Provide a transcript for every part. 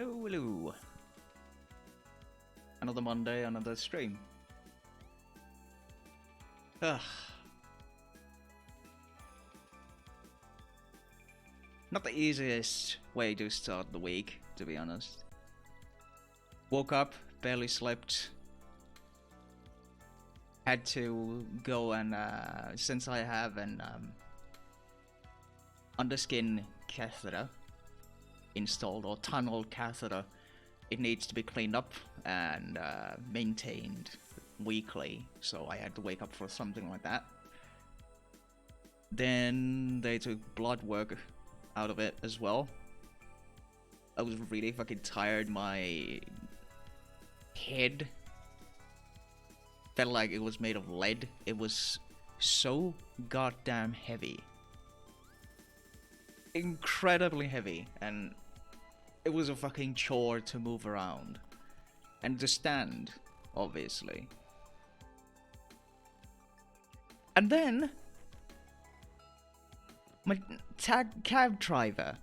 Hello, hello. Another Monday, another stream. Ugh. Not the easiest way to start the week, to be honest. Woke up, barely slept. Had to go and, since I have an underskin catheter installed, or tunnel catheter, it needs to be cleaned up and maintained weekly, so I had to wake up for something like that. Then they took blood work out of it as well. I was really fucking tired. My head felt like it was made of lead. It was so goddamn heavy. Incredibly heavy, and it was a fucking chore to move around. And to stand, obviously. And then my cab driver,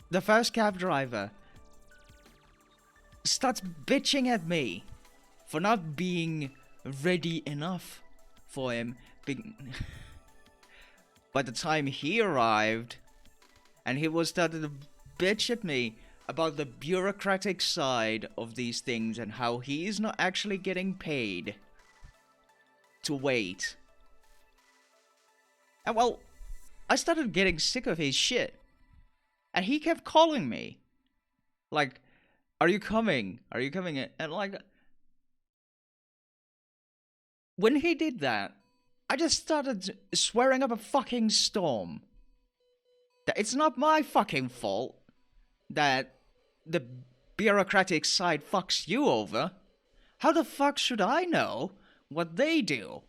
the first cab driver, starts bitching at me for not being ready enough for him. By the time he arrived, and he was starting to bitch at me about the bureaucratic side of these things and how he is not actually getting paid to wait. And well, I started getting sick of his shit. And he kept calling me. Like, are you coming? Are you coming? And like, when he did that, I just started swearing up a fucking storm. That it's not my fucking fault that the bureaucratic side fucks you over. How the fuck should I know what they do?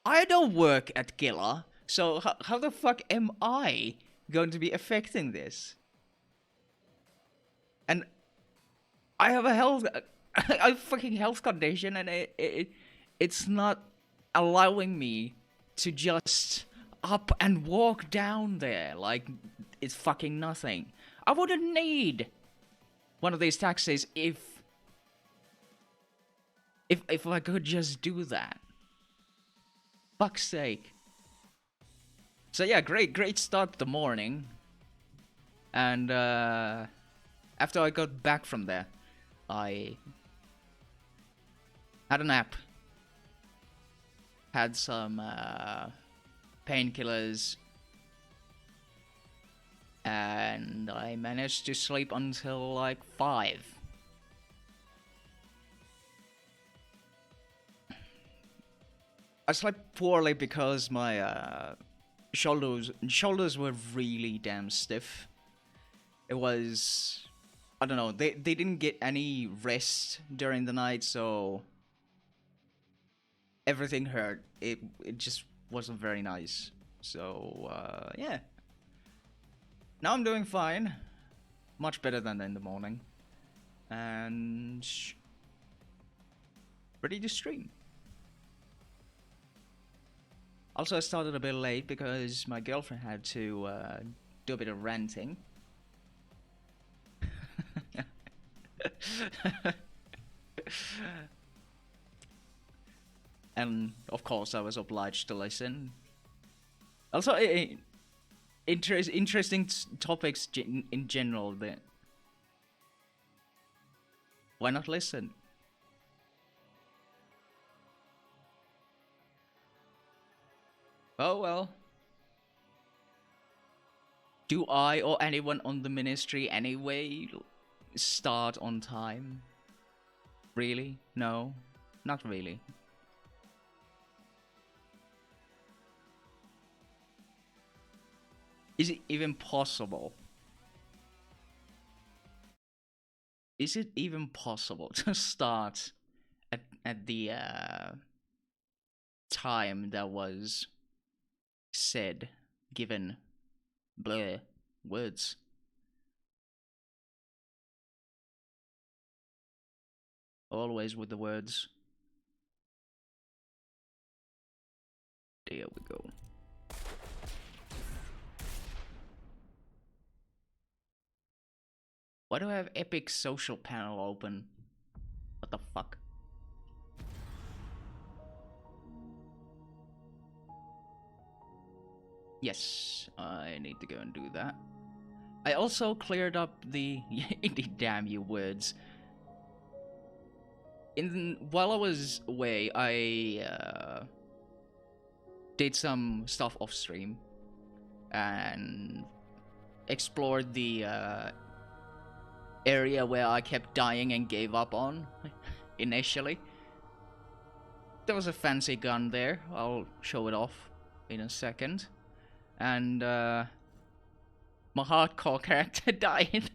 I don't work at Gilla, so how the fuck am I going to be affecting this? And I have a fucking health condition, and it's not allowing me to just up and walk down there like it's fucking nothing. I wouldn't need one of these taxis if I could just do that. Fuck's sake. So yeah, great start to the morning. And after I got back from there, I had a nap. Had some painkillers. And I managed to sleep until like 5. I slept poorly because my shoulders were really damn stiff. It was, I don't know, they didn't get any rest during the night, so everything hurt. It just wasn't very nice. So yeah. Now I'm doing fine. Much better than in the morning. And ready to stream. Also, I started a bit late because my girlfriend had to do a bit of ranting. And, of course, I was obliged to listen. Also, interesting topics in general. That why not listen? Oh well. Do I or anyone on the ministry anyway start on time? Really? No, not really. Is it even possible? Is it even possible to start at the time that was said, given, blur, words? Always with the words. There we go. Why do I have Epic social panel open? What the fuck? Yes, I need to go and do that. I also cleared up the indeed damn you words. While I was away, I did some stuff off stream and explored the area where I kept dying and gave up on initially. There was a fancy gun there. I'll show it off in a second. And my hardcore character died.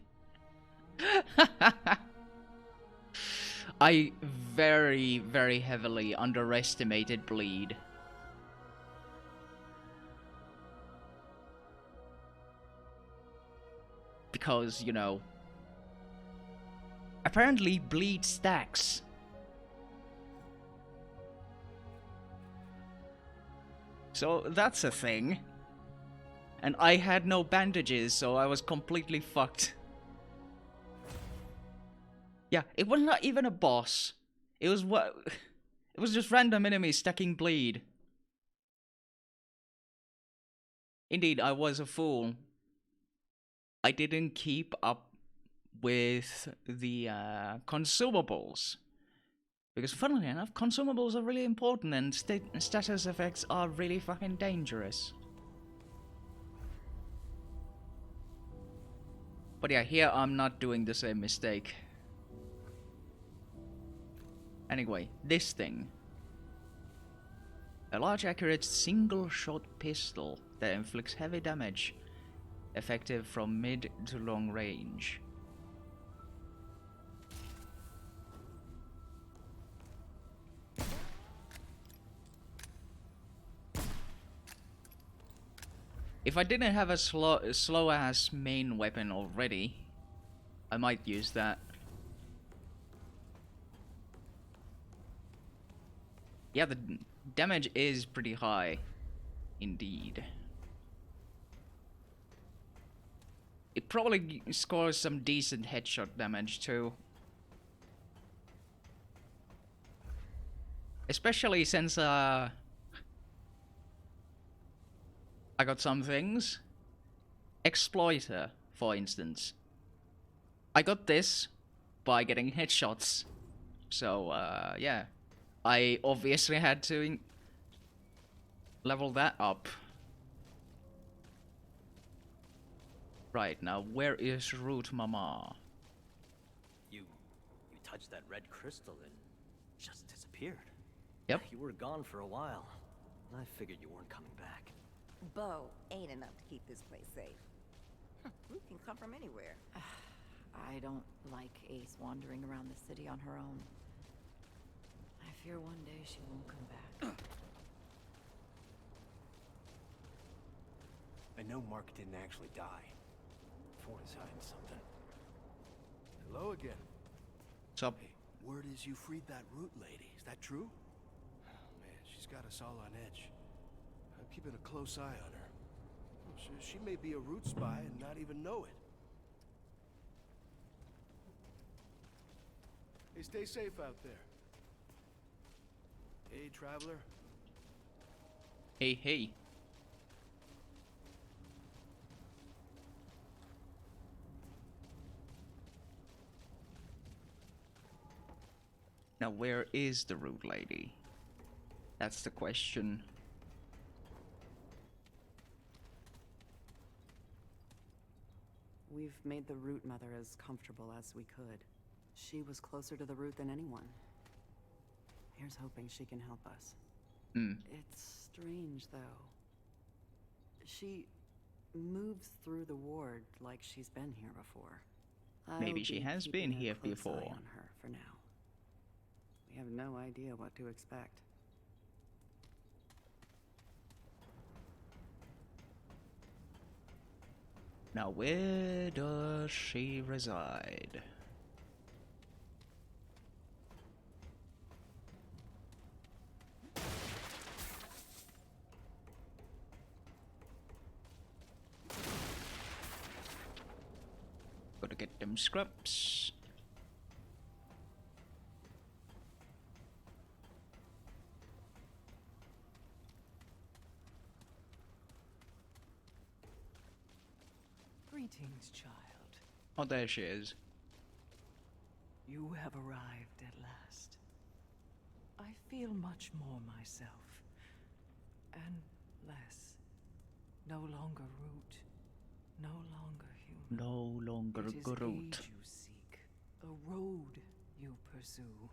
I very, very heavily underestimated bleed. Because, you know, apparently bleed stacks. So that's a thing. And I had no bandages, so I was completely fucked. Yeah, it was not even a boss. It was what? It was just random enemies stacking bleed. Indeed, I was a fool. I didn't keep up with the consumables. Because funnily enough, consumables are really important and status effects are really fucking dangerous. But yeah, here I'm not doing the same mistake. Anyway, this thing. A large accurate single-shot pistol that inflicts heavy damage, effective from mid to long range. If I didn't have a slow-ass main weapon already, I might use that. Yeah, the damage is pretty high, indeed. It probably scores some decent headshot damage too. Especially since, I got some things. Exploiter, for instance. I got this by getting headshots. So, yeah. I obviously had to level that up. Right, now where is Root Mama? You touched that red crystal and just disappeared. Yep. You were gone for a while. And I figured you weren't coming back. Bo ain't enough to keep this place safe. Root can come from anywhere. I don't like Ace wandering around the city on her own. I fear one day she won't come back. I know Mark didn't actually die. Thorn's hiding something. Hello again. What's up? Hey, word is you freed that Root lady. Is that true? Oh, man, she's got us all on edge. I'm keeping a close eye on her. She may be a Root spy and not even know it. Hey, stay safe out there. Hey, traveler. Hey, hey. Now, where is the Root Lady? That's the question. We've made the Root Mother as comfortable as we could. She was closer to the Root than anyone. Here's hoping she can help us. It's strange, though. She moves through the ward like she's been here before. Maybe I'll she be has been keeping a here close before. eye on her for now. We have no idea what to expect. Now, where does she reside? Gotta get them scraps. Greetings, child. Oh, there she is. You have arrived at last. I feel much more myself. And less. No longer root. No longer human. No longer It is Groot. age you seek. A road you pursue.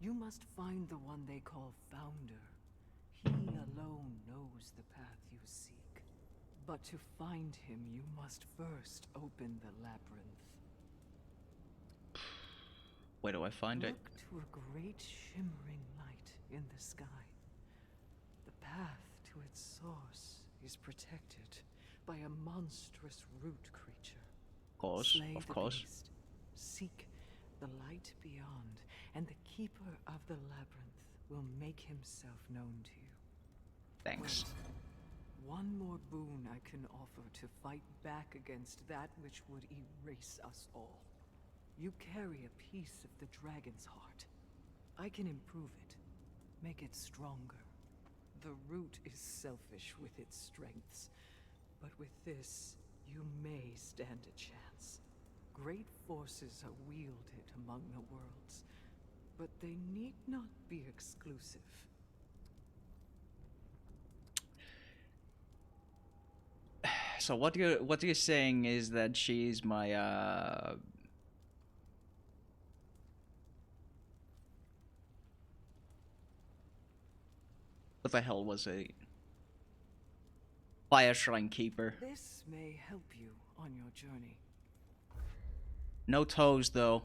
You must find the one they call Founder. He alone knows the path you seek. But to find him, you must first open the labyrinth. Where do I find it? Look to a great shimmering light in the sky. The path to its source is protected by a monstrous root creature. Of course, Slay of the course. beast, seek the light beyond, and the keeper of the labyrinth will make himself known to you. Thanks. Wait. One more boon I can offer to fight back against that which would erase us all. You carry a piece of the dragon's heart. I can improve it, make it stronger. The root is selfish with its strengths, but with this, you may stand a chance. Great forces are wielded among the worlds, but they need not be exclusive. So what you're saying is that she's my what the hell was it? Fire Shrine Keeper. This may help you on your journey. No toes though.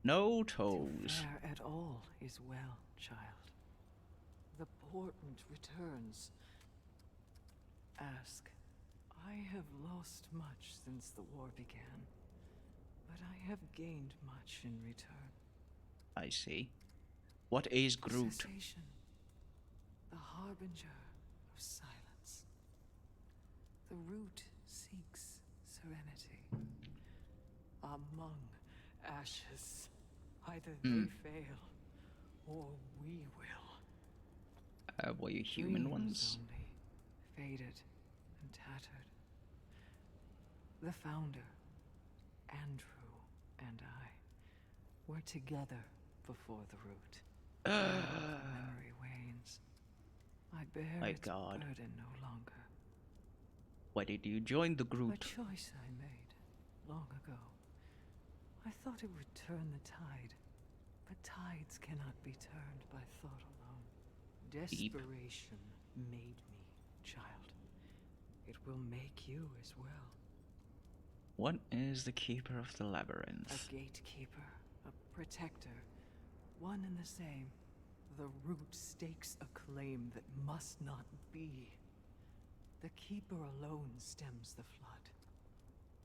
No To toes. fare at all is well, child. The portent returns. Ask. I have lost much since the war began, but I have gained much in return. I see. What is Groot? Cessation, the harbinger of silence. The root seeks serenity. Among ashes, either they fail, or we will. Were you human Dreams ones? only, faded and tattered. The founder, Andrew, and I were together before the root. The memory wanes. I bear My its God. burden no longer. Why did you join the A Groot? choice I made long ago. I thought it would turn the tide, but tides cannot be turned by thought alone. Deep. Desperation made me, child. It will make you as well. What is the Keeper of the Labyrinth? A gatekeeper, a protector, one and the same. The root stakes a claim that must not be. The keeper alone stems the flood.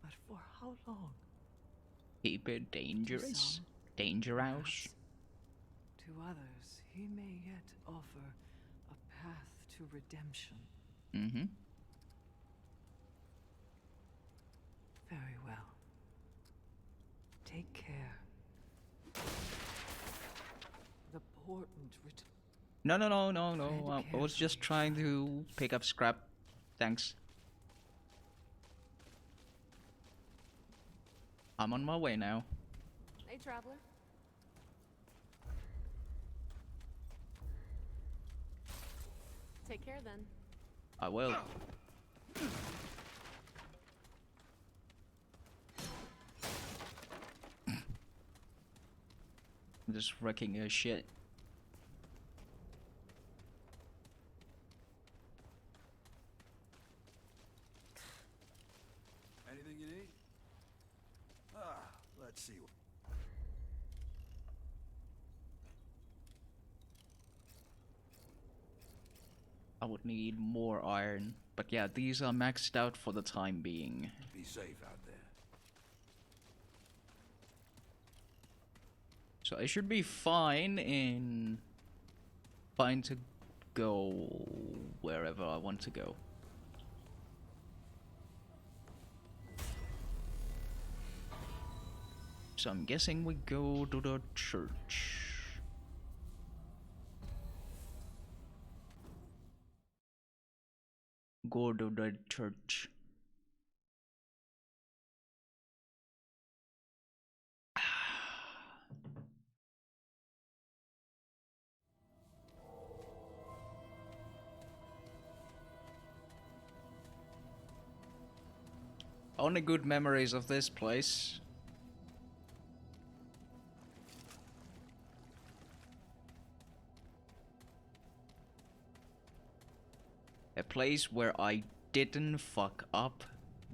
But for how long? Keeper dangerous? some, Dangerous? Perhaps. To others, he may yet offer a path to redemption. Mm-hmm. Very well. Take care. The portent No. Tread I was just carefully, trying to pick up scrap. Thanks. I'm on my way now. Hey, traveler. Take care then. I will. I'm just wrecking your shit. Anything you need? Let's see. I would need more iron. But yeah, these are maxed out for the time being. Be safe out there. So I should be fine in go wherever I want to go. So I'm guessing we go to the church. Go to the church. Only good memories of this place. A place where I didn't fuck up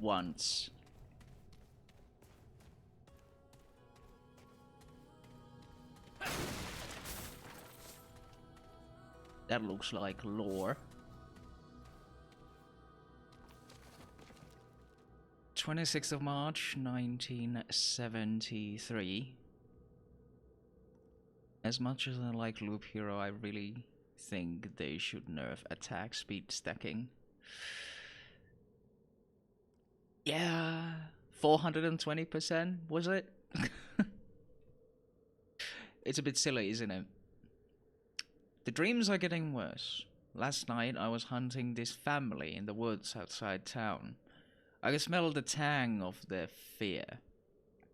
once. That looks like lore. 26th of March, 1973. As much as I like Loop Hero, I really think they should nerf attack speed stacking. Yeah, 420%, was it? It's a bit silly, isn't it? The dreams are getting worse. Last night I was hunting this family in the woods outside town. I could smell the tang of their fear.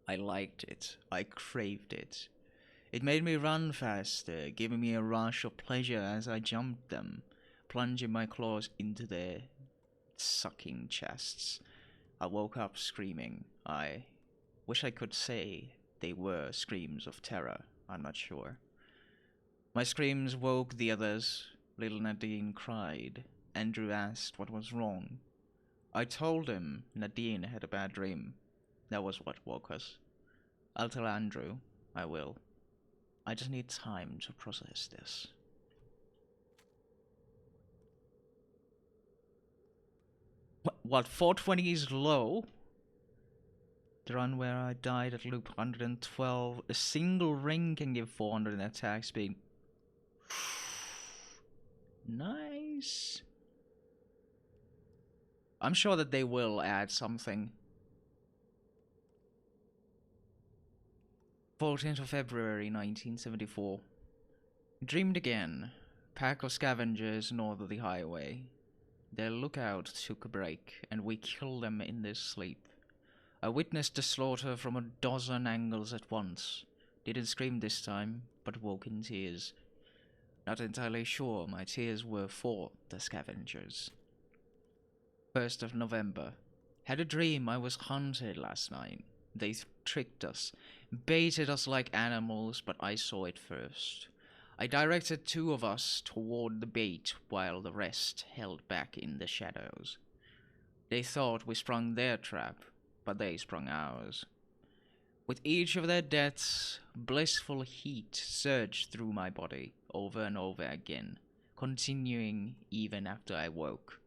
I liked it. I craved it. It made me run faster, giving me a rush of pleasure as I jumped them, plunging my claws into their sucking chests. I woke up screaming. I wish I could say they were screams of terror. I'm not sure. My screams woke the others. Little Nadine cried. Andrew asked what was wrong. I told him Nadine had a bad dream. That was what woke us. I'll tell Andrew. I will. I just need time to process this. What 420 is low? The run where I died at loop 112. A single ring can give 400 attack speed. Nice. I'm sure that they will add something. 14th of February 1974. Dreamed again. Pack of scavengers north of the highway. Their lookout took a break, and we killed them in their sleep. I witnessed the slaughter from a dozen angles at once. Didn't scream this time, but woke in tears. Not entirely sure my tears were for the scavengers. 1st of November. Had a dream I was hunted last night. They tricked us, baited us like animals, but I saw it first. I directed 2 of us toward the bait while the rest held back in the shadows. They thought we sprung their trap, but they sprung ours. With each of their deaths, blissful heat surged through my body over and over again, continuing even after I woke.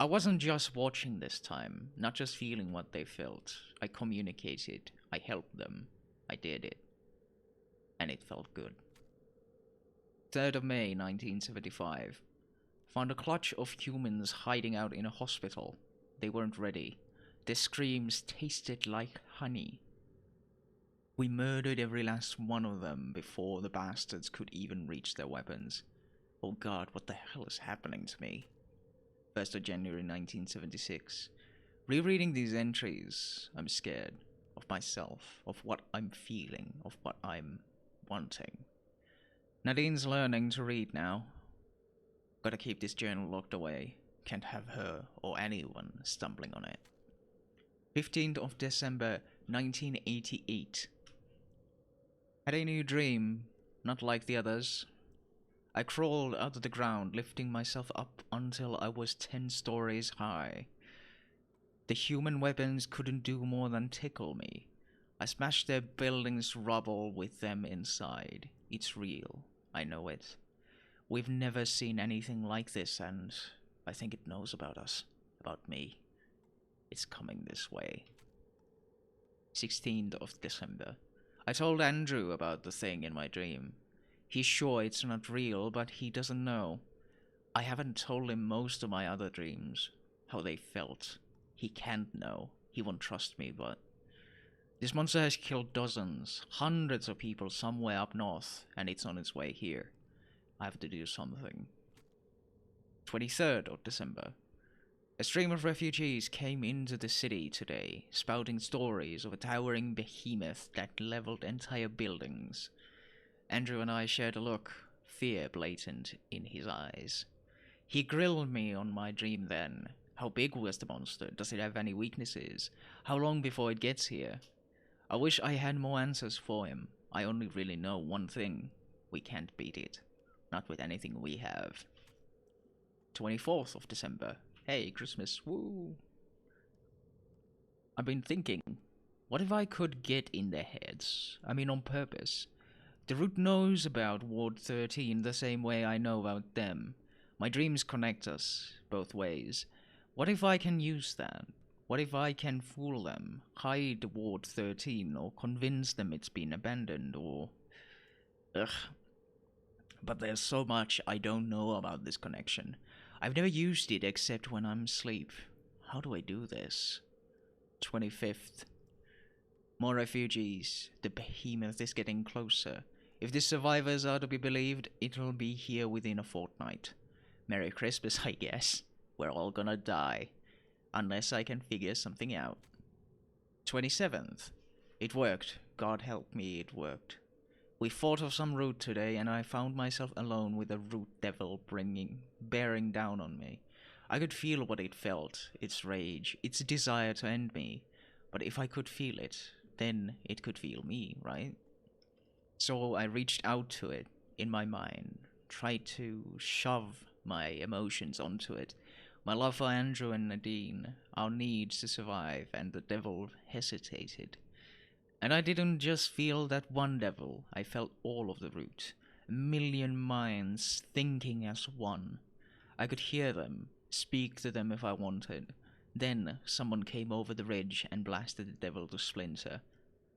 I wasn't just watching this time, not just feeling what they felt. I communicated, I helped them, I did it. And it felt good. 3rd of May 1975. Found a clutch of humans hiding out in a hospital. They weren't ready. Their screams tasted like honey. We murdered every last one of them before the bastards could even reach their weapons. Oh god, what the hell is happening to me? 1st of January 1976. Rereading these entries, I'm scared of myself, of what I'm feeling, of what I'm wanting. Nadine's learning to read now. Gotta keep this journal locked away. Can't have her or anyone stumbling on it. 15th of December 1988. Had a new dream, not like the others. I crawled out of the ground, lifting myself up until I was 10 stories high. The human weapons couldn't do more than tickle me. I smashed their buildings' rubble with them inside. It's real. I know it. We've never seen anything like this, and I think it knows about us, about me. It's coming this way. 16th of December. I told Andrew about the thing in my dream. He's sure it's not real, but he doesn't know. I haven't told him most of my other dreams, how they felt. He can't know. He won't trust me, but this monster has killed dozens, hundreds of people somewhere up north, and it's on its way here. I have to do something. 23rd of December. A stream of refugees came into the city today, spouting stories of a towering behemoth that leveled entire buildings. Andrew and I shared a look, fear blatant in his eyes. He grilled me on my dream then. How big was the monster? Does it have any weaknesses? How long before it gets here? I wish I had more answers for him. I only really know one thing. We can't beat it. Not with anything we have. 24th of December. Hey, Christmas. Woo! I've been thinking, what if I could get in their heads? I mean, on purpose. The root knows about Ward 13 the same way I know about them. My dreams connect us, both ways. What if I can use that? What if I can fool them, hide Ward 13, or convince them it's been abandoned, or... Ugh. But there's so much I don't know about this connection. I've never used it except when I'm asleep. How do I do this? 25th. More refugees. The behemoth is getting closer. If the survivors are to be believed, it'll be here within a fortnight. Merry Christmas, I guess. We're all gonna die. Unless I can figure something out. 27th. It worked. God help me, it worked. We fought off some root today, and I found myself alone with a root devil bearing down on me. I could feel what it felt, its rage, its desire to end me. But if I could feel it, then it could feel me, right? So I reached out to it in my mind, tried to shove my emotions onto it. My love for Andrew and Nadine, our needs to survive, and the devil hesitated. And I didn't just feel that one devil, I felt all of the root. A million minds thinking as one. I could hear them, speak to them if I wanted. Then someone came over the ridge and blasted the devil to splinter.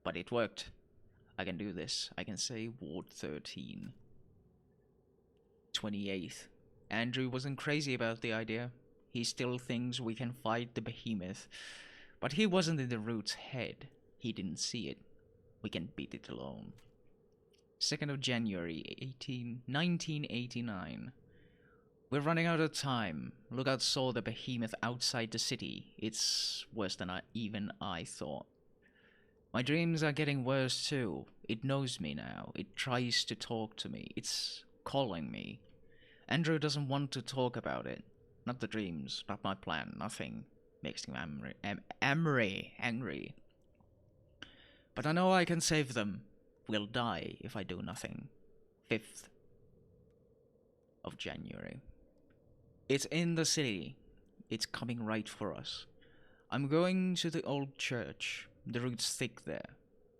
But it worked. I can do this. I can say Ward 13. 28th. Andrew wasn't crazy about the idea. He still thinks we can fight the behemoth. But he wasn't in the root's head. He didn't see it. We can beat it alone. 2nd of January, 1989. We're running out of time. Lookout saw the behemoth outside the city. It's worse than even I thought. My dreams are getting worse too. It knows me now. It tries to talk to me. It's calling me. Andrew doesn't want to talk about it. Not the dreams, not my plan, nothing. Makes him angry. But I know I can save them. We'll die if I do nothing. 5th of January. It's in the city. It's coming right for us. I'm going to the old church. The root's thick there.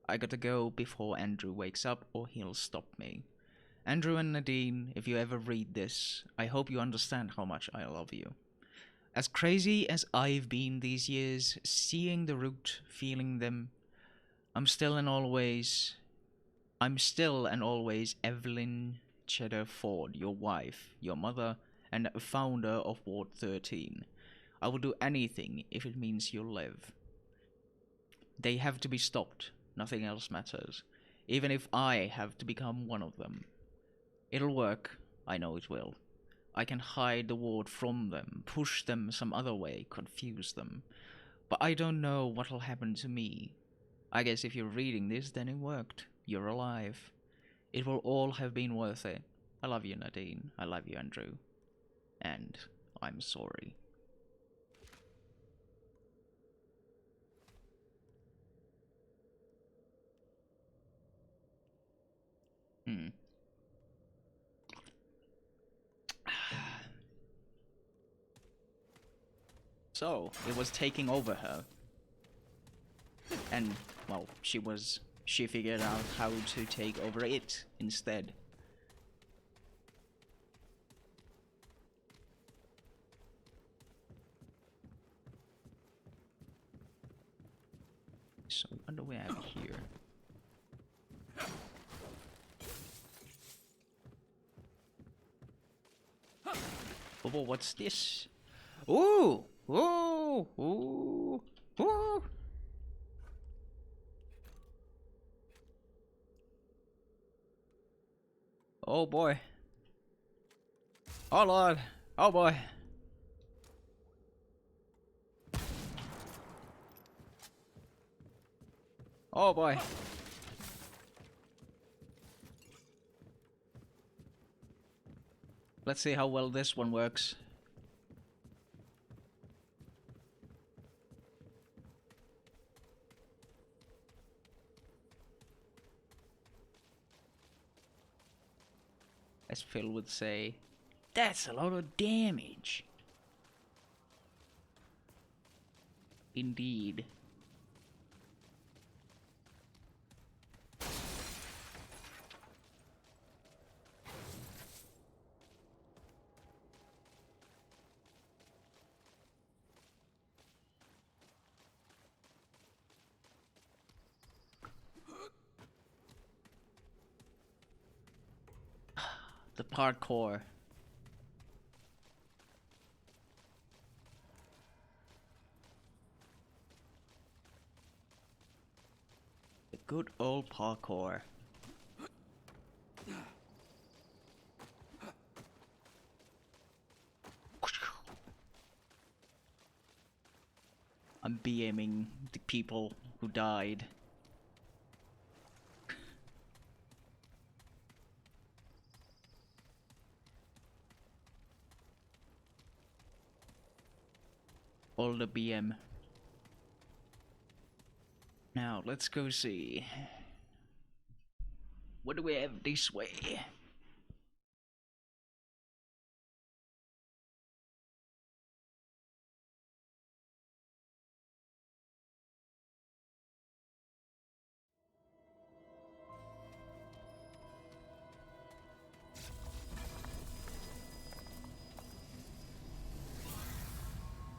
I gotta go before Andrew wakes up or he'll stop me. Andrew and Nadine, if you ever read this, I hope you understand how much I love you. As crazy as I've been these years, seeing the root, feeling them, I'm still and always Evelyn Cheddar Ford, your wife, your mother, and founder of Ward 13. I will do anything if it means you'll live. They have to be stopped. Nothing else matters. Even if I have to become one of them. It'll work. I know it will. I can hide the ward from them, push them some other way, confuse them. But I don't know what'll happen to me. I guess if you're reading this, then it worked. You're alive. It will all have been worth it. I love you, Nadine. I love you, Andrew. And I'm sorry. So, it was taking over her. And, well, she figured out how to take over it instead. So, what do we have here? Oh, what's this? Ooh! Ooh! Ooh! Ooh! Oh boy. Oh lord. Oh boy. Oh boy. Let's see how well this one works. As Phil would say, that's a lot of damage. Indeed. The parkour. The good old parkour. I'm BMing the people who died. All the BM. Now, let's go see. What do we have this way?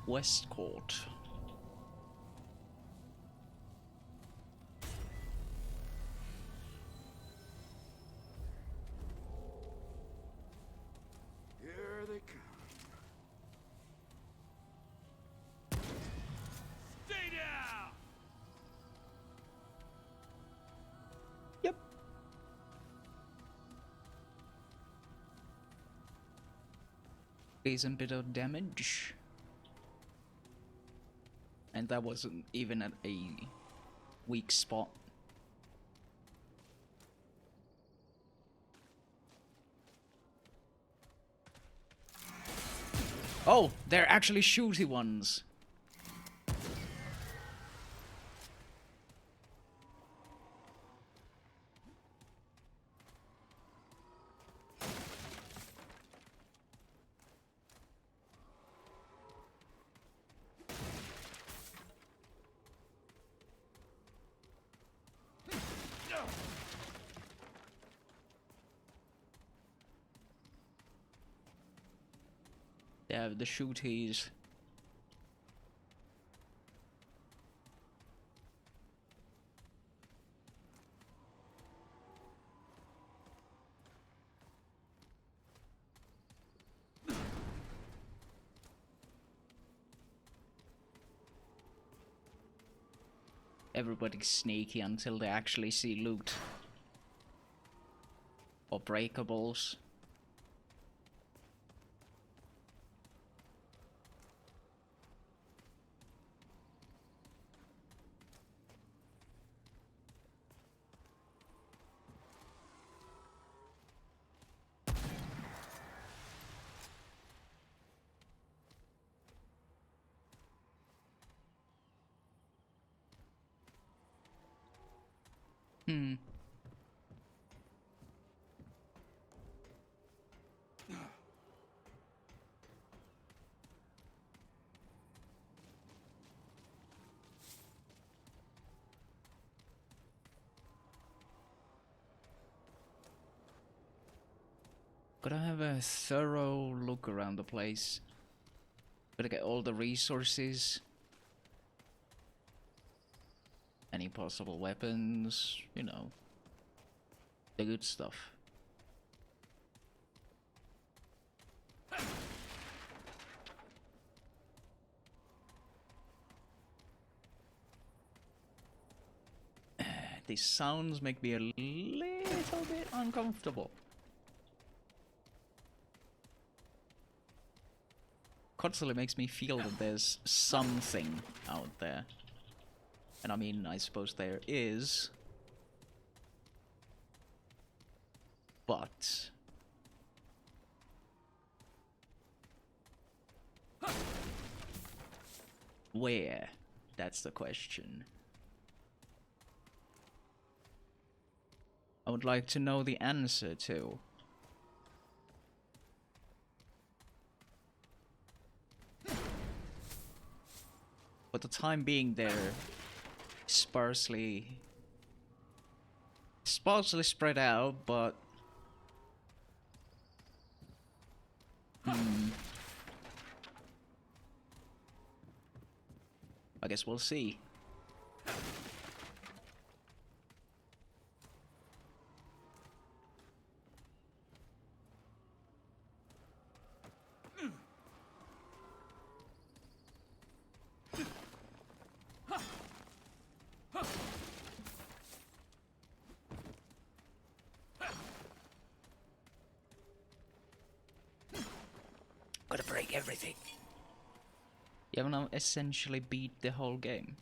West Court. Here they come. Stay down! Yep. Decent bit of damage. And that wasn't even at a weak spot. Oh, they're actually shooty ones. They have the shooties. Everybody's sneaky until they actually see loot. Or breakables. Hmm. Gotta have a thorough look around the place. Gotta get all the resources. Any possible weapons, you know. The good stuff. these sounds make me a little bit uncomfortable. Constantly makes me feel that there's something out there. And I mean, I suppose there is. But... where? That's the question. I would like to know the answer to. For the time being, they're sparsely spread out, but I guess we'll see. Gotta break everything. You have now essentially beat the whole game.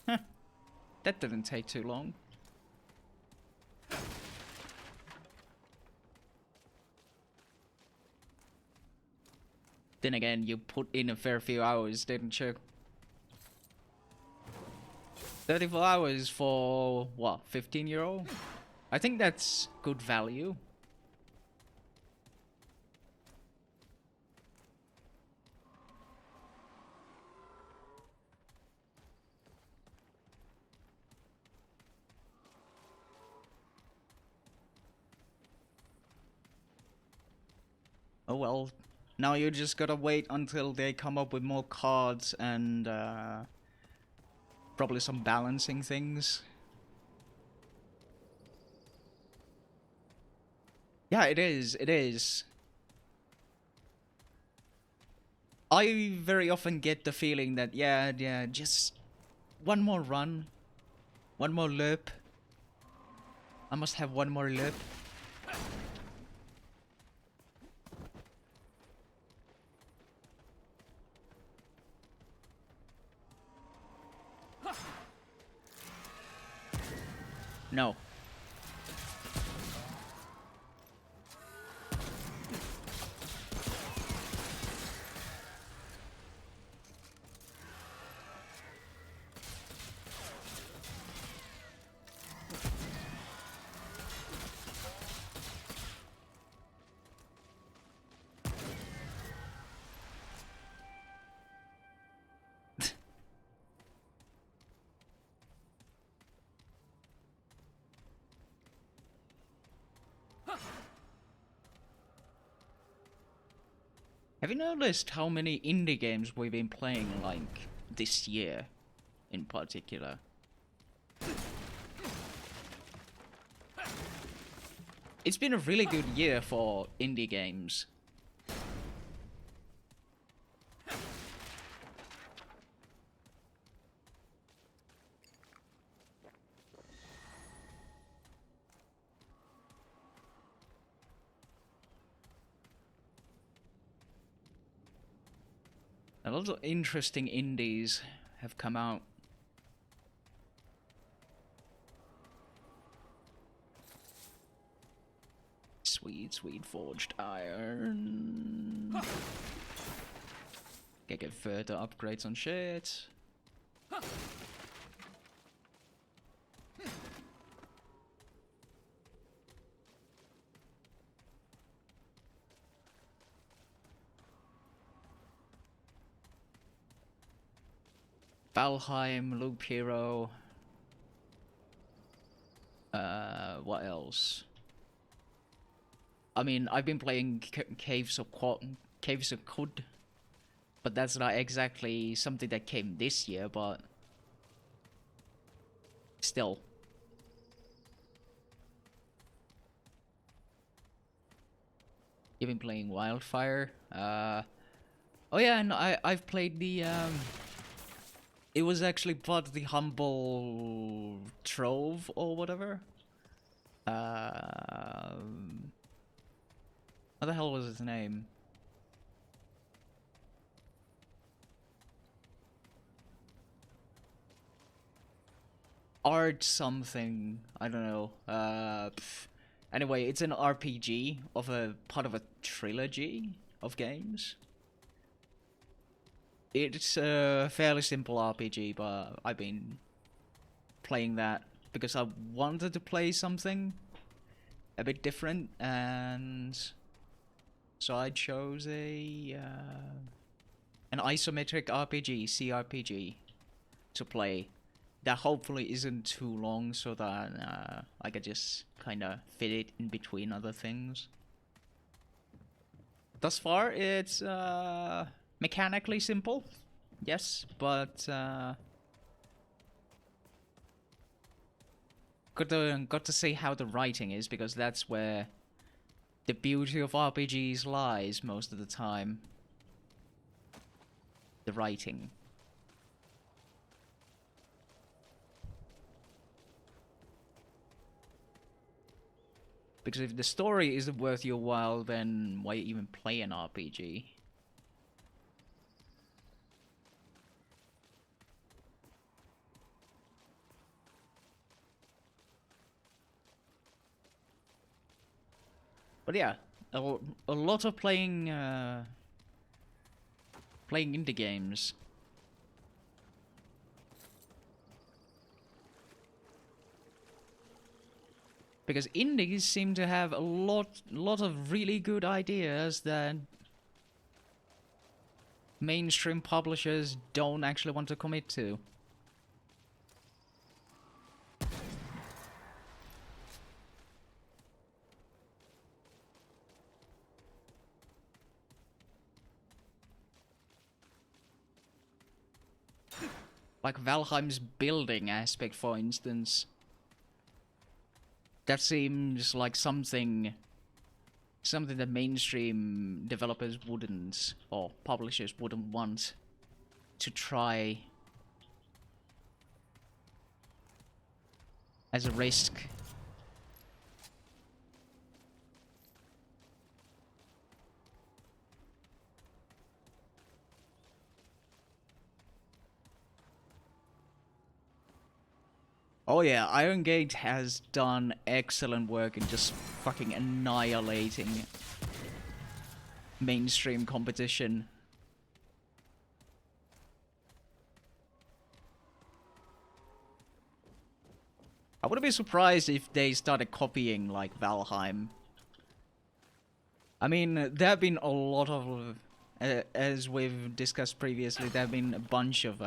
Huh. That didn't take too long. Then again, you put in a fair few hours, didn't you? 34 hours for, what, 15-year-old? I think that's good value. Oh well, now you just gotta wait until they come up with more cards and probably some balancing things. Yeah, it is, it is. I very often get the feeling that, yeah, just one more run, one more loop. I must have one more loop. No. Have you noticed how many indie games we've been playing, like, this year, in particular? It's been a really good year for indie games. A lot of interesting indies have come out. Sweet forged iron. Get further upgrades on shit. Valheim, Loop Hero. What else? I mean, I've been playing Caves of Cod, but that's not exactly something that came this year, but still. You've been playing Wildfire. Oh yeah, and I've played the it was actually part of the Humble Trove or whatever. What the hell was his name? Art something, I don't know. Anyway, it's an RPG of a part of a trilogy of games. It's a fairly simple RPG, but I've been playing that because I wanted to play something a bit different, and so I chose an isometric RPG, CRPG, to play. That hopefully isn't too long, so that I could just kind of fit it in between other things. Thus far, it's mechanically simple, yes, but got to see how the writing is, because that's where the beauty of RPGs lies most of the time. The writing. Because if the story isn't worth your while, then why even play an RPG? But yeah, a lot of playing indie games. Because indies seem to have a lot of really good ideas that mainstream publishers don't actually want to commit to. Like Valheim's building aspect, for instance. That seems like something that mainstream developers wouldn't, or publishers wouldn't want to try as a risk. Oh yeah, Iron Gate has done excellent work in just fucking annihilating mainstream competition. I wouldn't be surprised if they started copying, like, Valheim. I mean, there have been a lot of, as we've discussed previously, there have been a bunch of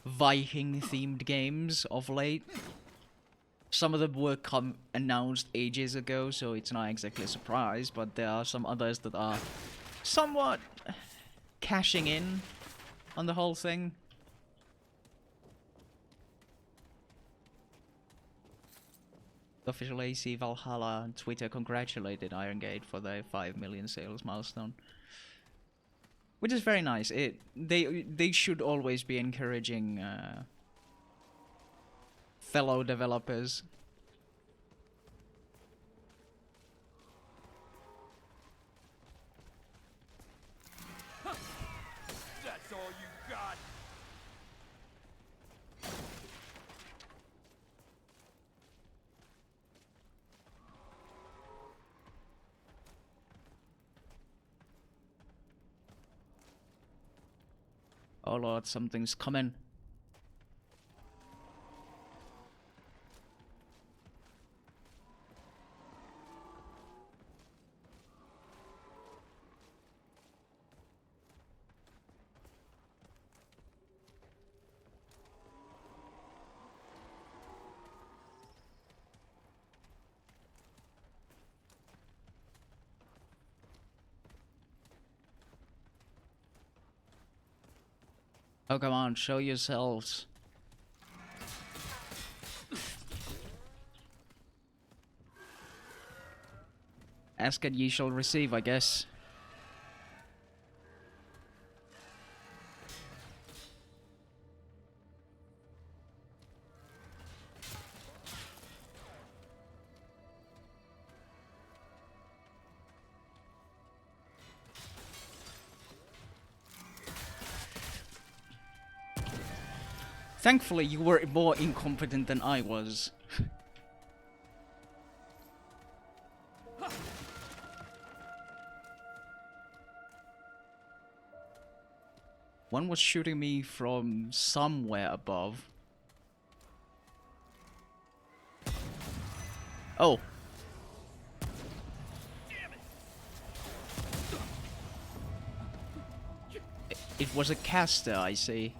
Viking-themed games of late. Some of them were announced ages ago, so it's not exactly a surprise, but there are some others that are somewhat cashing in on the whole thing. The official AC Valhalla on Twitter congratulated Iron Gate for their 5 million sales milestone. Which is very nice. They should always be encouraging fellow developers. That's all you got. Oh lord, something's coming. Oh, come on, show yourselves. Ask and ye shall receive, I guess. Thankfully, you were more incompetent than I was. One was shooting me from somewhere above. Oh. It was a caster, I see.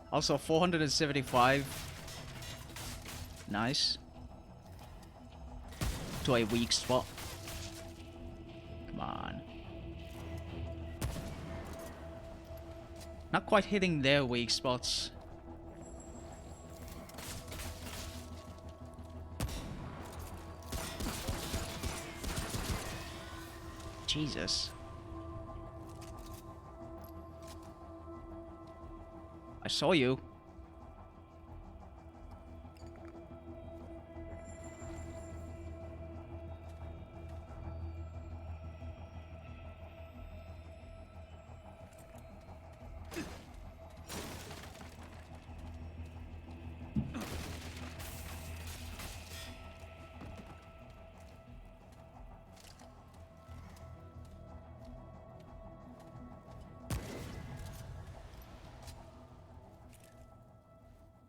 Also 475. Nice. To a weak spot. Come on. Not quite hitting their weak spots. Jesus. I saw you.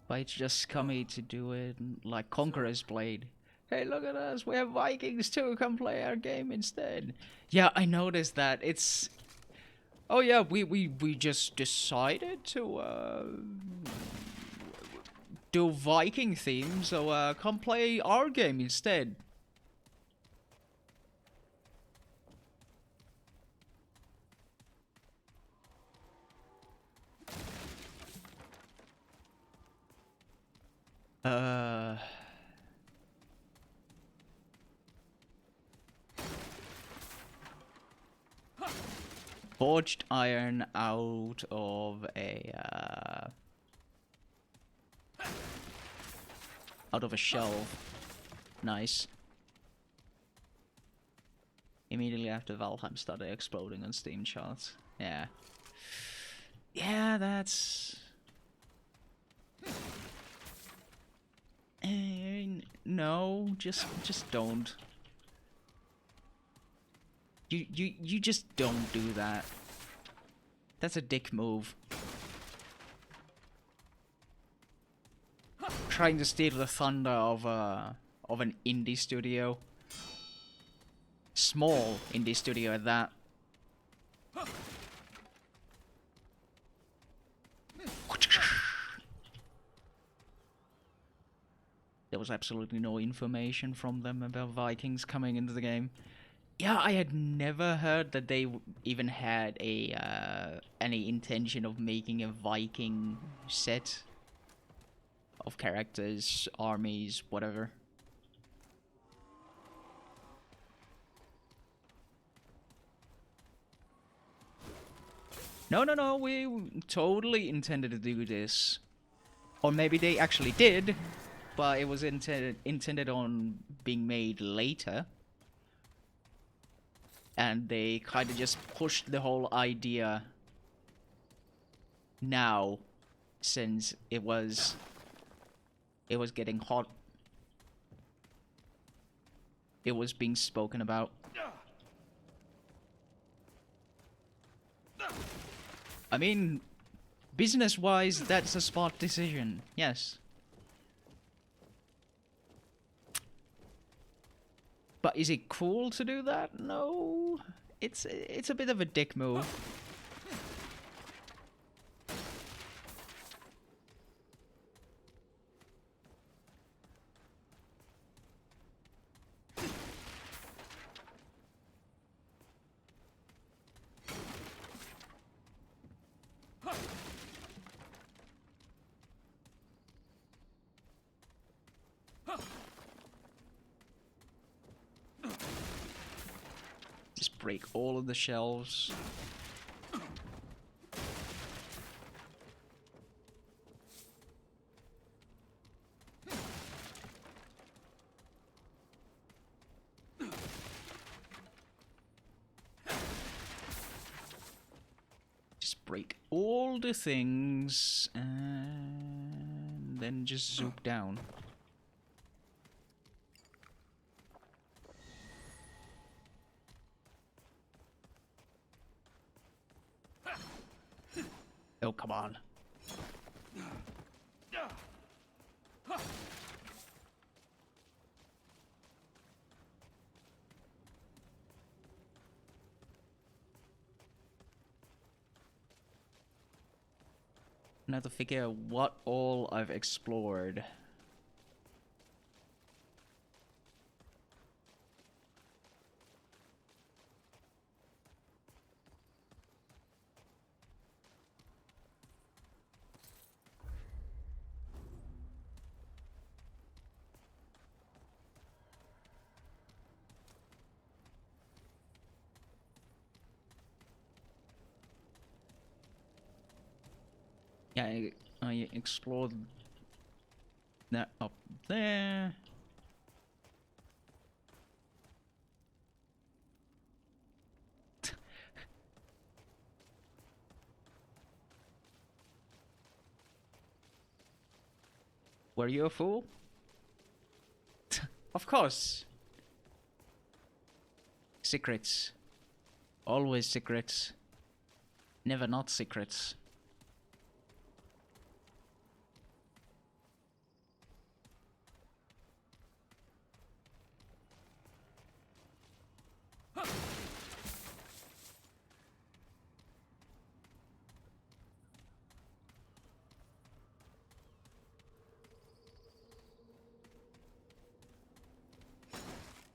But it's just scummy to do it like Conqueror's Blade. Hey, look at us, we have Vikings too, come play our game instead. Yeah, I noticed that. It's... Oh yeah, we just decided to do Viking theme, so come play our game instead. Forged iron out of a shelf. Nice. Immediately after Valheim started exploding on Steam charts. Yeah. Yeah, that's... No, just don't. You just don't do that. That's a dick move. Trying to steal the thunder of an indie studio. Small indie studio at that. There was absolutely no information from them about Vikings coming into the game. Yeah, I had never heard that they even had a any intention of making a Viking set of characters, armies, whatever. No, we totally intended to do this. Or maybe they actually did, but it was intended on being made later. And they kind of just pushed the whole idea now, since it was getting hot. It was being spoken about. I mean, business-wise, that's a smart decision. Yes. But is it cool to do that? No. It's a bit of a dick move. Just break all of the shelves. Just break all the things and then just zoop down. Oh, come on. Now to figure out what all I've explored. Yeah, I explored that up there. Were you a fool? Of course. Secrets. Always secrets. Never not secrets.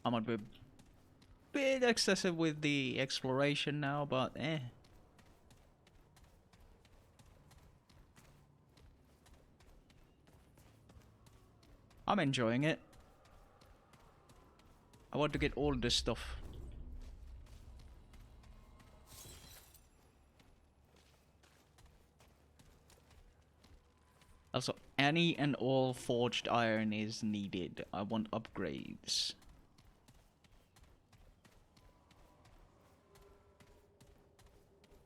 I might be a bit excessive with the exploration now, but eh. I'm enjoying it. I want to get all this stuff. Also, any and all forged iron is needed. I want upgrades.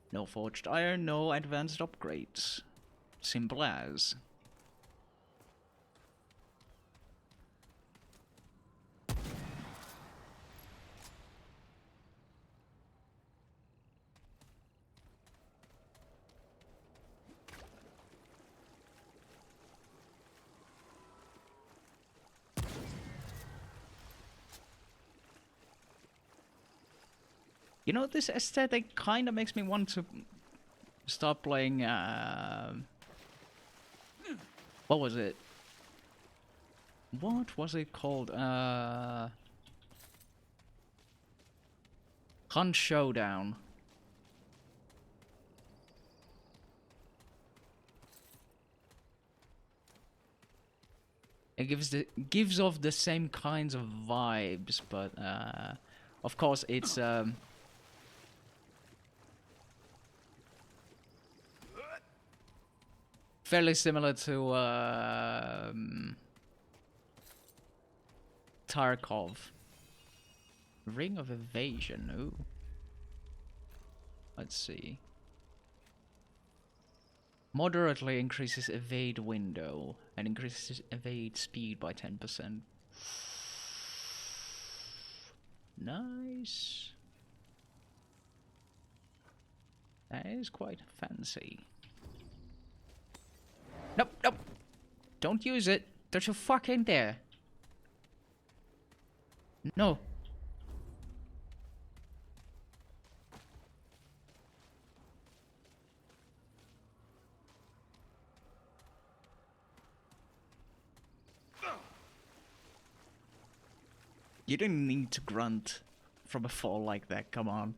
No forged iron, no advanced upgrades. Simple as. You know, this aesthetic kind of makes me want to start playing, what was it? What was it called? Hunt Showdown. It gives off the same kinds of vibes, but of course it's fairly similar to Tarkov. Ring of Evasion. Ooh. Let's see. Moderately increases evade window and increases evade speed by 10%. Nice. That is quite fancy. Nope, nope. Don't use it. Don't you fucking dare. No. You didn't need to grunt from a fall like that, come on.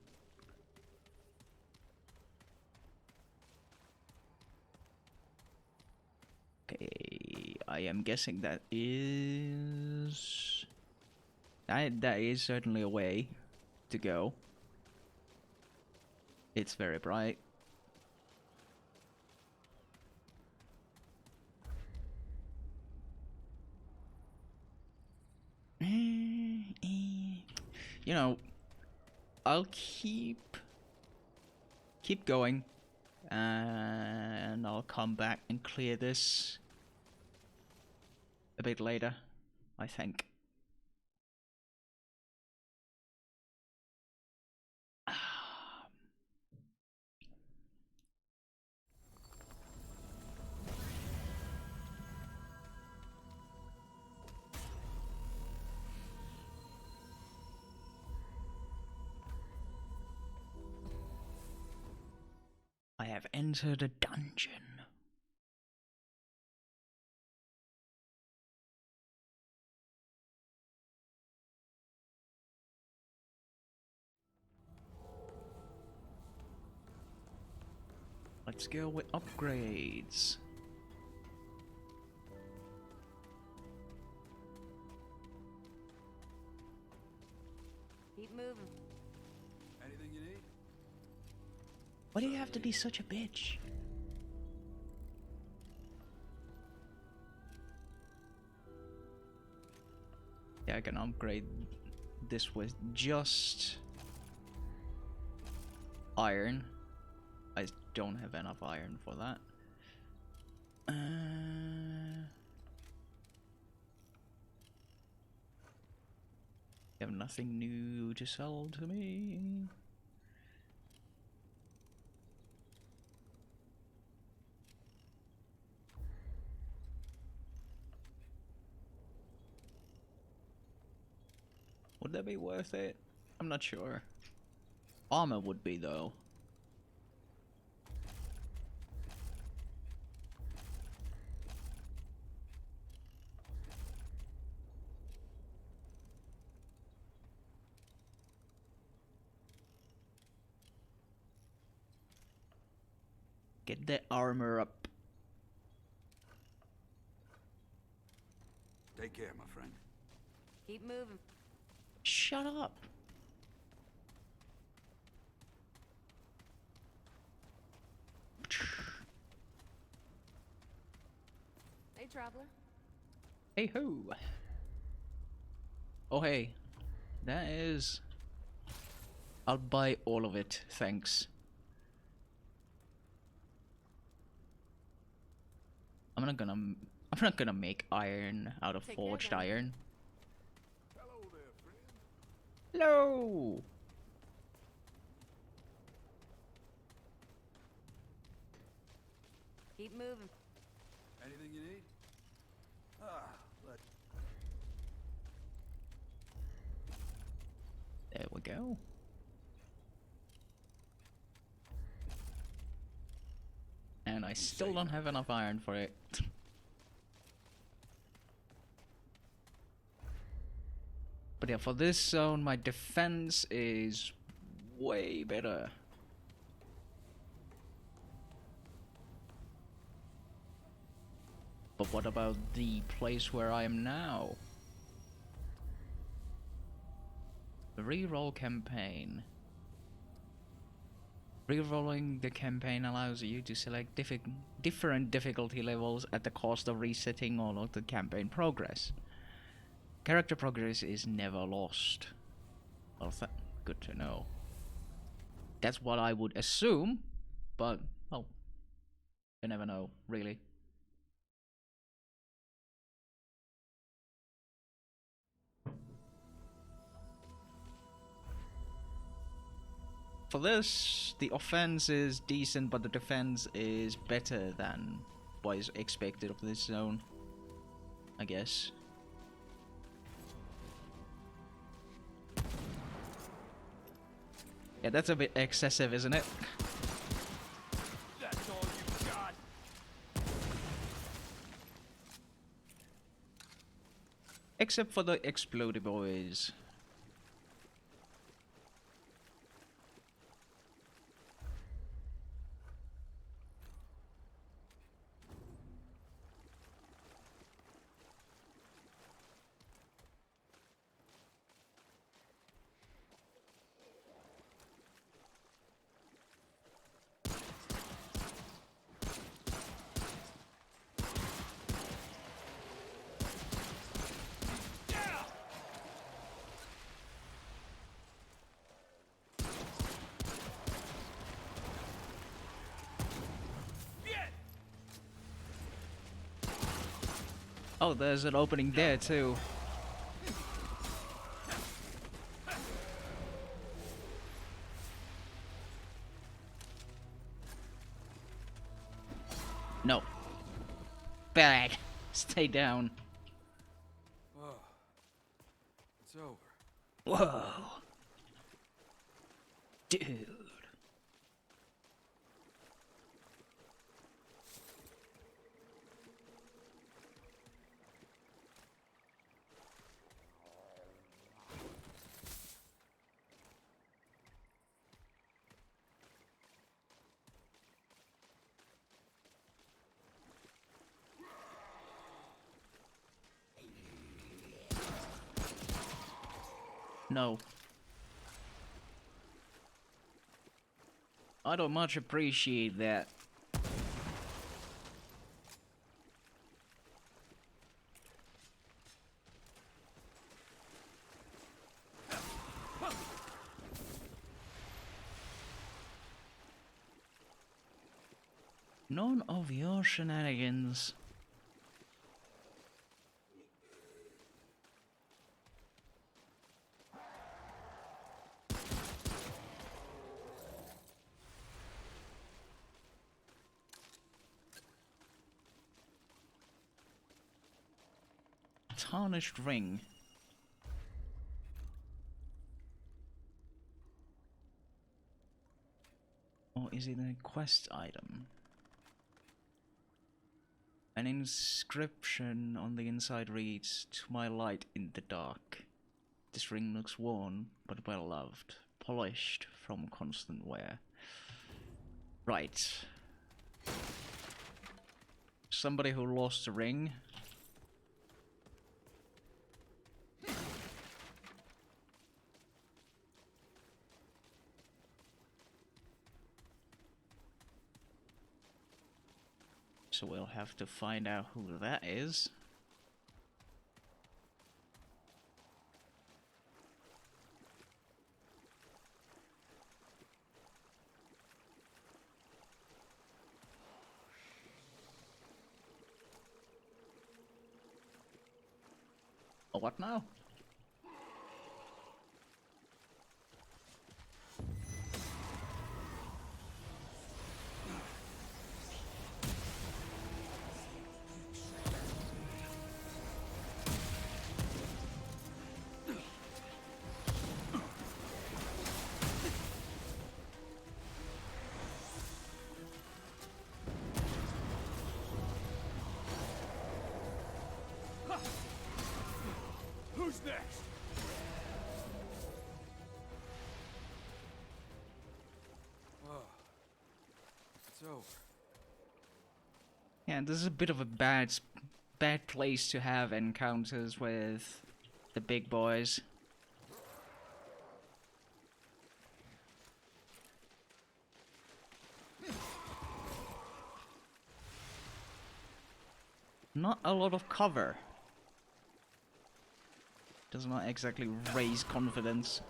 Okay, I am guessing that is... That is certainly a way to go. It's very bright. You know, I'll keep going, and I'll come back and clear this a bit later, I think. I have entered a dungeon. Let's go with upgrades. Keep moving. Anything you need? Why do you have to be such a bitch? Yeah, I can upgrade this with just iron. I don't have enough iron for that. You have nothing new to sell to me. Would that be worth it? I'm not sure. Armor would be, though. Get the armor up. Take care, my friend. Keep moving. Shut up. Hey, traveler. Hey ho. Oh hey. That is... I'll buy all of it, thanks. I'm not gonna make iron out of Take care, forged then. iron. Hello there, friend. Hello. Keep moving. Anything you need? Let There we go. And I still don't have enough iron for it. But yeah, for this zone, my defense is way better. But what about the place where I am now? The reroll campaign. Rerolling the campaign allows you to select different difficulty levels at the cost of resetting all of the campaign progress. Character progress is never lost. Well, good to know. That's what I would assume, but, well, you never know, really. For this, the offense is decent, but the defense is better than what is expected of this zone, I guess. Yeah, that's a bit excessive, isn't it? That's all you got. Except for the explodey boys. Oh, there's an opening there too. No. Bad. Stay down. Oh, it's over. Whoa. Dude. No. I don't much appreciate that. None of your shenanigans. Tarnished ring. Or is it a quest item? An inscription on the inside reads, "To my light in the dark. This ring looks worn, but well loved. Polished from constant wear." Right. Somebody who lost a ring. So we'll have to find out who that is. Oh, what now? Who's next? Oh, it's over. Yeah, this is a bit of a bad place to have encounters with the big boys. Not a lot of cover. Does not exactly raise confidence.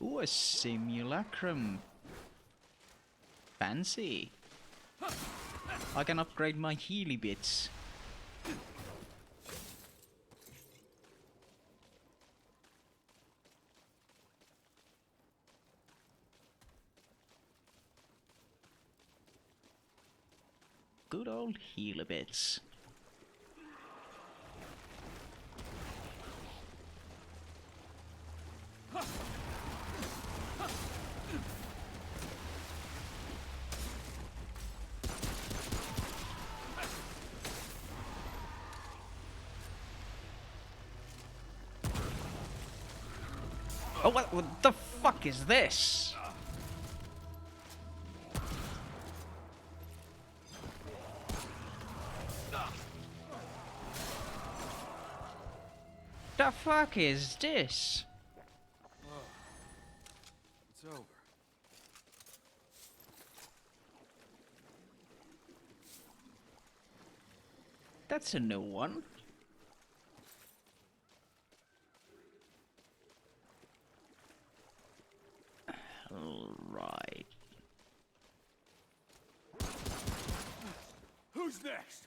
Ooh, a simulacrum. Fancy. I can upgrade my Healy bits. Good old healer bits. Oh, what the fuck is this? The fuck is this? It's over. That's a new one. Right. Who's next?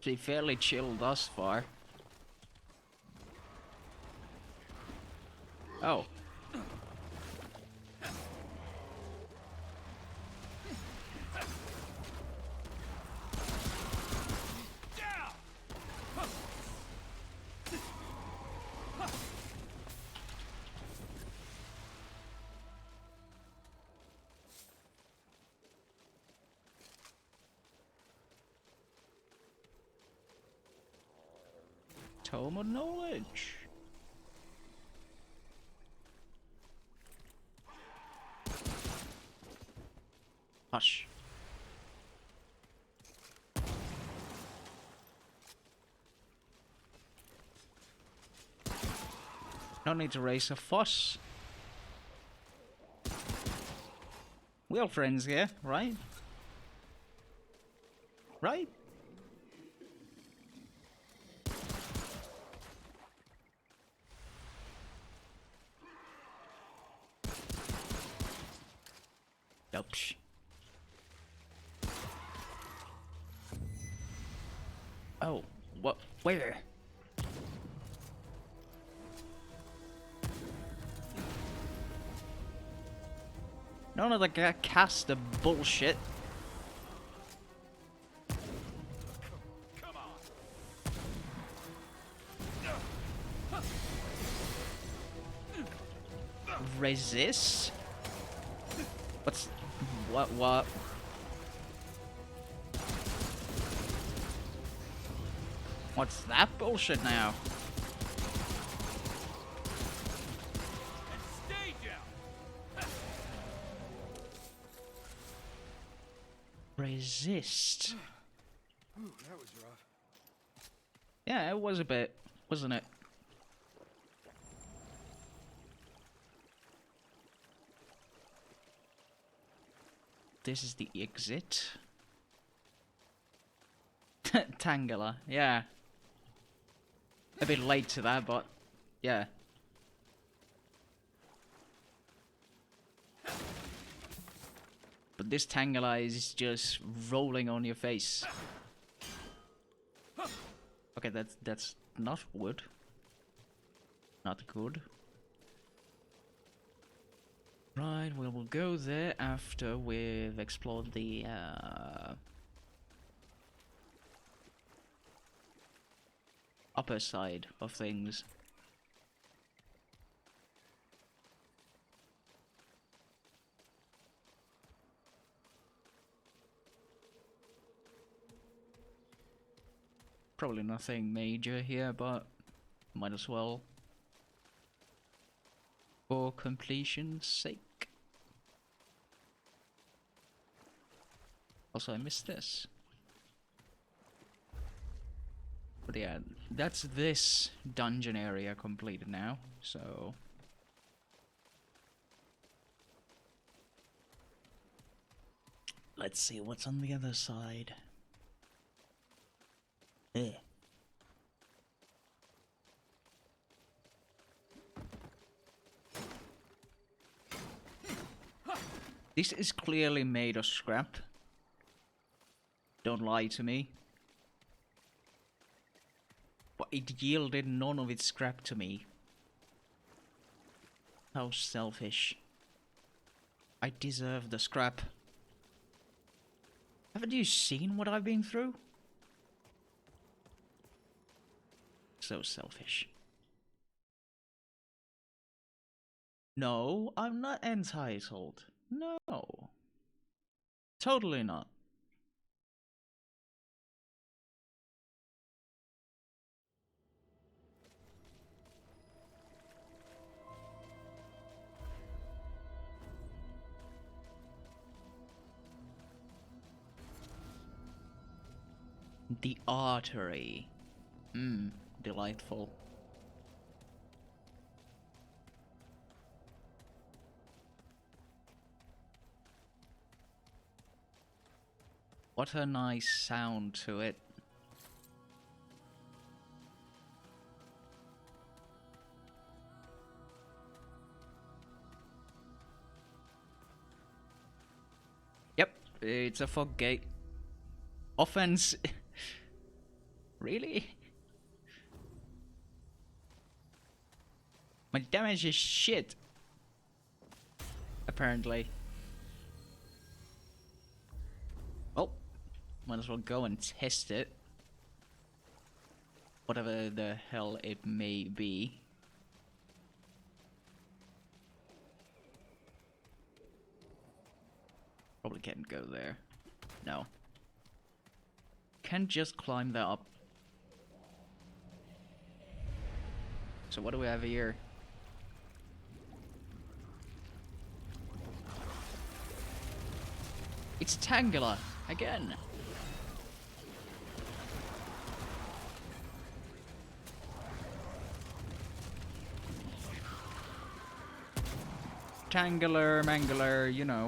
She fairly chill thus far. Oh. Tome of knowledge. Hush. No need to raise a fuss. We're all friends here, right? Right? Nope. Oh, what? Where? None of the cast of bullshit. Come on. Resist? What's... What? What's that bullshit now? And stay down. Resist? Ooh, that was rough. Yeah, it was a bit, wasn't it? This is the exit. Tangela, yeah. A bit late to that, but yeah. But this Tangela is just rolling on your face. Okay, that's not wood. Not good. Right, we will go there after we've explored the upper side of things. Probably nothing major here, but might as well for completion's sake. Also, I missed this. But yeah, that's this dungeon area completed now, so... Let's see what's on the other side. Eh. This is clearly made of scrap. Don't lie to me. But it yielded none of its scrap to me. How selfish. I deserve the scrap. Haven't you seen what I've been through? So selfish. No, I'm not entitled. No. Totally not. The artery. Delightful. What a nice sound to it. Yep, it's a fog gate. Offense. Really? My damage is shit. Apparently. Well, might as well go and test it. Whatever the hell it may be. Probably can't go there. No. Can't just climb that up. So what do we have here? It's Tangela again. Tangular, Mangular, you know.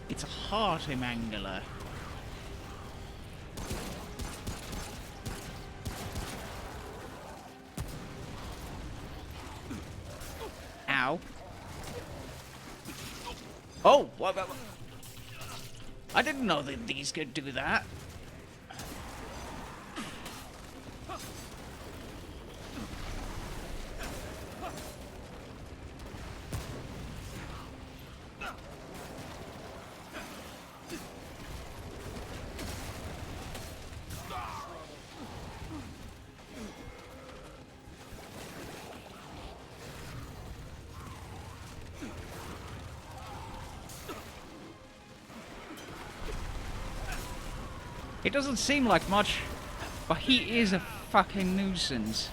It's a hearty Mangler. Ow. Oh, what? I didn't know that these could do that. It doesn't seem like much, but he is a fucking nuisance.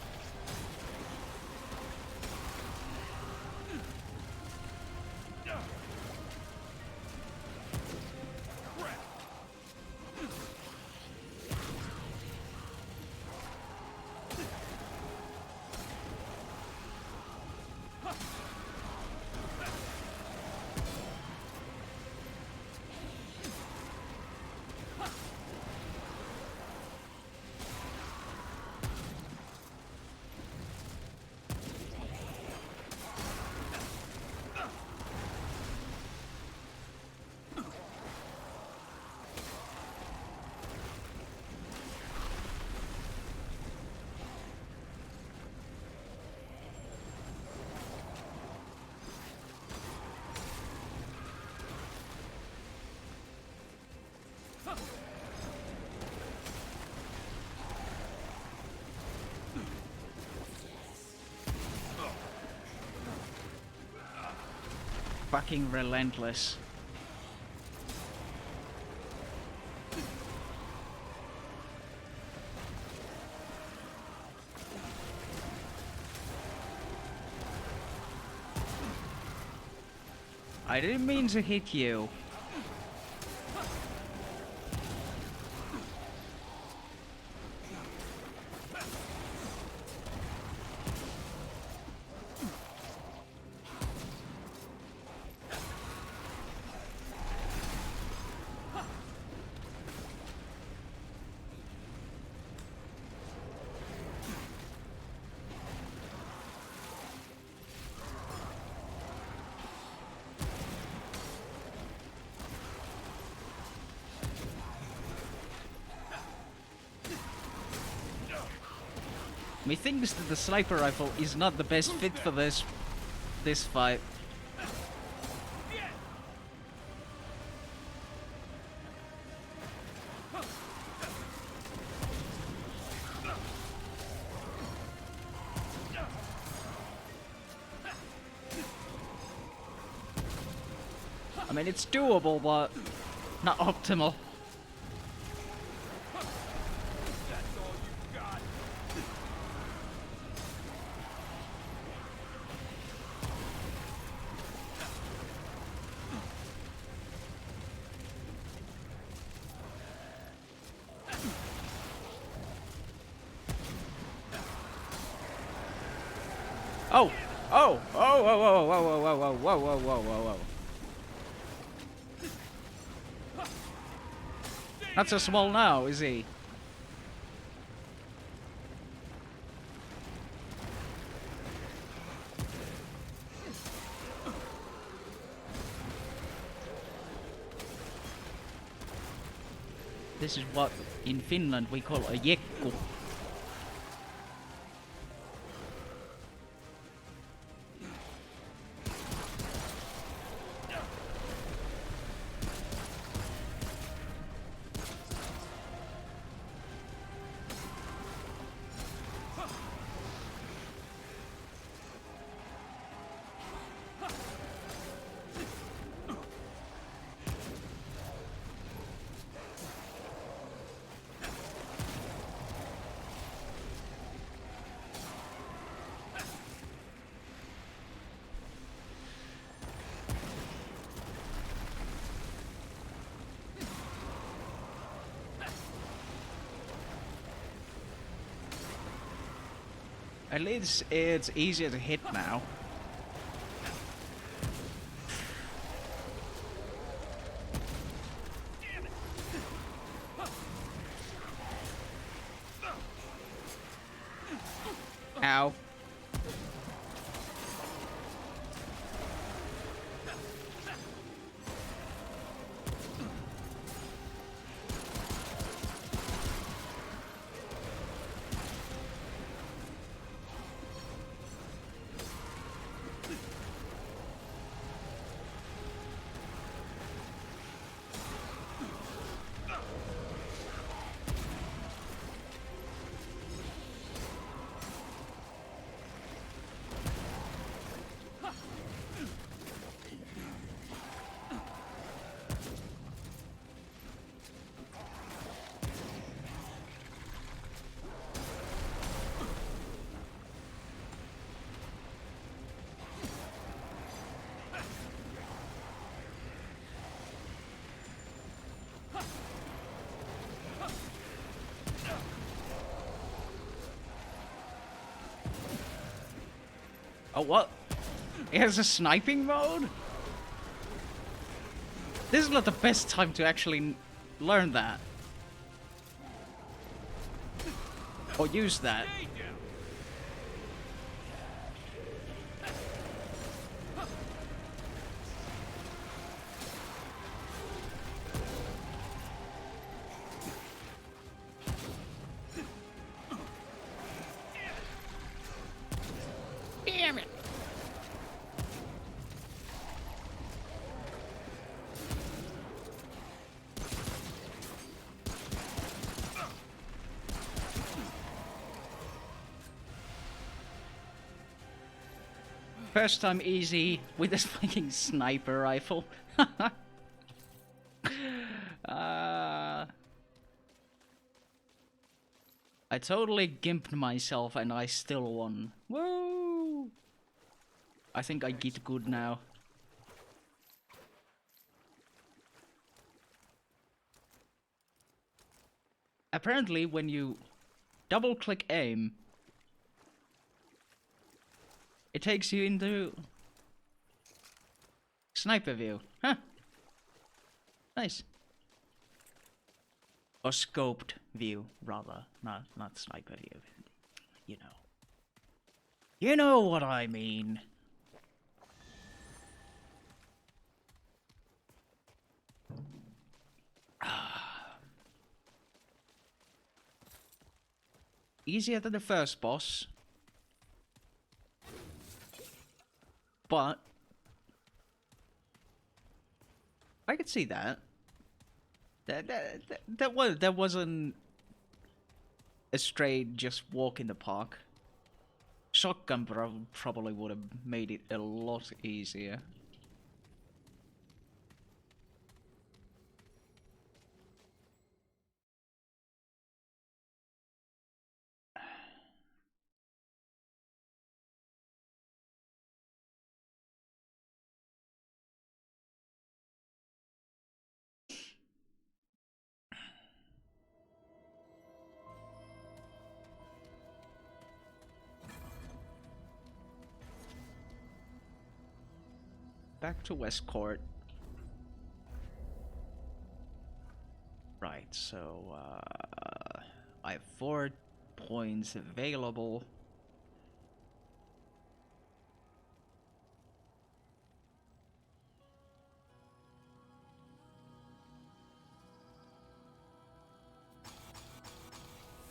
Fucking relentless. I didn't mean to hit you. Methinks that the sniper rifle is not the best fit for this fight. I mean, it's doable, but not optimal. Oh! Oh! Oh! Whoa! Whoa! Whoa! Whoa! Whoa! Whoa! Whoa! Whoa! Whoa! Whoa! Whoa! Not so small now, is he? This is what in Finland we call a jekku. At least it's easier to hit now. Ow. Oh, what? It has a sniping mode? This is not the best time to actually learn that. Or use that. Damn it! First time easy with this fucking sniper rifle. I totally gimped myself and I still won. Woo! I think I get good now. Apparently when you double click aim, it takes you into sniper view. Huh. Nice. Or scoped view, rather. Not sniper view. You know. You know what I mean. Easier than the first boss. But I could see that. That wasn't a straight just walk in the park. Shotgun probably would have made it a lot easier. back to Westcourt. Right, so I have 4 points available.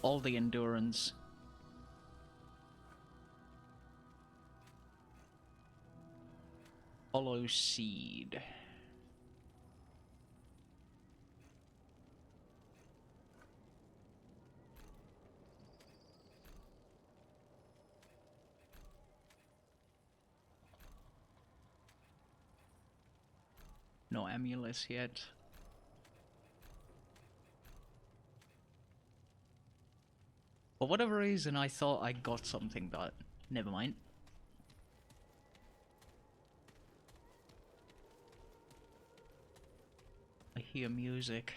All the endurance. Hollow Seed. No amulets yet. For whatever reason, I thought I got something, but never mind. I hear music.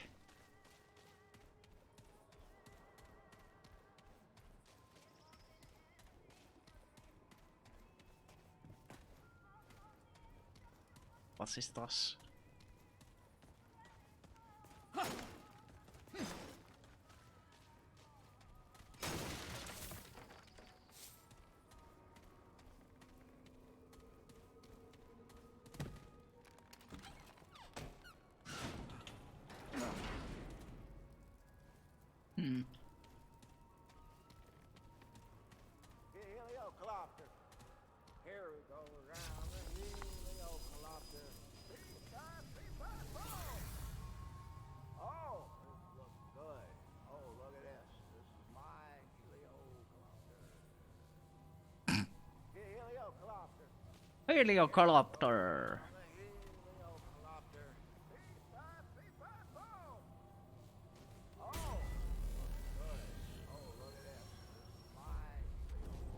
Was ist das? Heliocopter. Here we go around the heliocopter. Oh, this looks good. Oh, look at this. This is my heliocopter. Heliocopter. Heliocopter. Heliocopter.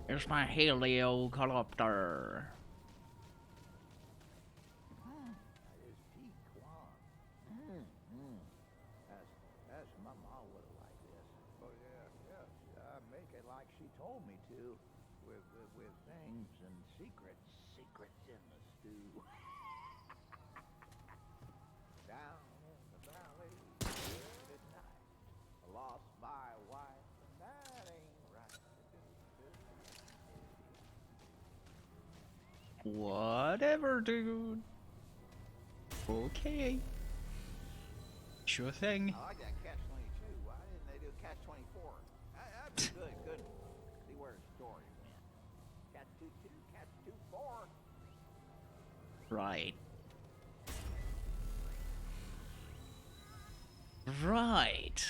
Here's my heliocopter. That's my mom would have liked this. Oh yeah. Make it like she told me to, with things and secrets in the stew. Down in the valley, late at night, lost my wife, and that ain't right. Whatever, dude. Okay. Sure thing. I like that catch-22. Why didn't they do catch-24? That'd be good, couldn't it? See where the story went. Catch-22, catch-24. Right. Right.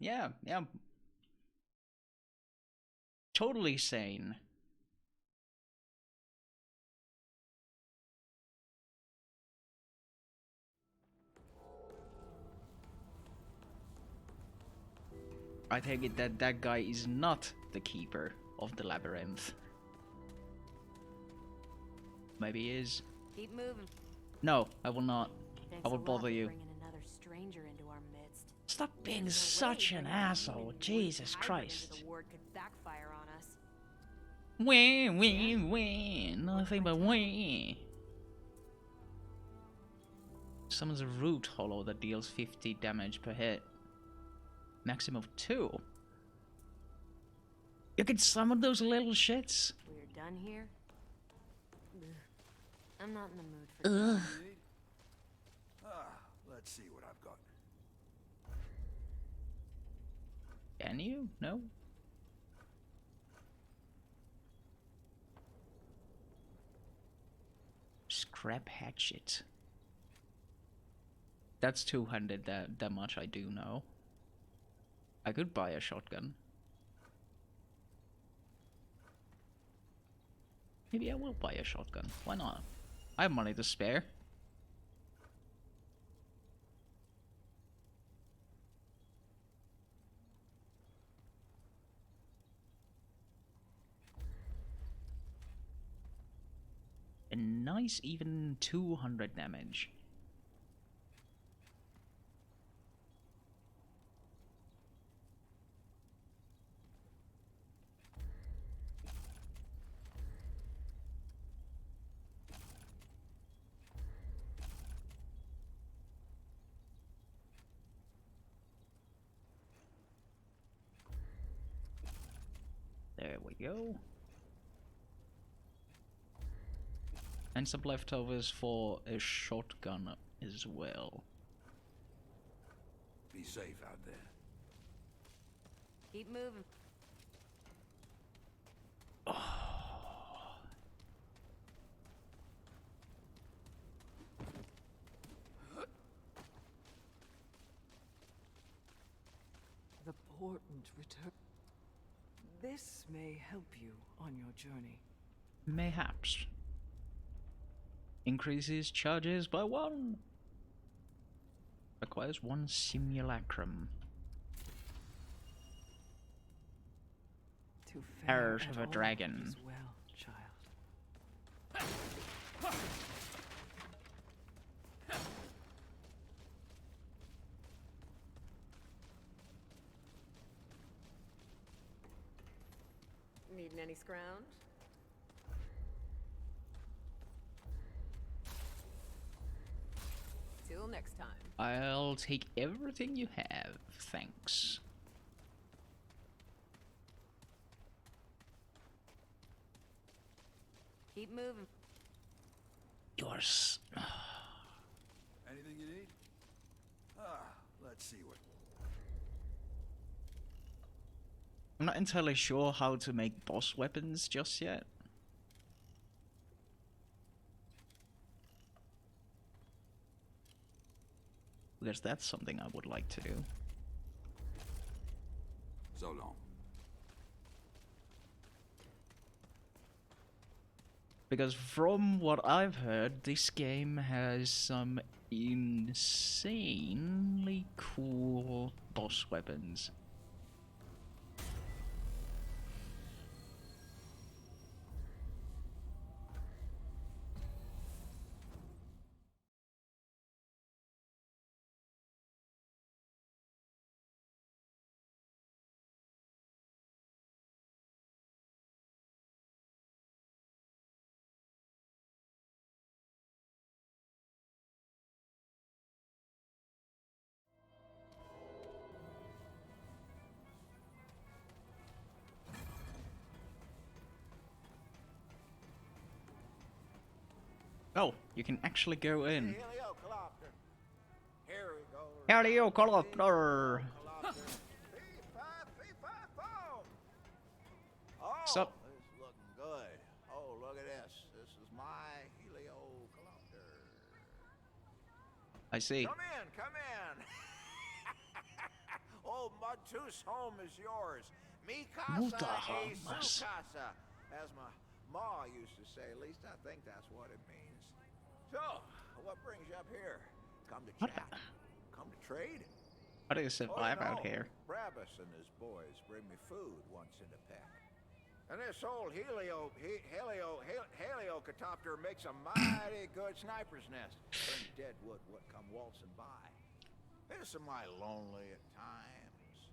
Yeah. Totally sane. I take it that that guy is not the keeper of the labyrinth. Maybe he is. Keep moving. No, I will not. Thanks I will a lot bother for you. bringing another stranger into our midst. Stop being There's no such way an bringing a asshole. human Jesus hybrid into Christ. the ward could backfire on us. Win. Nothing but win. Summons a root hollow that deals 50 damage per hit. Maximum of 2. You can summon those little shits. We're done here? Ugh. I'm not in the mood for Let's see what I've got. Can you? No? Scrap hatchet. That's 200, that much I do know. I could buy a shotgun. Maybe I will buy a shotgun. Why not? I have money to spare. A nice even 200 damage. There we go. And some leftovers for a shotgun as well. Be safe out there. Keep moving. The portent return. This may help you on your journey. Mayhaps. Increases charges by 1. Requires 1 simulacrum. To fare Heart at of a all dragon. is well, child. Needing any scrounge? Till next time. I'll take everything you have, thanks. Keep moving. Yours. Anything you need? Let's see what... I'm not entirely sure how to make boss weapons just yet. Because that's something I would like to do. So long. Because from what I've heard, this game has some insanely cool boss weapons. Oh, you can actually go in. Heliocopter. Here we go. Heliocopter. Oh, Sup? this is looking good. Oh, look at this. This is my heliocopter. I see. Come in, come in. Old Mudtooth's home is yours. Mi casa Muta e home. su casa, as my ma used to say. At least I think that's what it means. So, what brings you up here? Come to chat? Come to trade? How do you survive out here? Brabus and his boys bring me food once in a peck. And this old heliocopter makes a mighty good sniper's nest for any dead wood what come waltzing by. This am I lonely at times.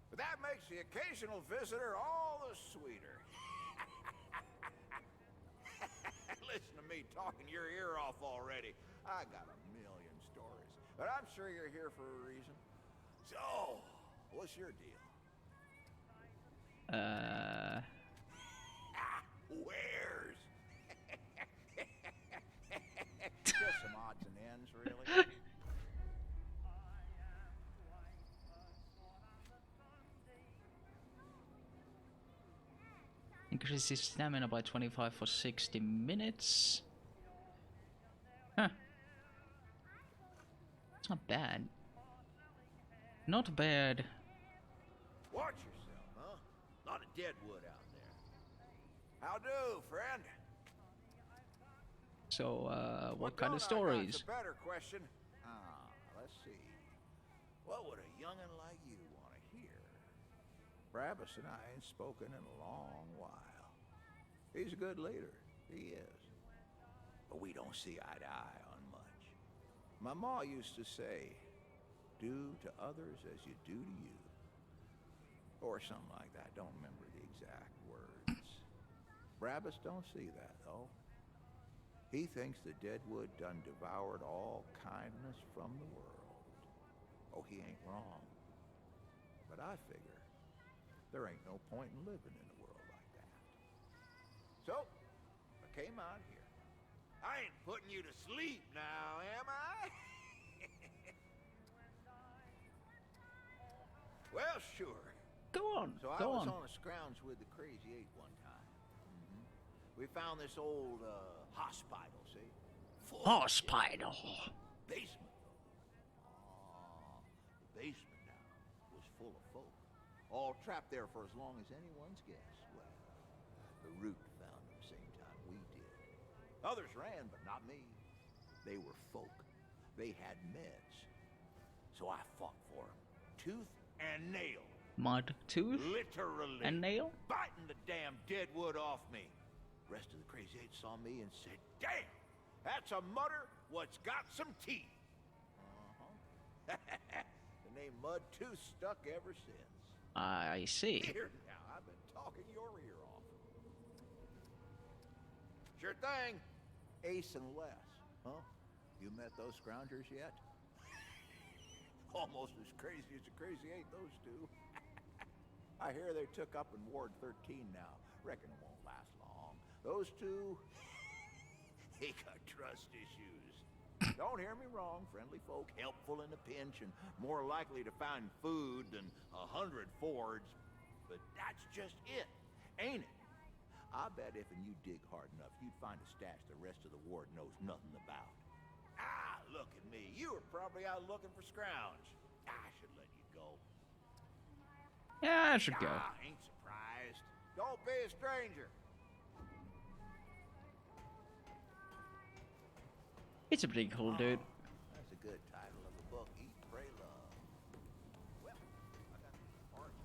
But that makes the occasional visitor all the sweeter. Listen to me talking your ear off already. I got a million stories, but I'm sure you're here for a reason. So, what's your deal? Wares. Just some odds and ends, really. Increases stamina by 25 for 60 minutes. Huh. It's not bad. Not bad. Watch yourself, huh? Lot of deadwood out there. How do, friend? So, what kind don't of I got? stories? It's a better question. Let's see. What would a youngin' like you want to hear? Brabus and I ain't spoken in a long while. He's a good leader. He is. But we don't see eye to eye on much. My ma used to say, do to others as you do to you. Or something like that. Don't remember the exact words. Brabus don't see that, though. He thinks the deadwood done devoured all kindness from the world. Oh, he ain't wrong. But I figure there ain't no point in living in a world like out here. I ain't putting you to sleep now, am I? Well, sure. Go on, So I go was on. on a scrounge with the Crazy Eight one time. We found this old hospital, see? Full of shit. Hospital. Basement, though. The basement now was full of folk, all trapped there for as long as anyone's guess. Well, the Root found them same time we did. Others ran, but not me. They were folk. They had meds. So I fought for them, tooth and nail. Mud, tooth, Literally. and nail? Biting the damn dead wood off me. Rest of the Crazy Eight saw me and said, damn, that's a mutter what's got some teeth. The name Mud Tooth stuck ever since. I see. Here now, I've been talking your ear off. Sure thing. Ace and Les, huh? You met those scroungers yet? Almost as crazy as the Crazy Eight, those two. I hear they took up in Ward 13 now. Reckon it won't last long. Those two, they got trust issues. Don't hear me wrong, friendly folk, helpful in a pinch, and more likely to find food than 100 Fords. But that's just it, ain't it? I bet if you dig hard enough, you'd find a stash the rest of the ward knows nothing about. Ah, look at me. You were probably out looking for scrounge. I should let you go. Yeah, I should go. Ain't surprised. Don't be a stranger. It's a pretty cool dude. That's a good title of a book. Eat, Pray, Love. Well, I got these parts.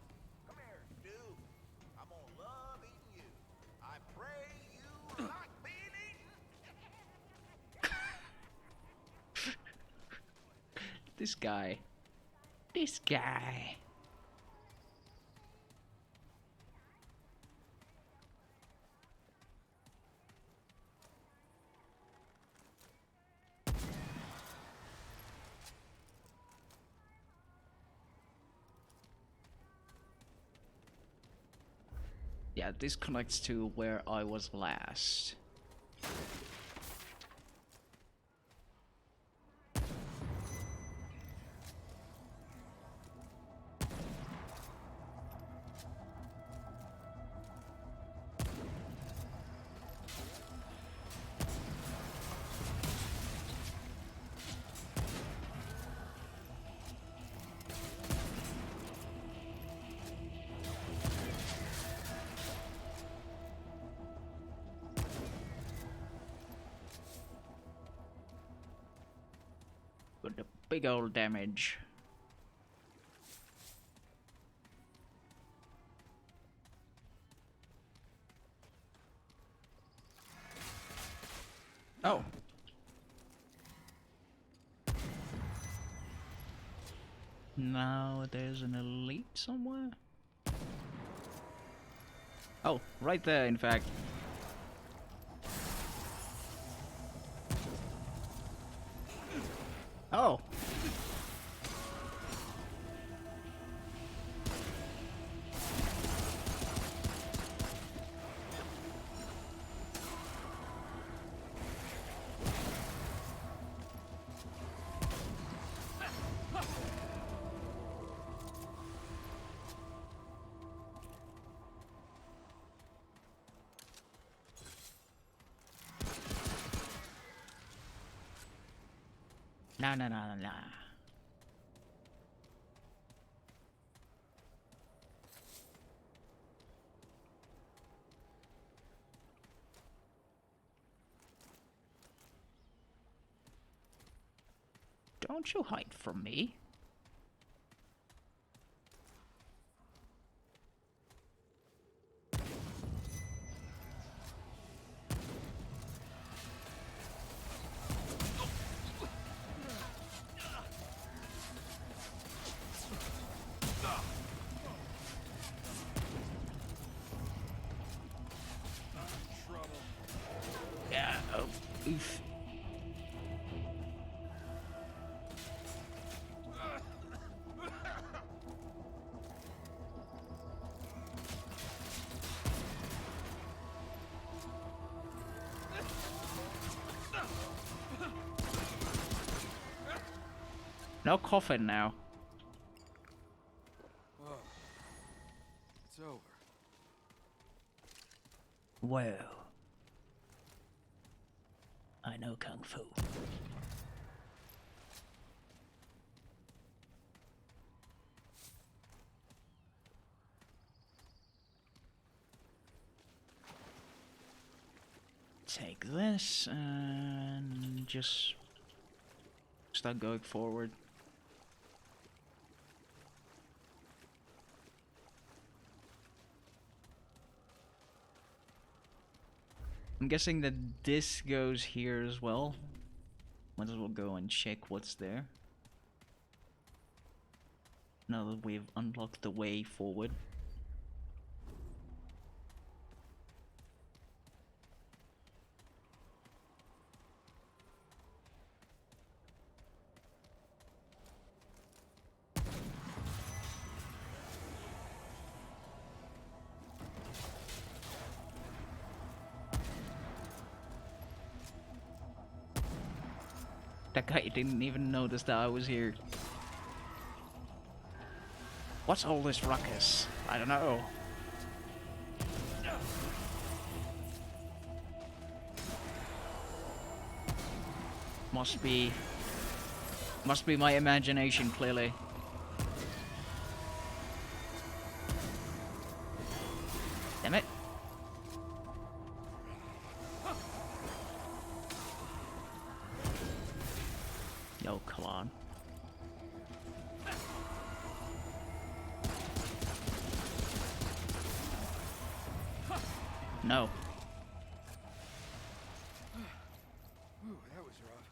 Come here, Stu. I'm gonna love eating you. I pray you like being eaten. This guy. This guy. Yeah, this connects to where I was last. With the big old damage. Oh. Now there's an elite somewhere? Oh, right there, in fact. Oh. No. Don't you hide from me. Yeah, oh, oof. No coffin now. Oh, it's over. Well, I know Kung Fu. Take this and just start going forward. I'm guessing that this goes here as well. Might as well go and check what's there. Now that we've unlocked the way forward. That guy didn't even notice that I was here. What's all this ruckus? I don't know. Must be my imagination, clearly. Damn it. Yo, come on. No. Ooh, that was rough.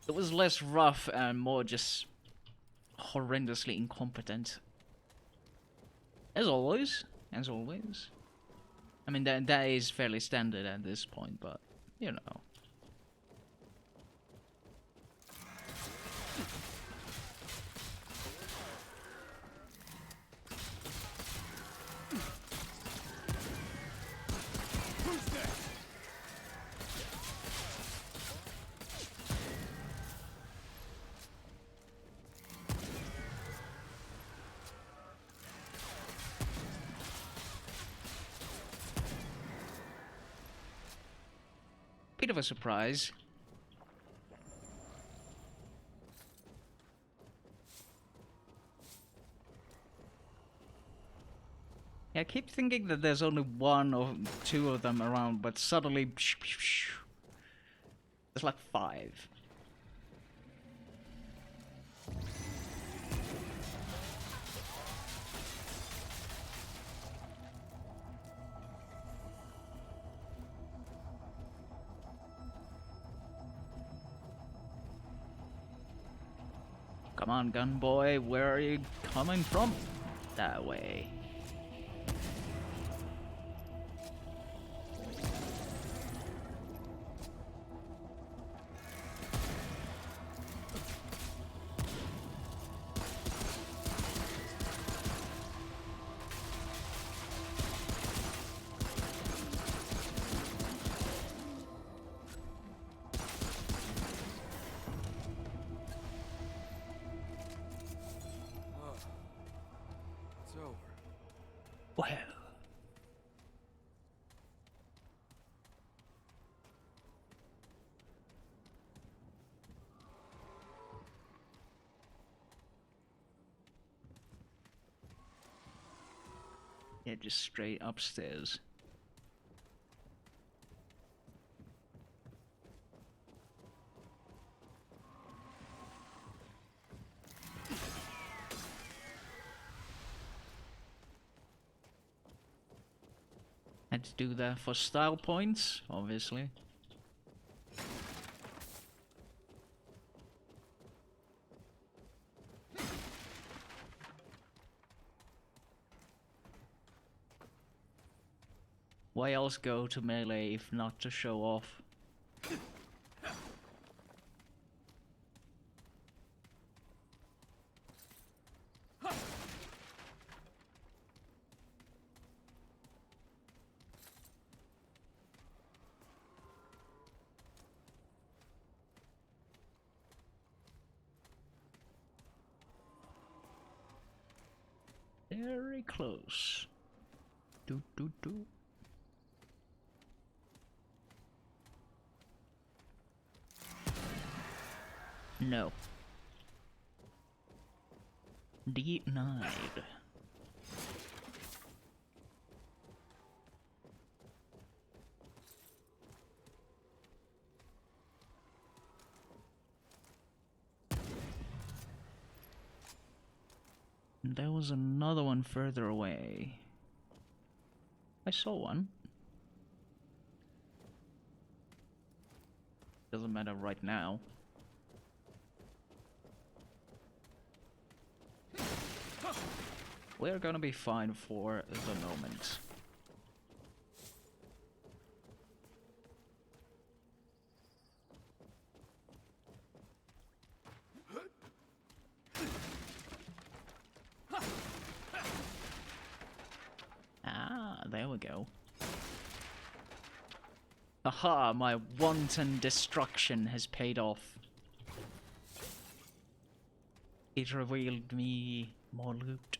It was less rough and more just horrendously incompetent. As always. As always. I mean, that is fairly standard at this point, but, you know. Bit of a surprise. Yeah, I keep thinking that there's only one or two of them around, but suddenly there's like 5. Come on, gun boy, where are you coming from? That way. It's over. Well. Yeah, just straight upstairs. Had to do that for style points, obviously. Why else go to melee if not to show off? very close. Do do do. No. Denied. There was another one further away. I saw one. Doesn't matter right now. We're gonna be fine for the moment. Ah, there we go. Aha, my wanton destruction has paid off. It revealed me more loot.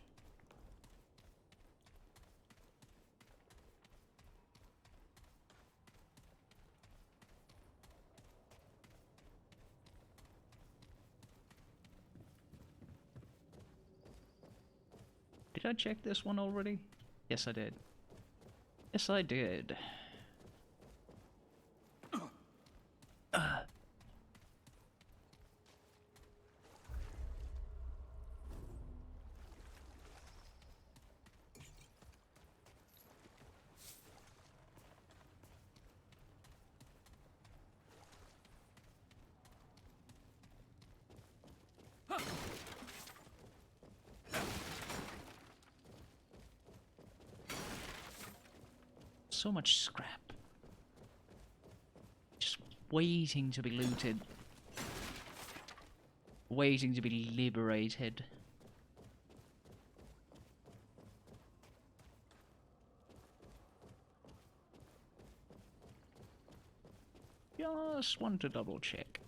Did I check this one already? Yes, I did. Yes, I did. So much scrap. Just waiting to be looted. Waiting to be liberated. Just want to double check.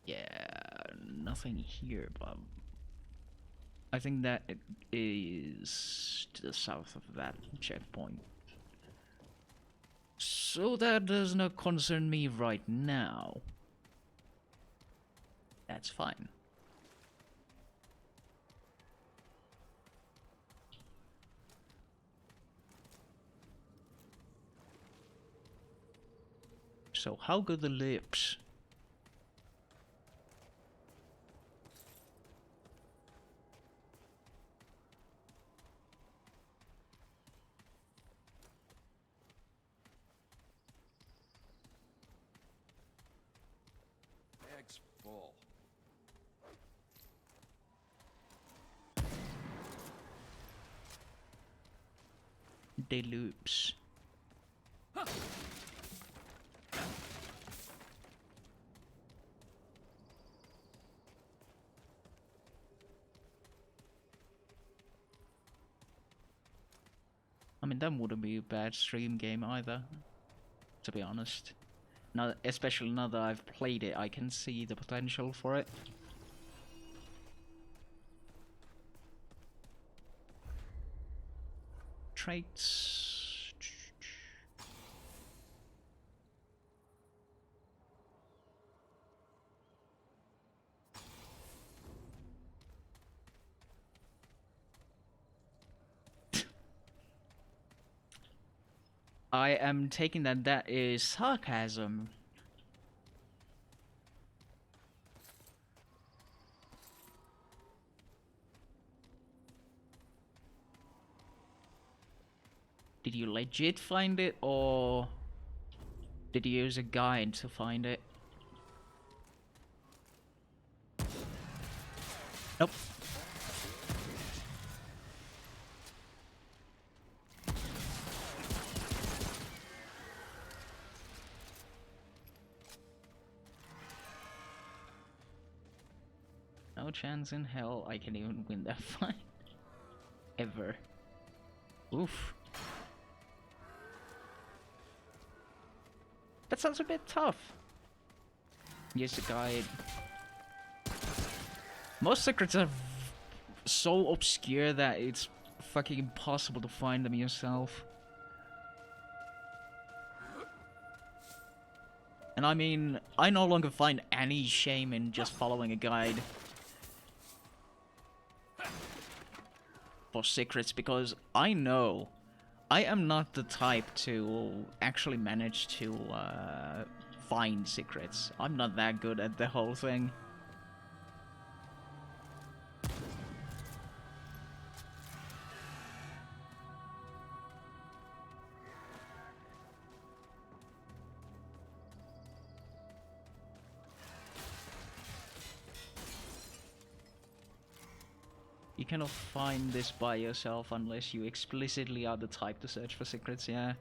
Yeah, nothing here, but I think that it is to the south of that checkpoint. So that does not concern me right now. That's fine. So how good the lips? Bag's full. The loops. I mean, that wouldn't be a bad stream game either, to be honest. Now, especially now that I've played it, I can see the potential for it. Traits. I am taking that is sarcasm. Did you legit find it, or did you use a guide to find it? Nope. No chance in hell I can even win that fight. Ever. Oof. That sounds a bit tough. Use the guide. Most secrets are so obscure that it's fucking impossible to find them yourself. And I mean, I no longer find any shame in just following a guide for secrets, because I know I am not the type to actually manage to find secrets. I'm not that good at the whole thing. You cannot find this by yourself unless you explicitly are the type to search for secrets, yeah.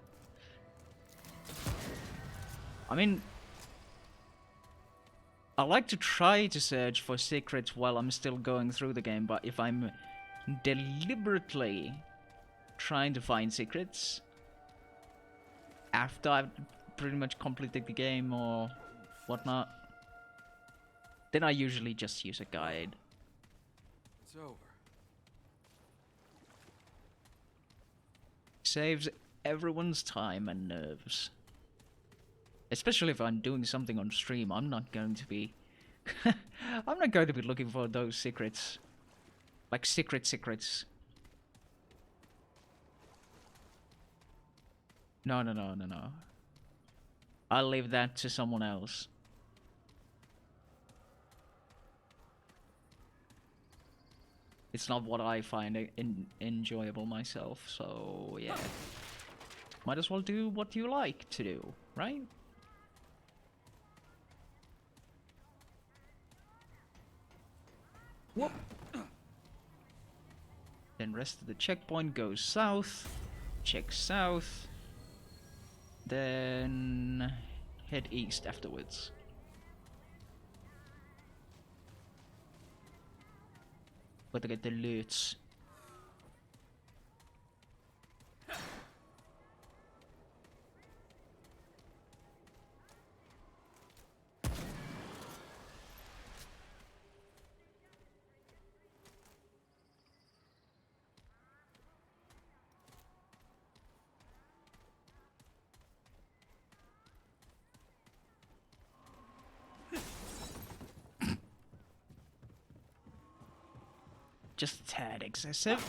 I mean, I like to try to search for secrets while I'm still going through the game, but if I'm deliberately trying to find secrets after I've pretty much completed the game or whatnot, then I usually just use a guide. It's over. Saves everyone's time and nerves. Especially if I'm doing something on stream, I'm not going to be... I'm not going to be looking for those secrets. Like secrets. No. I'll leave that to someone else. It's not what I find enjoyable myself, so yeah. Might as well do what you like to do, right? Whoop. Then rest of the checkpoint goes south. Check south. Then head east afterwards. Gotta get the loots. Just a tad excessive.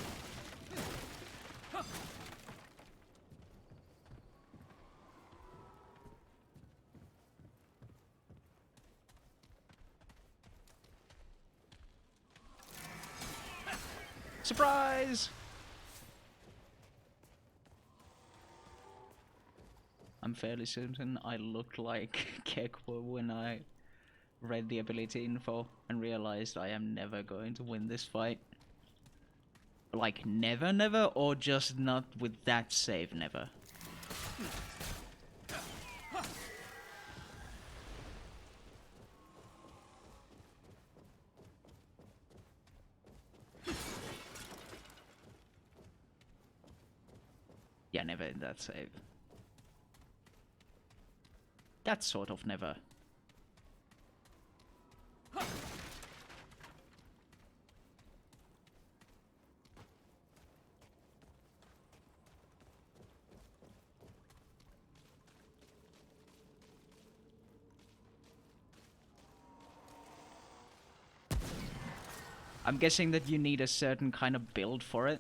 Surprise! I'm fairly certain I looked like Kekwa when I read the ability info and realized I am never going to win this fight. Like, never, or just not with that save, never? Yeah, never in that save. That sort of never. I'm guessing that you need a certain kind of build for it.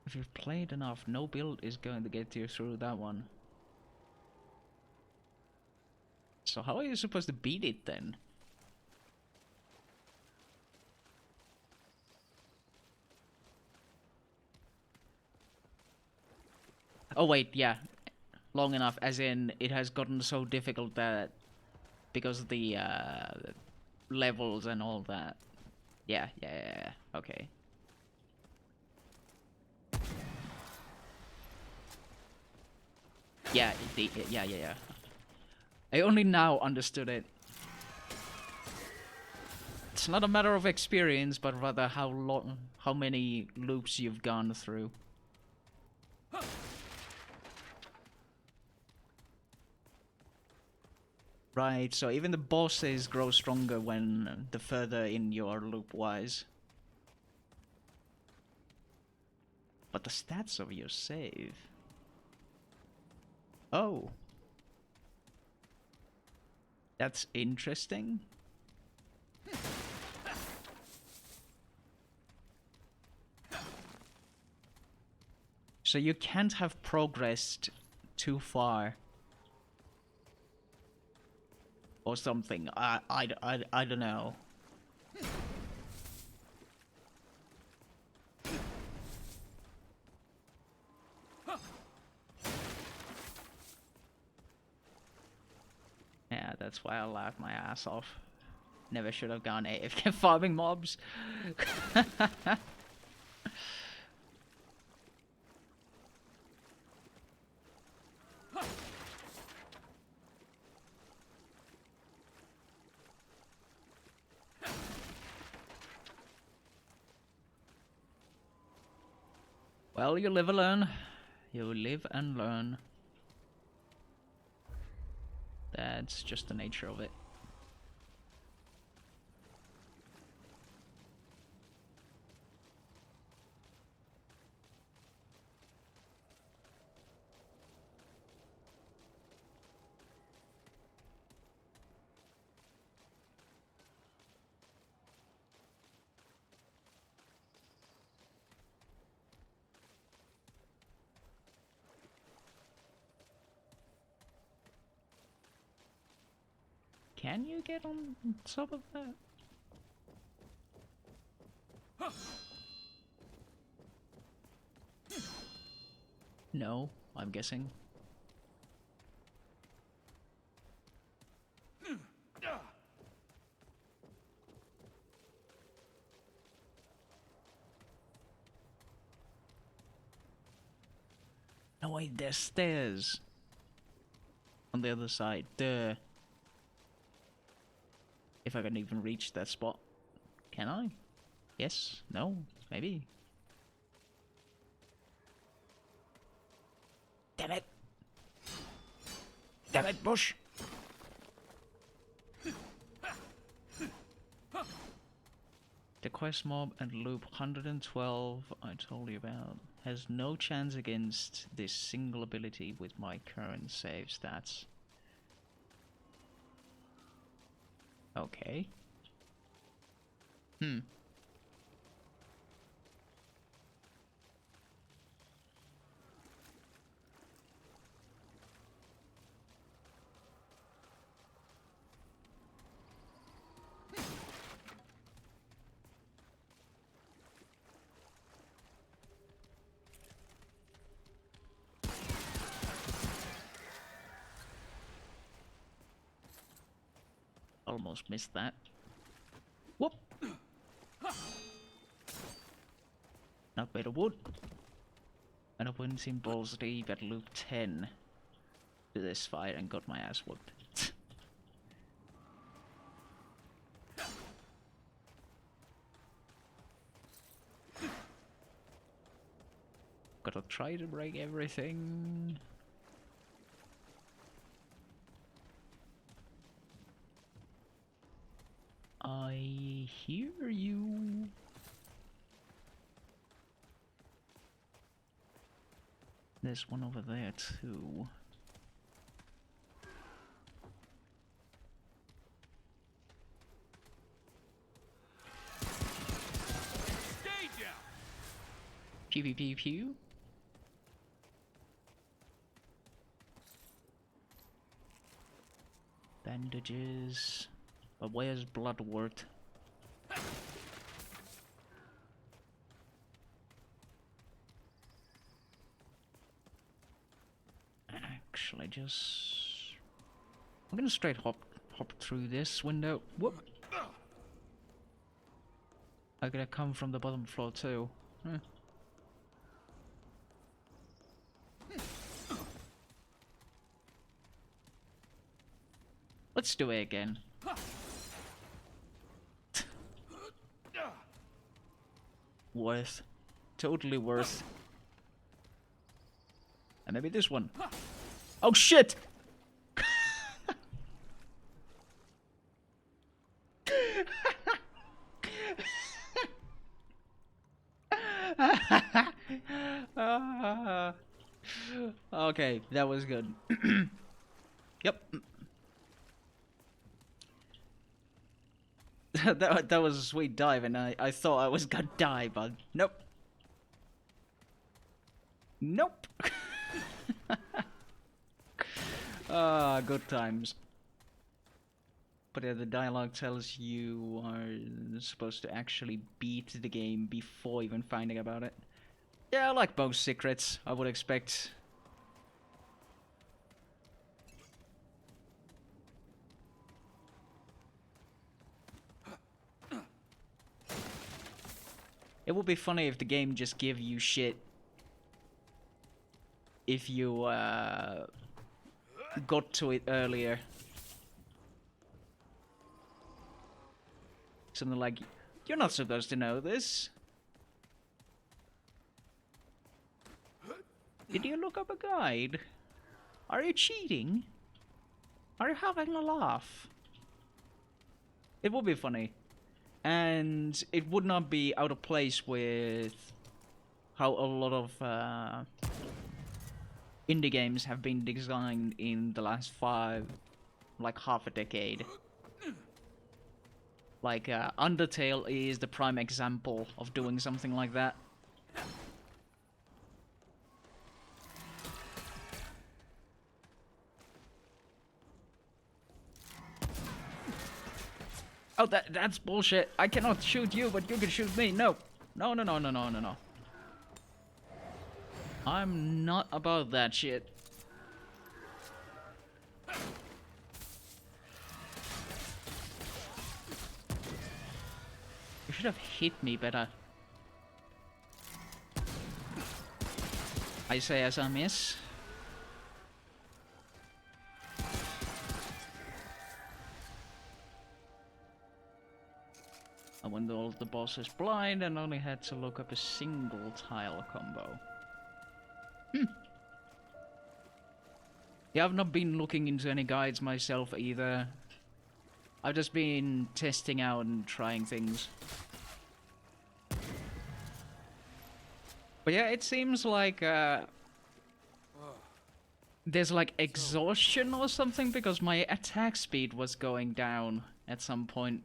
If you've played enough, no build is going to get you through that one. So how are you supposed to beat it then? Oh wait, yeah. Long enough, as in it has gotten so difficult that because of the levels and all that, Yeah, yeah, yeah, yeah. Okay. Yeah, yeah, yeah, yeah. I only now understood it. It's not a matter of experience, but rather how many loops you've gone through. Right, so even the bosses grow stronger when the further in your loop wise. But the stats of your save. Oh. That's interesting. So you can't have progressed too far. Or something. I don't know. Yeah, that's why I laughed my ass off. Never should have gone AFK farming mobs. Well, you live and learn. You live and learn. That's just the nature of it. Can you get on top of that? No, I'm guessing. No, wait, there's stairs on the other side. Duh. If I can even reach that spot. Can I? Yes? No? Maybe? Damn it! Damn it, Bush! The quest mob and loop 112 I told you about has no chance against this single ability with my current save stats. Okay. Almost missed that. Whoop! Not better wood. And I went in balls deep at loop 10 to this fight and got my ass whooped. Gotta try to break everything. I hear you. There's one over there too. Stay down. Pew pew pew pew. Bandages. But where's Bloodwort? Actually, I'm gonna straight hop through this window. Whoop. are gonna come from the bottom floor too. Let's do it again. Worth. Totally worth. And maybe this one. Oh shit! Okay, that was good. Yep. that was a sweet dive, and I thought I was gonna die, but nope. Nope. Ah, good times. But yeah, the dialogue tells you are supposed to actually beat the game before even finding about it. Yeah, I like most secrets, I would expect. It would be funny if the game just gave you shit if you got to it earlier. Something like, you're not supposed to know this. Did you look up a guide? Are you cheating? Are you having a laugh? It would be funny. And it would not be out of place with how a lot of indie games have been designed in the last half a decade. Like, Undertale is the prime example of doing something like that. Oh, that's bullshit. I cannot shoot you, but you can shoot me. No. No, no, no, no, no, no, no. I'm not about that shit. You should have hit me better. I say as I miss. I went all of the bosses blind and only had to look up a single tile combo. Yeah, I've not been looking into any guides myself either. I've just been testing out and trying things. But yeah, it seems like there's like exhaustion or something because my attack speed was going down at some point.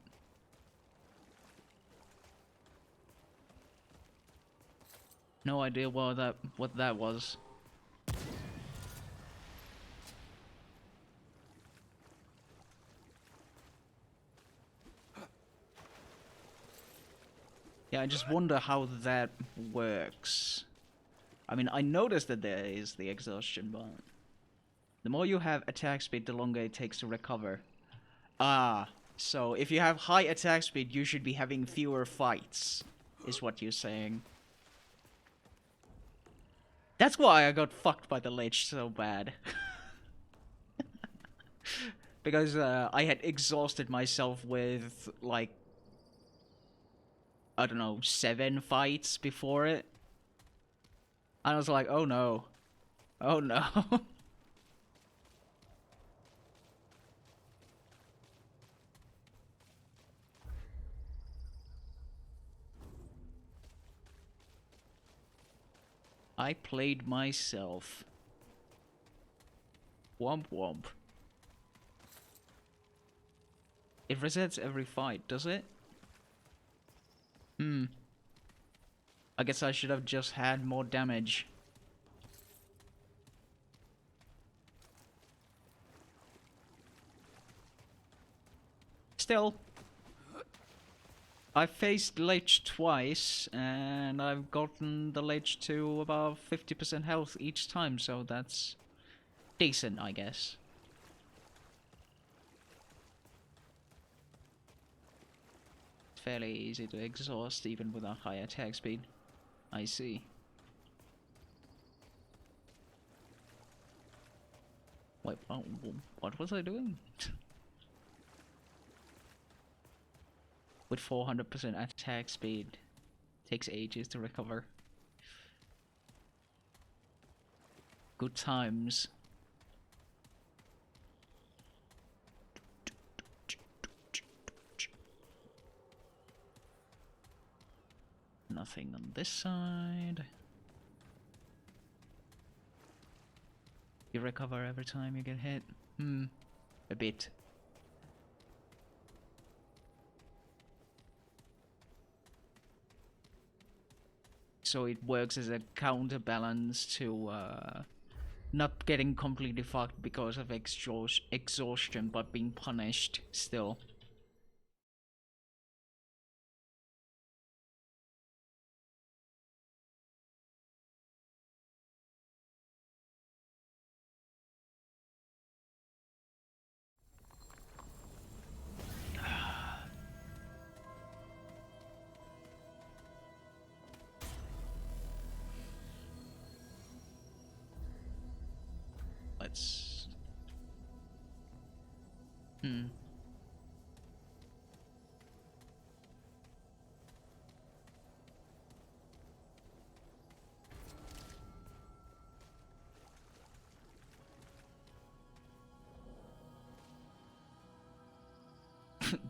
No idea what that was. Yeah, I just wonder how that works. I mean, I noticed that there is the exhaustion, but the more you have attack speed, the longer it takes to recover. Ah, so if you have high attack speed, you should be having fewer fights, is what you're saying. That's why I got fucked by the Lich so bad. Because I had exhausted myself with, like, I don't know, 7 fights before it. And I was like, oh no. Oh no. I played myself. Womp womp. It resets every fight, does it? I guess I should have just had more damage. Still, I faced Lich twice, and I've gotten the Lich to about 50% health each time, so that's decent, I guess. fairly easy to exhaust even with a high attack speed. I see. Wait, what was I doing? With 400% attack speed, takes ages to recover. Good times. Nothing on this side. You recover every time you get hit? A bit. So it works as a counterbalance to not getting completely fucked because of exhaustion, but being punished still. Let's...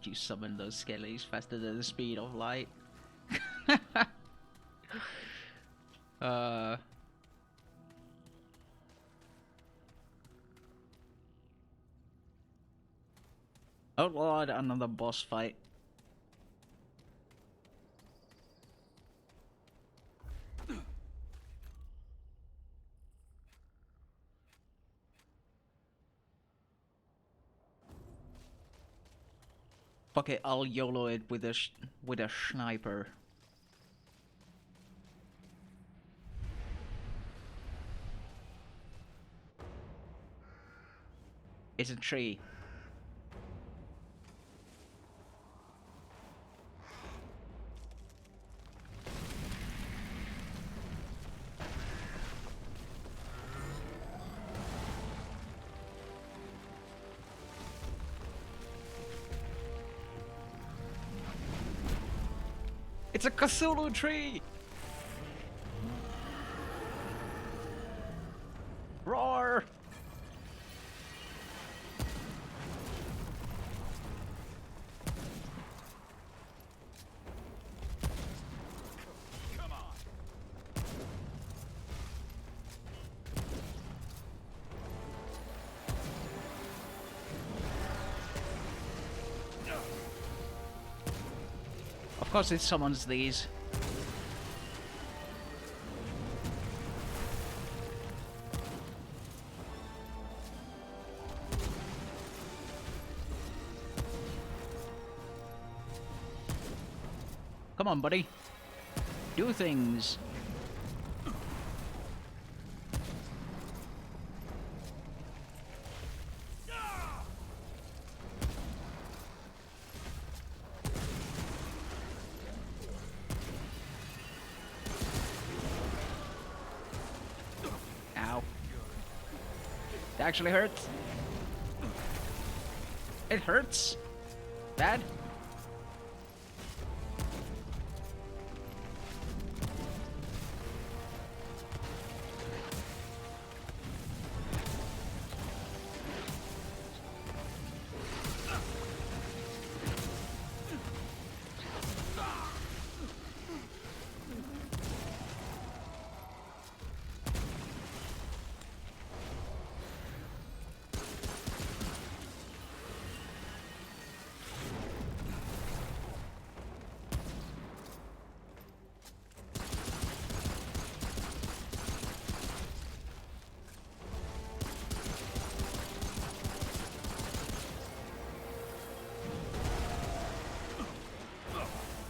You summon those skellies faster than the speed of light. Oh lord, another boss fight. Fuck it, I'll YOLO it with a sniper. It's a tree. It's a Cthulhu tree! Roar! Come on. Of course it summons these. Come on, buddy. Do things. Ow. It actually hurts. It hurts. Bad.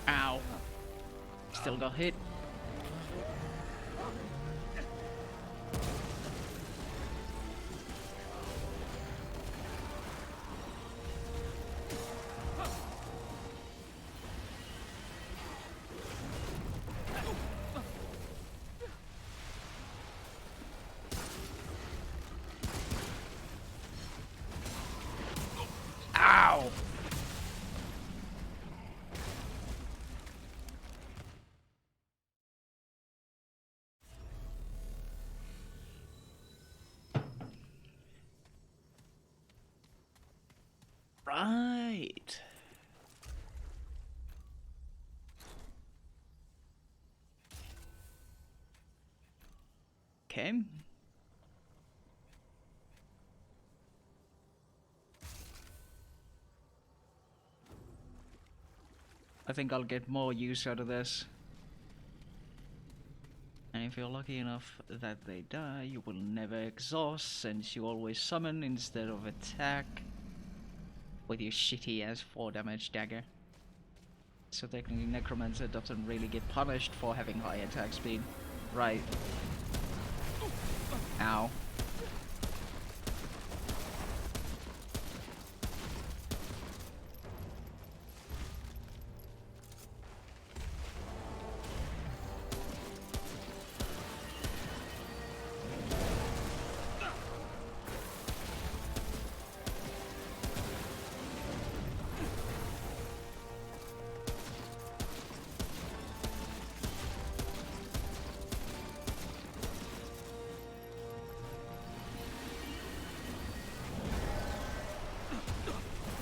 Ow. Still got hit. Right. Okay. I think I'll get more use out of this. And if you're lucky enough that they die, you will never exhaust, since you always summon instead of attack with your shitty ass 4 damage dagger. So technically Necromancer doesn't really get punished for having high attack speed. Right. Ow.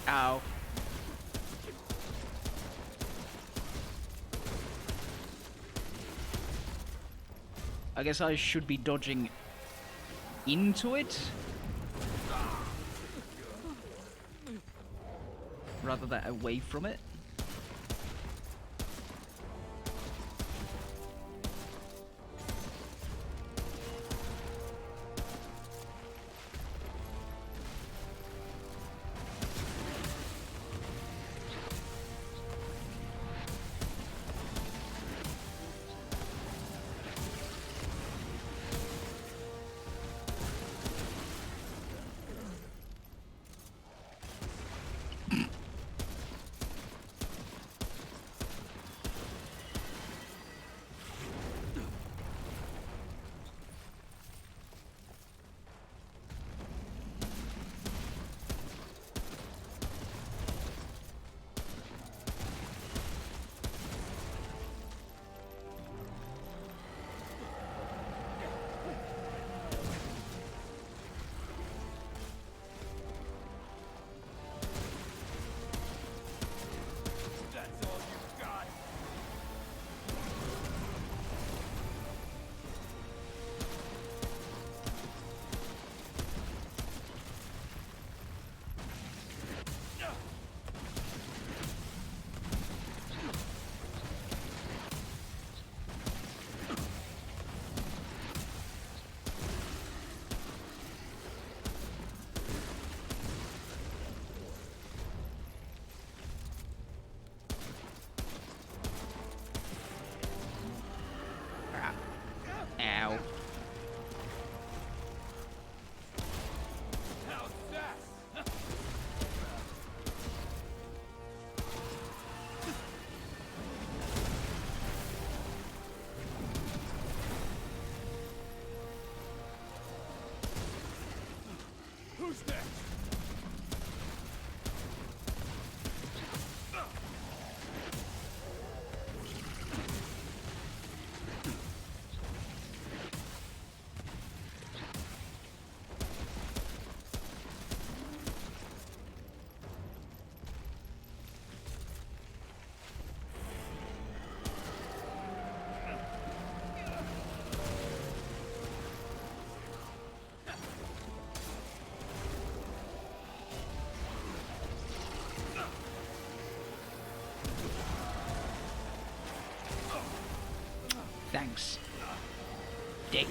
Ow. I guess I should be dodging into it rather than away from it. Ow. Who's next? Thanks. Dick.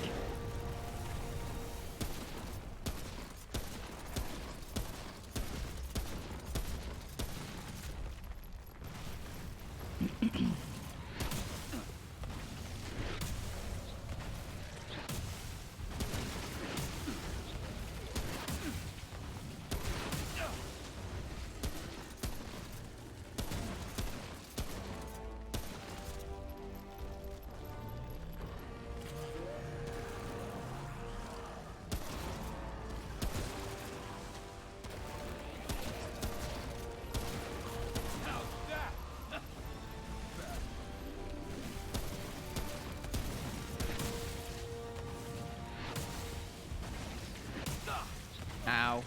Ow.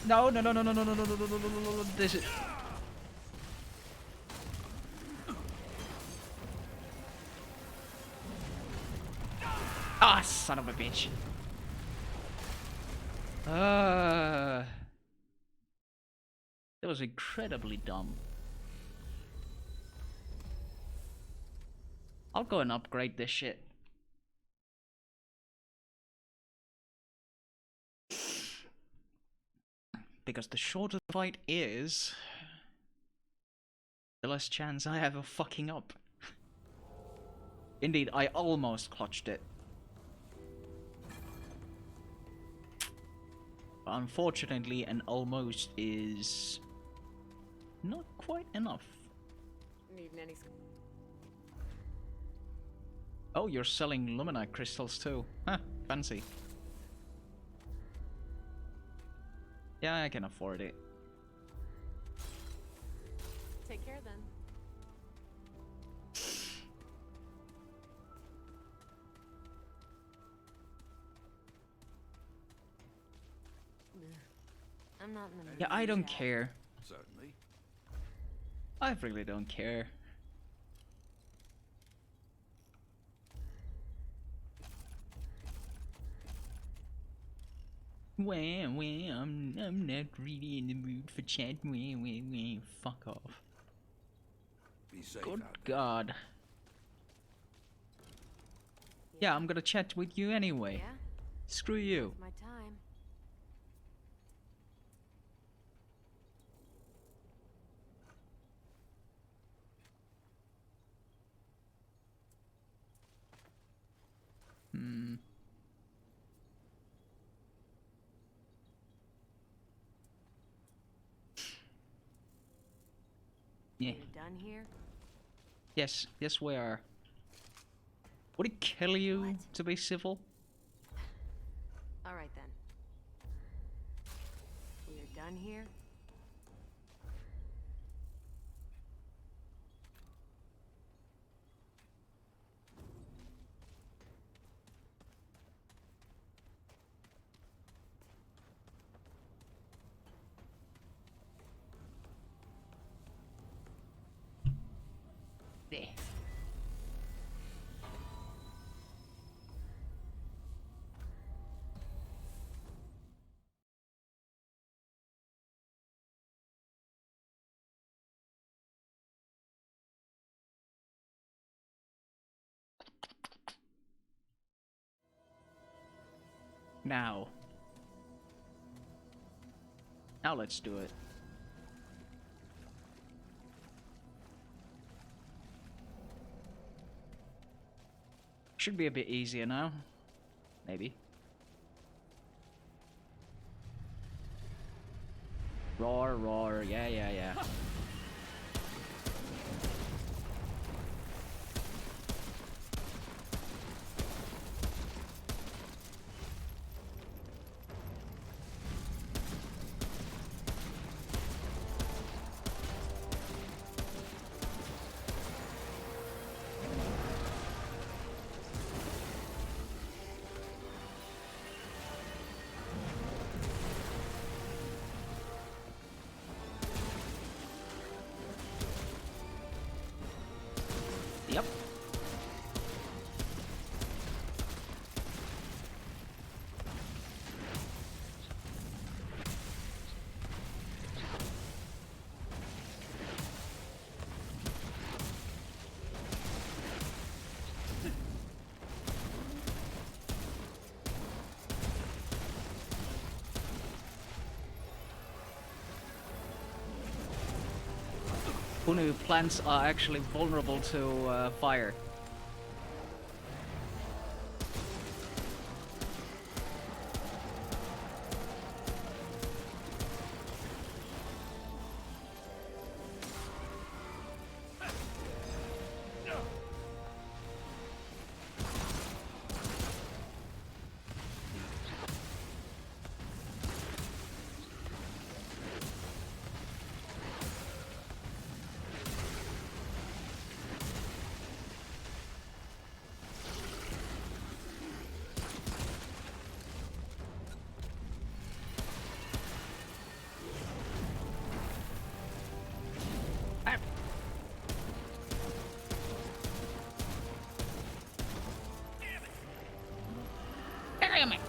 No, no, no, no, no, no, no, no, no, no, no, no, no, this is... Ah, son of a bitch. That was incredibly dumb. I'll go and upgrade this shit. Because the shorter the fight is, the less chance I have of fucking up. Indeed, I almost clutched it. But unfortunately, an almost is not quite enough. Need any. Oh, you're selling luminite crystals too. Huh, fancy. Yeah, I can afford it. Take care then. I'm not in the mood. Yeah, I for don't chat. care. Certainly. I really don't care. Well, I'm not really in the mood for chat. Fuck off. Be safe Good out there. God. Yeah, I'm gonna chat with you anyway. Yeah, Screw you. my time. Yeah. You done here? Yes, yes we are. Would it kill you What? to be civil? All right then. We're done here. There. Now. Now let's do it. Should be a bit easier now. Maybe. Roar, roar, yeah, yeah, yeah. Yep. Who knew plants are actually vulnerable to fire? Damn it!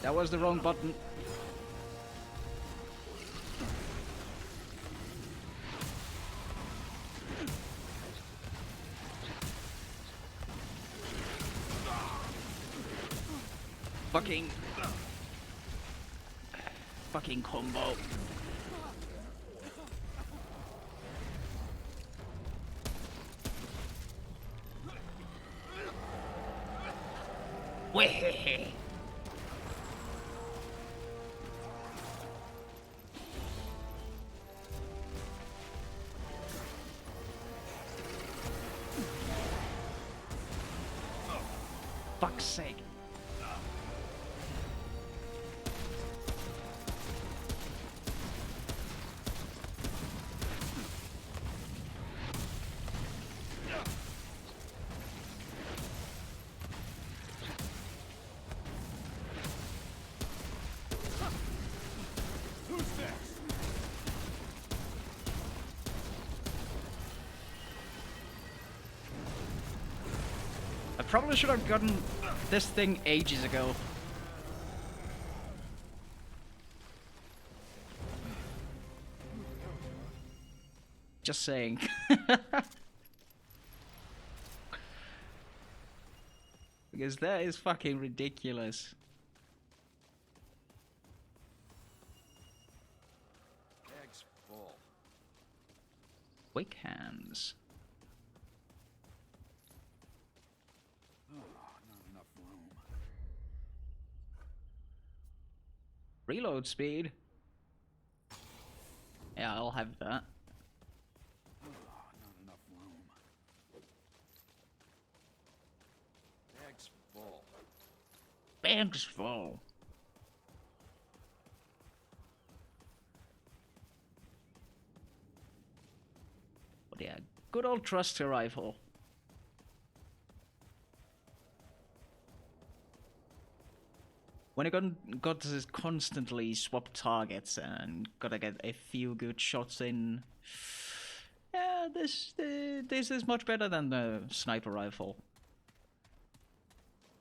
That was the wrong button. Fucking combo. Wait. Fuck's sake. I probably should have gotten this thing ages ago. Just saying. Because that is fucking ridiculous. Bag's full. Quick hands. Not enough room. Reload speed. Yeah, I'll have that. Not enough room. Bag's full. Bag's full. But yeah, good old trusty rifle. When I got to constantly swap targets and gotta get a few good shots in, yeah, this is much better than the sniper rifle.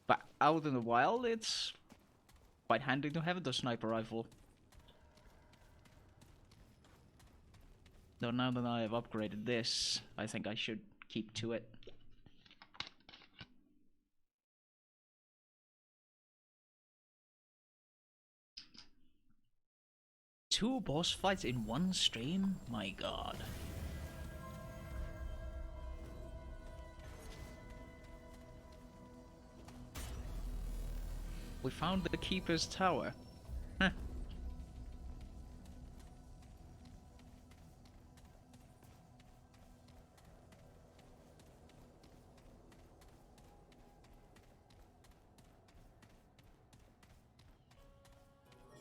But out in the wild, it's quite handy to have the sniper rifle. Though now that I have upgraded this, I think I should keep to it. Two boss fights in one stream? My god. We found the Keeper's Tower. Huh.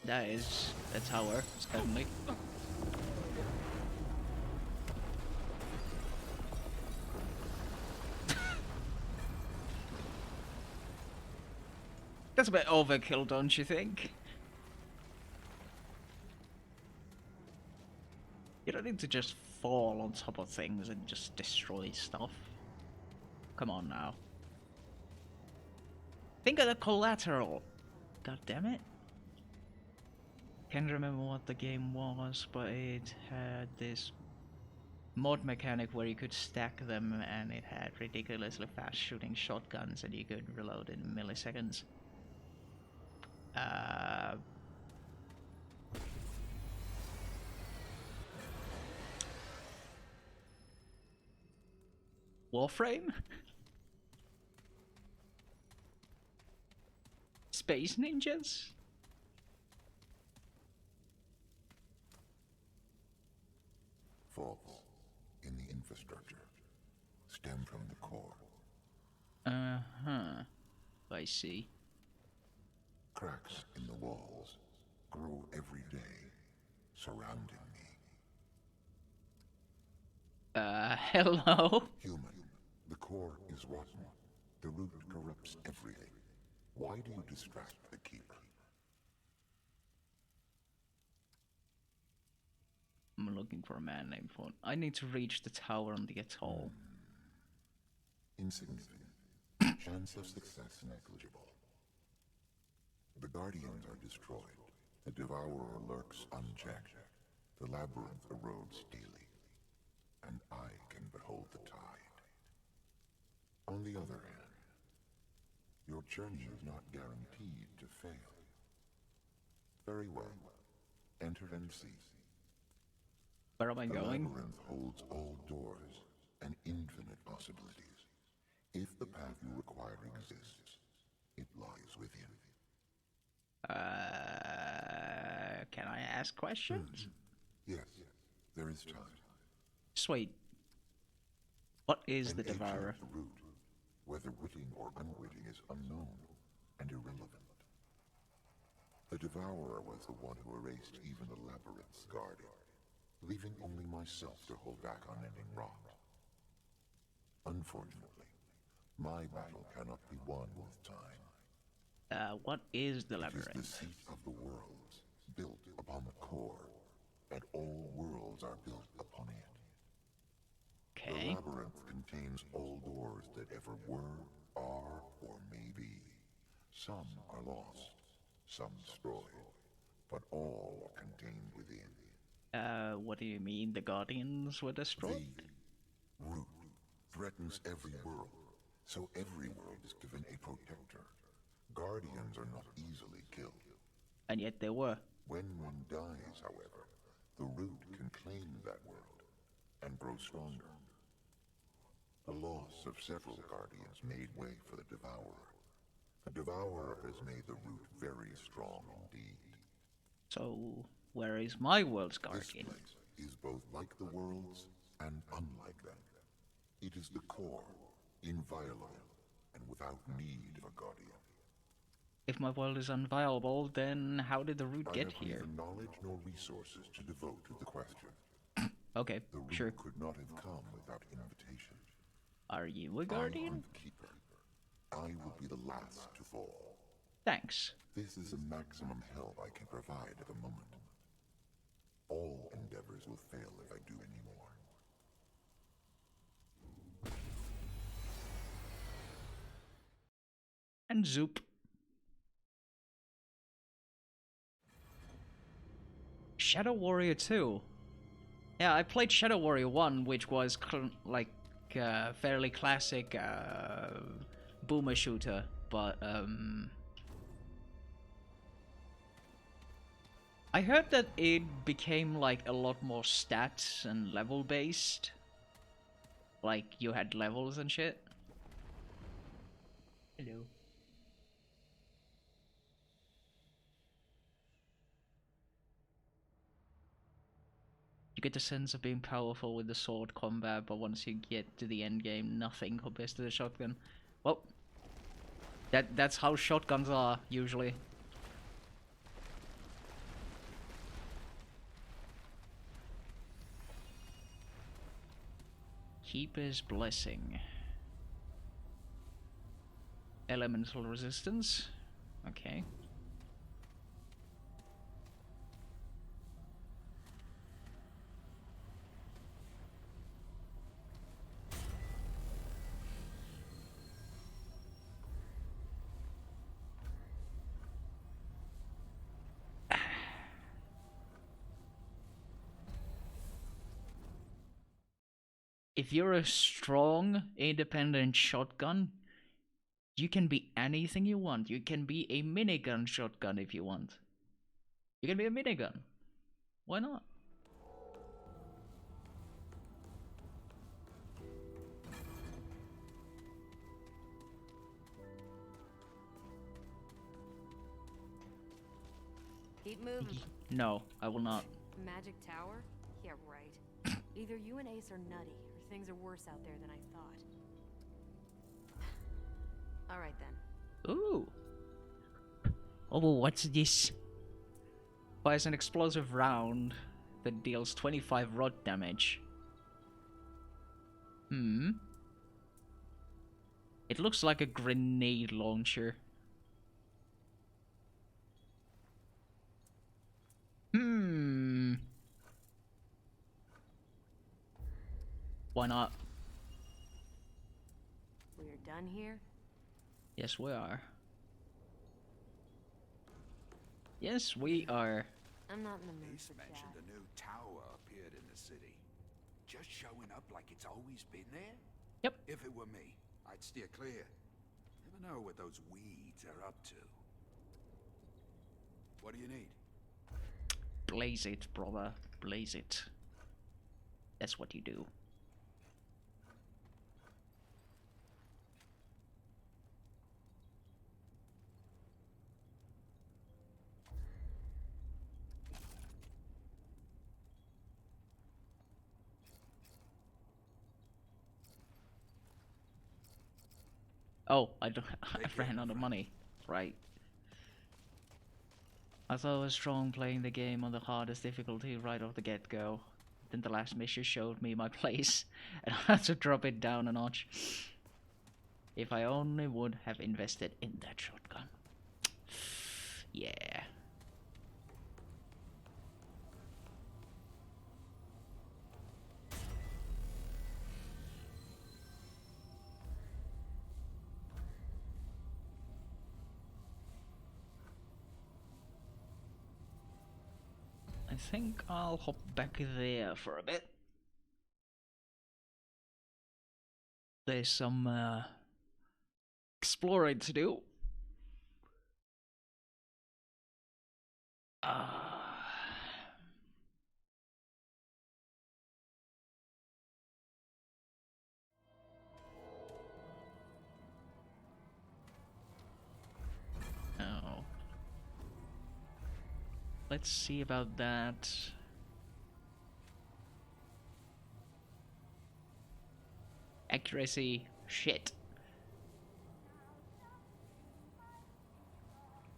That is a tower, certainly. That's a bit overkill, don't you think? You don't need to just fall on top of things and just destroy stuff. Come on now. Think of the collateral. God damn it. Can't remember what the game was, but it had this mod mechanic where you could stack them and it had ridiculously fast shooting shotguns and you could reload in milliseconds. Warframe? Space Ninjas? Faults in the infrastructure stem from the core. Uh-huh. I see. Cracks in the walls grow every day, surrounding me. Hello? Human, the core is rotten. The root corrupts everything. Why do you distract the Keeper? I'm looking for a man named Fawn. I need to reach the tower on the atoll. Insignificant. Chance of success negligible. The Guardians are destroyed. The Devourer lurks unchecked. The labyrinth erodes daily. And I can behold the tide. On the other hand, your journey is not guaranteed to fail. Very well. Enter and see. Where am I going? The labyrinth holds all doors and infinite possibilities. If the path you require exists, it lies within. Can I ask questions? Yes, there is time. Sweet. What is the An agent Devourer? of the root, whether witting or unwitting, is unknown and irrelevant. The Devourer was the one who erased even the labyrinth's guardian, leaving only myself to hold back unending rot. Unfortunately, my battle cannot be won with time. What is the It is labyrinth? the seat of the worlds, built upon the core, and all worlds are built upon it. The Okay. labyrinth contains all doors that ever were, are, or may be. Some are lost, some destroyed, but all are contained within. What do you mean the Guardians were destroyed? The root threatens every world, so every world is given a protector. Guardians are not easily killed. And yet they were. When one dies, however, the root can claim that world and grow stronger. The loss of several guardians made way for the Devourer. The Devourer has made the root very strong indeed. So, where is my world's This Guardian? place is both like the worlds and unlike them. It is the core, inviolable, and without need of a guardian. If my world is inviolable, then how did the root I get have here? neither knowledge nor resources to devote to the question. Okay, The root sure. could not have come without invitation. Are you a I am Guardian? the keeper. I will be the last to fall. Thanks. This is the maximum help I can provide at the moment. All endeavors will fail if I do any more. And zoop. Shadow Warrior 2. Yeah, I played Shadow Warrior 1, which was fairly classic boomer shooter, but I heard that it became like a lot more stats and level based. Like you had levels and shit. Hello. You get the sense of being powerful with the sword combat, but once you get to the end game, nothing compares to the shotgun. Well, that's how shotguns are usually. Keeper's Blessing. Elemental resistance. Okay. If you're a strong, independent shotgun, you can be anything you want. You can be a minigun shotgun if you want. You can be a minigun. Why not? Keep moving. No, I will not. Magic Tower? Yeah, right. Either you and Ace are nutty, or things are worse out there than I thought. Alright then. Ooh. Oh, what's this? Fires an explosive round that deals 25 rod damage. It looks like a grenade launcher. Why not? We're done here? Yes, we are. Yes, we are. I'm not in the mood Ace for mentioned chat. a new tower appeared in the city. Just showing up like it's always been there? Yep. If it were me, I'd steer clear. Never know what those weeds are up to. What do you need? Blaze it, brother. Blaze it. That's what you do. Oh, I ran out of money. Right. I thought it was strong playing the game on the hardest difficulty right off the get-go. Then the last mission showed me my place, and I had to drop it down a notch. If I only would have invested in that shotgun. Yeah. I think I'll hop back there for a bit. There's some exploring to do. Oh. Let's see about that. Accuracy, shit.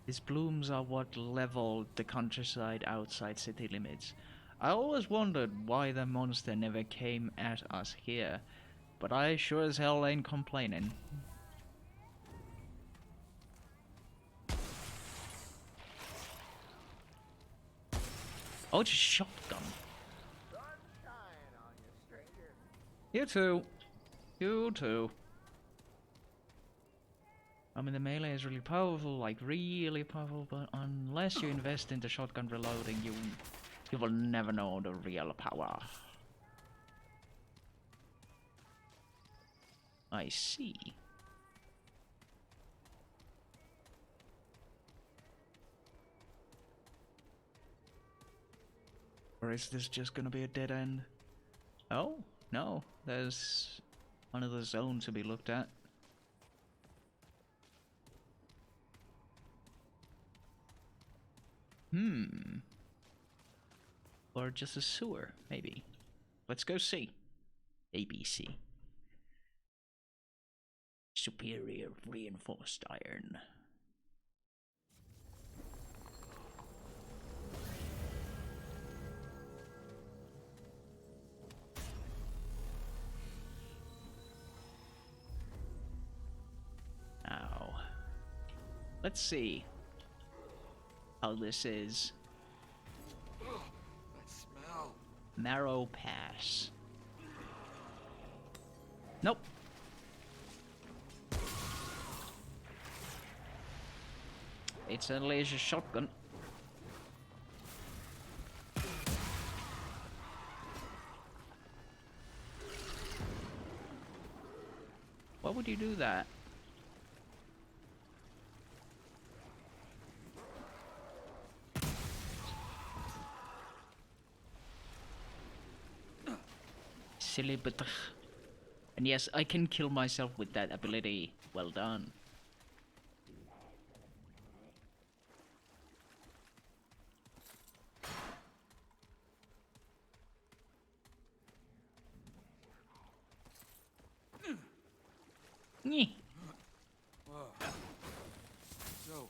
These blooms are what leveled the countryside outside city limits. I always wondered why the monster never came at us here, but I sure as hell ain't complaining. Oh, it's a shotgun. You too. You too. I mean, the melee is really powerful, like really powerful, but unless you invest in the shotgun reloading, you will never know the real power. I see. Or is this just gonna be a dead end? Oh, no, there's another zone to be looked at. Or just a sewer, maybe. Let's go see. ABC. Superior reinforced iron. Now, let's see how this is. That smell. Marrow Pass. Nope. It's a laser shotgun. Why would you do that? Silly but... And yes, I can kill myself with that ability. Well done. Nyeh. Whoa. It's over.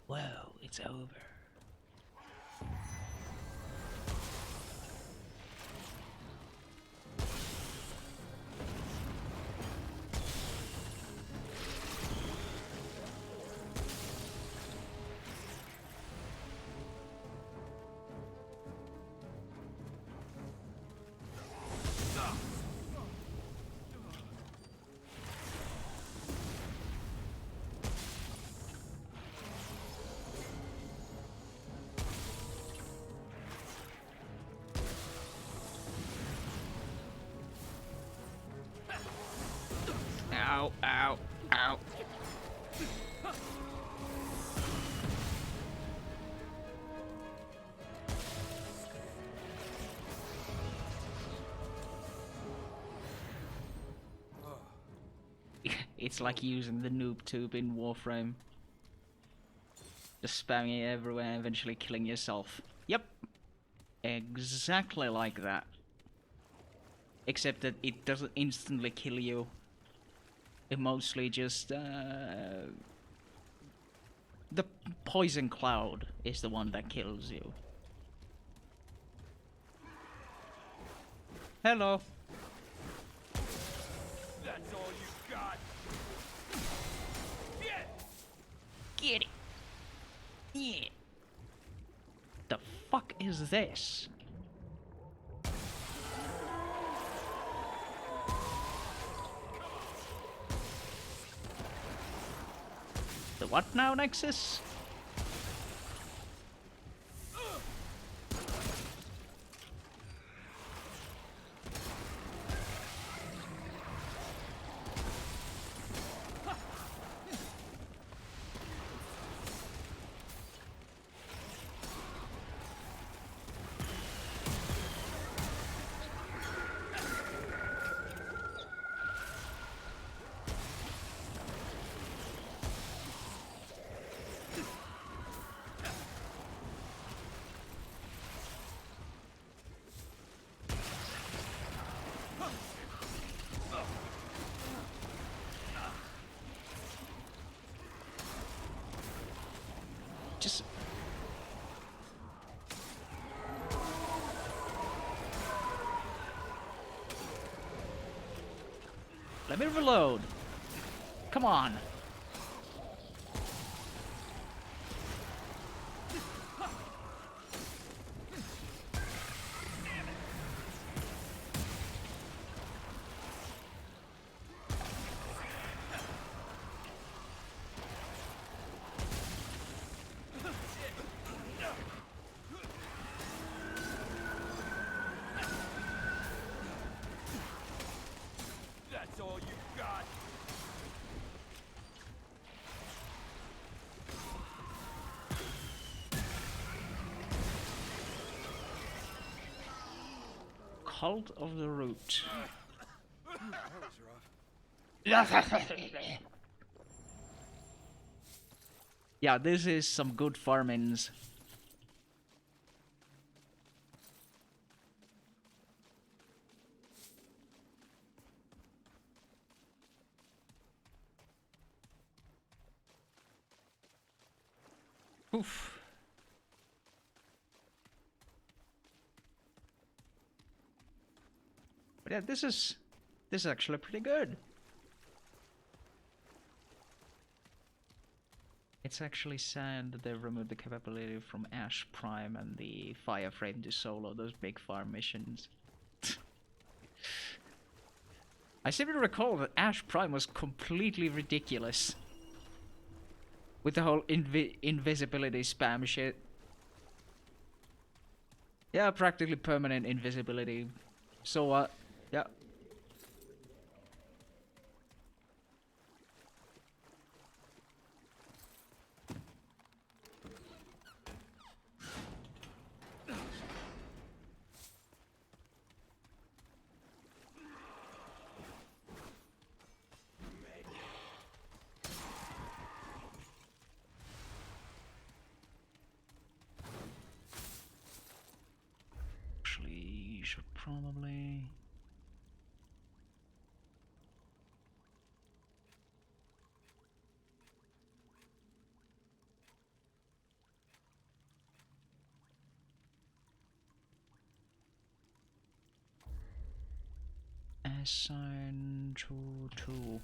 Well, it's over. Ow, ow, ow. It's like using the noob tube in Warframe. Just spamming it everywhere, eventually killing yourself. Yep. Exactly like that. Except that it doesn't instantly kill you. It mostly just, the poison cloud is the one that kills you. Hello. That's all you got. Get it. Yeah. The fuck is this? The what now, Nexus? Just... let me reload. Come on. That's all you got. Cult of the Root. That was rough. Yeah, this is some good farmings. Oof. But yeah, this is actually pretty good. It's actually sad that they've removed the capability from Ash Prime and the Fireframe to solo those big farm missions. I seem to recall that Ash Prime was completely ridiculous. With the whole invisibility spam shit. Yeah, practically permanent invisibility. So what? Yeah. Actually, should probably... assign to tool.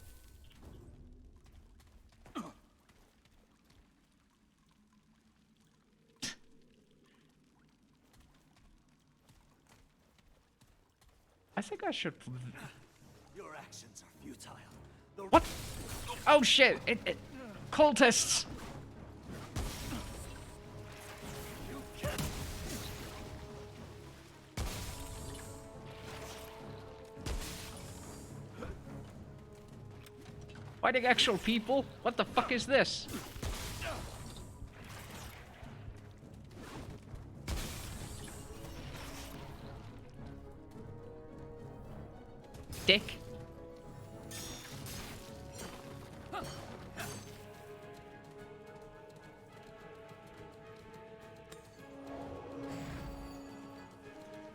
I think I should... Your actions are futile. The What? Oh shit! Cultists! Fighting actual people? What the fuck is this? Dick.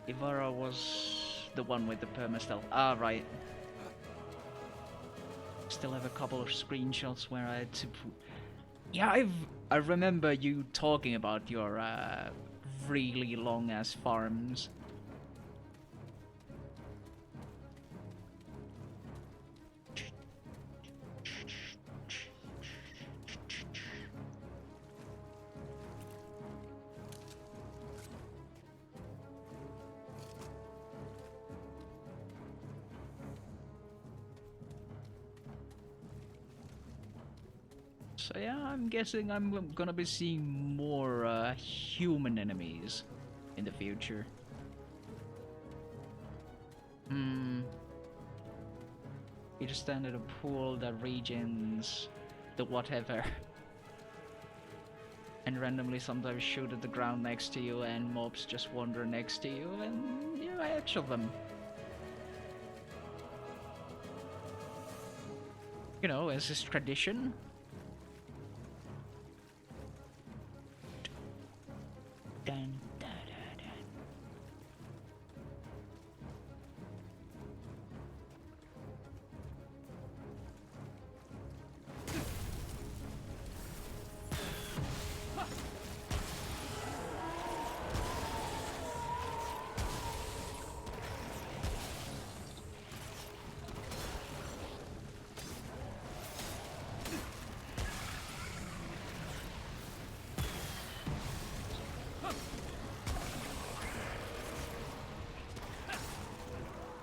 Ivara was the one with the perma-stealth. Ah, right. Still have a couple of screenshots where I had to... Yeah, I remember you talking about your really long-ass farms. So yeah, I'm guessing I'm gonna be seeing more human enemies in the future. You just stand at a pool that regens the whatever. And randomly sometimes shoot at the ground next to you and mobs just wander next to you and you headshot them. You know, as is tradition. Dun, da, da, da.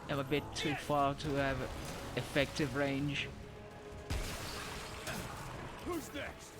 I'm a bit too far to have effective range. Who's next?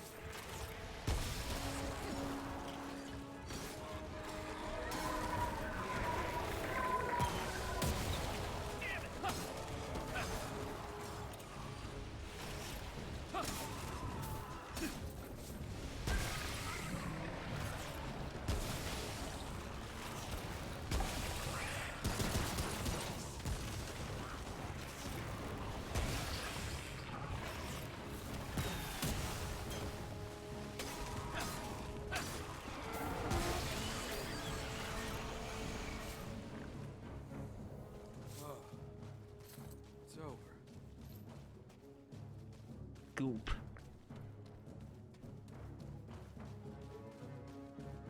It's over. Goop.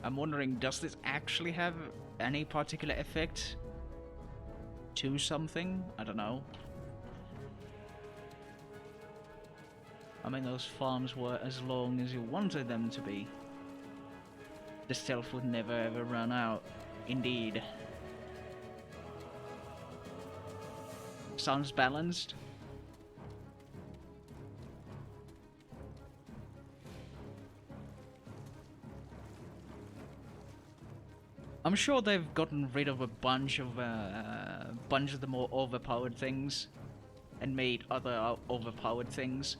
I'm wondering, does this actually have any particular effect to something? I don't know. I mean, those farms were as long as you wanted them to be. The stealth would never ever run out. Indeed. Sounds balanced. I'm sure they've gotten rid of a bunch of the more overpowered things and made other overpowered things.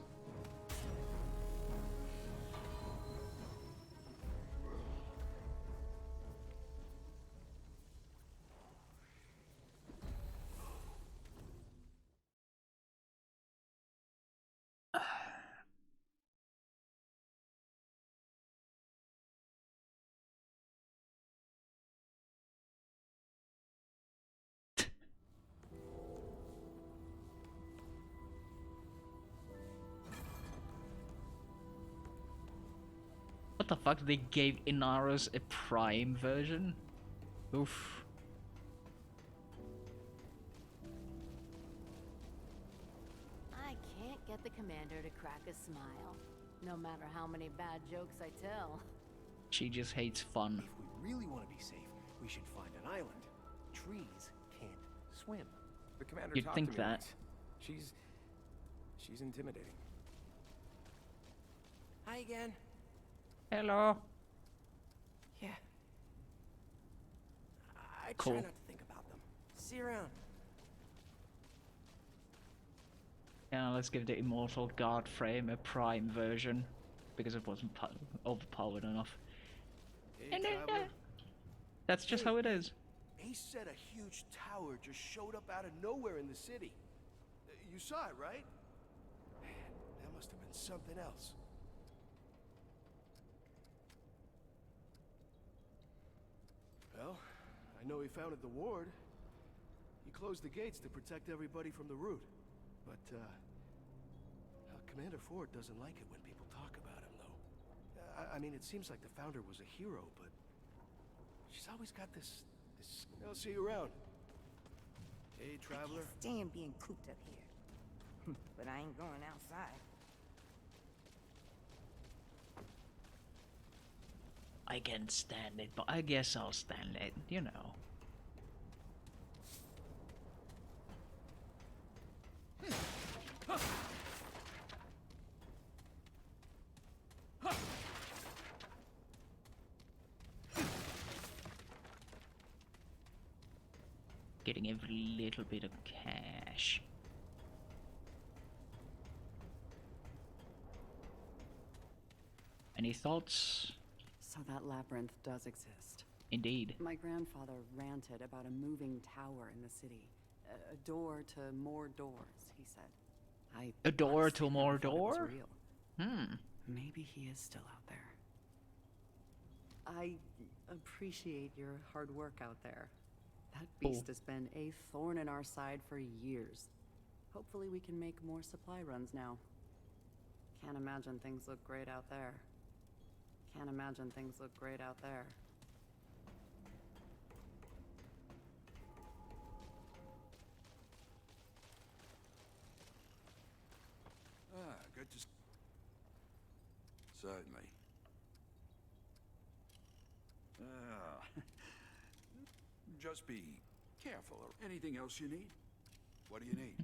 What the fuck? They gave Inaros a Prime version? Oof. I can't get the commander to crack a smile, no matter how many bad jokes I tell. She just hates fun. If we really want to be safe, we should find an island. Trees can't swim. The commander You'd talked think to me that. once. She's intimidating. Hi again. Hello. Yeah. I Cool. try not to think about them. See you around. Yeah, let's give the Immortal God frame a prime version, because it wasn't overpowered enough. Hey, And then, traveler. that's just Hey. how it is. Ace said a huge tower just showed up out of nowhere in the city. You saw it, right? Man, that must have been something else. Well, I know he founded the ward. He closed the gates to protect everybody from the root. But, Commander Ford doesn't like it when people talk about him, though. I mean, it seems like the founder was a hero, but she's always got this... I'll see you around. Hey, traveler. I can't stand being cooped up here. But I ain't going outside. I can't stand it, but I guess I'll stand it, you know. Getting every little bit of cash. Any thoughts? So that labyrinth does exist. Indeed. My grandfather ranted about a moving tower in the city. A door to more doors, he said. A door honestly to never more thought it was door? real. Maybe he is still out there. I appreciate your hard work out there. That beast has been a thorn in our side for years. Hopefully we can make more supply runs now. Can't imagine things look great out there. Can't imagine things look great out there. Good to... Certainly. Just be careful. Anything else you need? What do you need?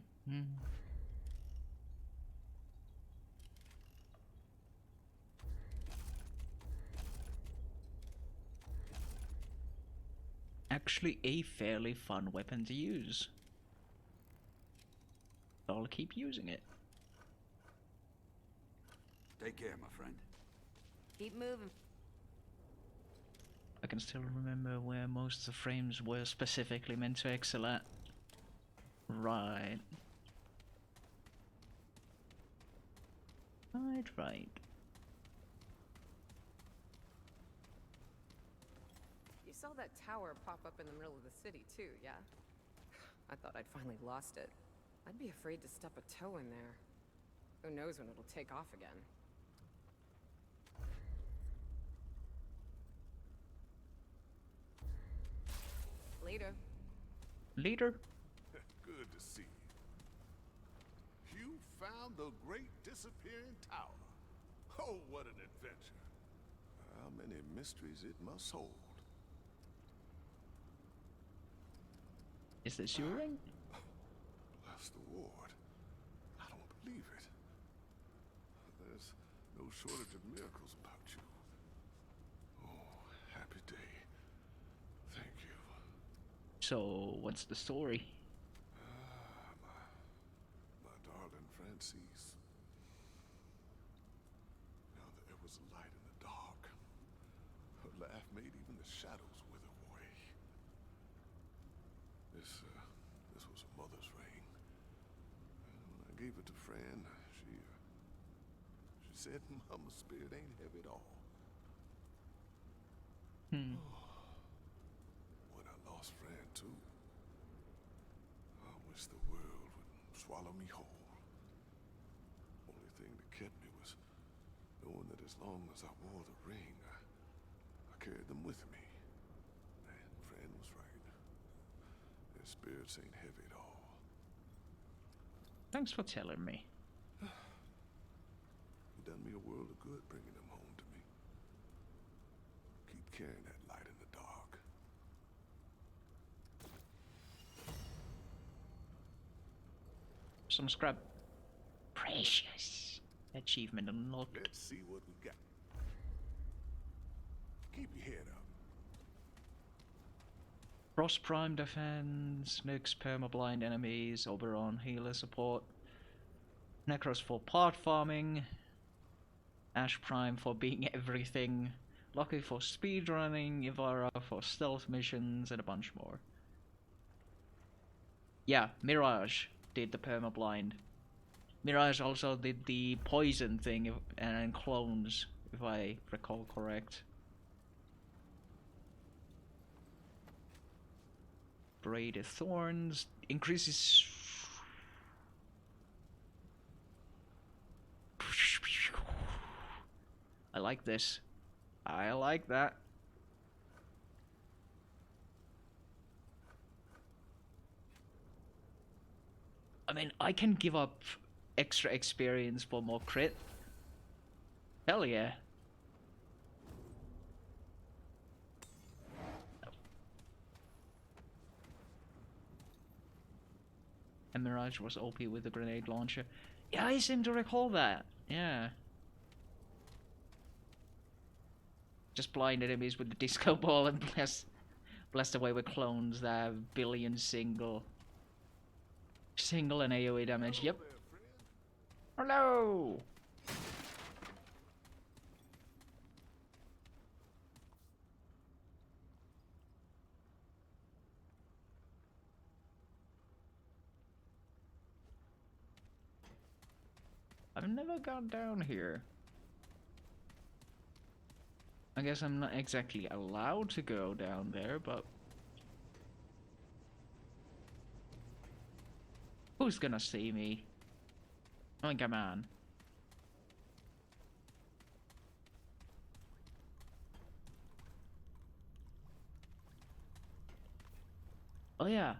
Actually, a fairly fun weapon to use. I'll keep using it. Take care, my friend. Keep moving. I can still remember where most of the frames were specifically meant to excel at. Right. Right. You saw that tower pop up in the middle of the city, too, yeah? I thought I'd finally lost it. I'd be afraid to step a toe in there. Who knows when it'll take off again. Later. Later. Good to see you. You found the great disappearing tower. Oh, what an adventure. How many mysteries it must hold. Is this your ring? Bless the ward. I don't believe it. There's no shortage of miracles about you. Oh, happy day. Thank you. So, what's the story? My darling Francis. Now there was a light in the dark. Her laugh made even the shadows wither away. This was a mother's ring. And when I gave it to Fran, she said Mama's spirit ain't heavy at all. When I lost Fran too, I wish the world would swallow me whole. Only thing that kept me was knowing that as long as I wore the ring, I carried them with me. And Fran was right. Their spirits ain't heavy at all. Thanks for telling me. You done me a world of good bringing them home to me. Keep carrying that light in the dark. Some scrap. Precious. Achievement unlocked. Let's see what we got. Keep your head up. Frost Prime defense, Nyx permablind enemies, Oberon healer support. Necros for part farming. Ash Prime for being everything. Lucky for speedrunning. Ivara for stealth missions, and a bunch more. Yeah, Mirage did the permablind. Mirage also did the poison thing and clones, if I recall correct. Braided Thorns increases. I like this. I like that. I mean, I can give up extra experience for more crit. Hell yeah. And Mirage was OP with the grenade launcher. Yeah, I seem to recall that. Yeah. Just blind enemies with the disco ball and blast away with clones that have billion single and AoE damage. Yep. Hello. I've never gone down here. I guess I'm not exactly allowed to go down there, but who's gonna see me? I mean, come on. Oh yeah,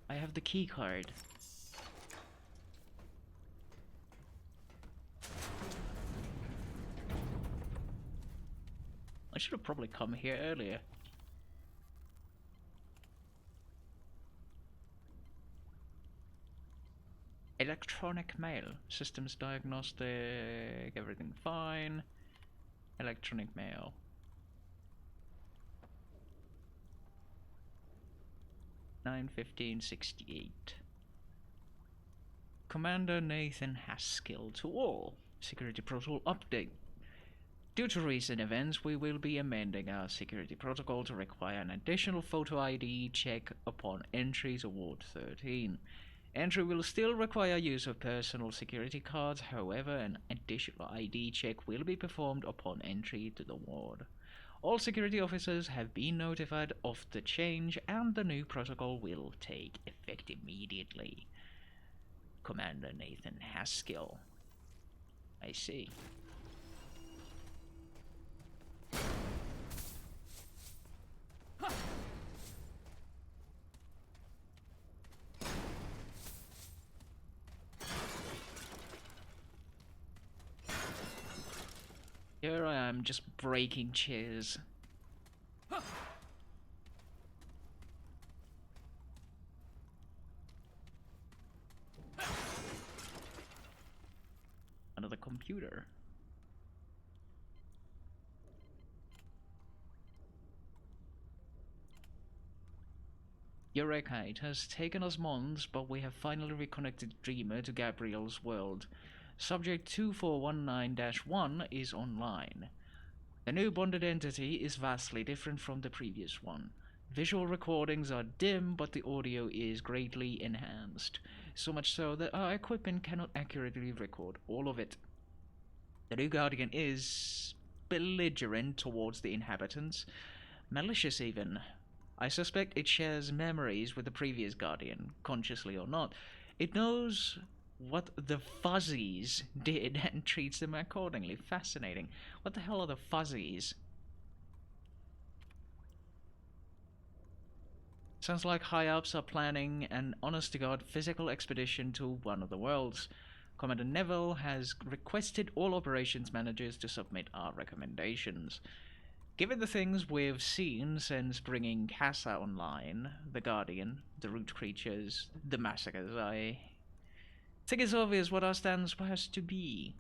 I have the key card. I should have probably come here earlier. Electronic mail. Systems diagnostic. Everything fine. Electronic mail. $9:15:68. Commander Nathan Haskell to all. Security protocol update. Due to recent events, we will be amending our security protocol to require an additional photo ID check upon entry to Ward 13. Entry will still require use of personal security cards, however, an additional ID check will be performed upon entry to the ward. All security officers have been notified of the change, and the new protocol will take effect immediately. Commander Nathan Haskell. I see. Here I am, just breaking chairs. Another computer. Eureka, it has taken us months, but we have finally reconnected Dreamer to Gabriel's world. Subject 2419-1 is online. The new bonded entity is vastly different from the previous one. Visual recordings are dim, but the audio is greatly enhanced, so much so that our equipment cannot accurately record all of it. The new Guardian is belligerent towards the inhabitants, malicious even. I suspect it shares memories with the previous Guardian, consciously or not. It knows what the Fuzzies did and treats them accordingly. Fascinating. What the hell are the Fuzzies? Sounds like high-ups are planning an honest-to-God physical expedition to one of the worlds. Commander Neville has requested all operations managers to submit our recommendations. Given the things we've seen since bringing Casa online, the Guardian, the root creatures, the massacres, I think it's obvious what our stance has to be.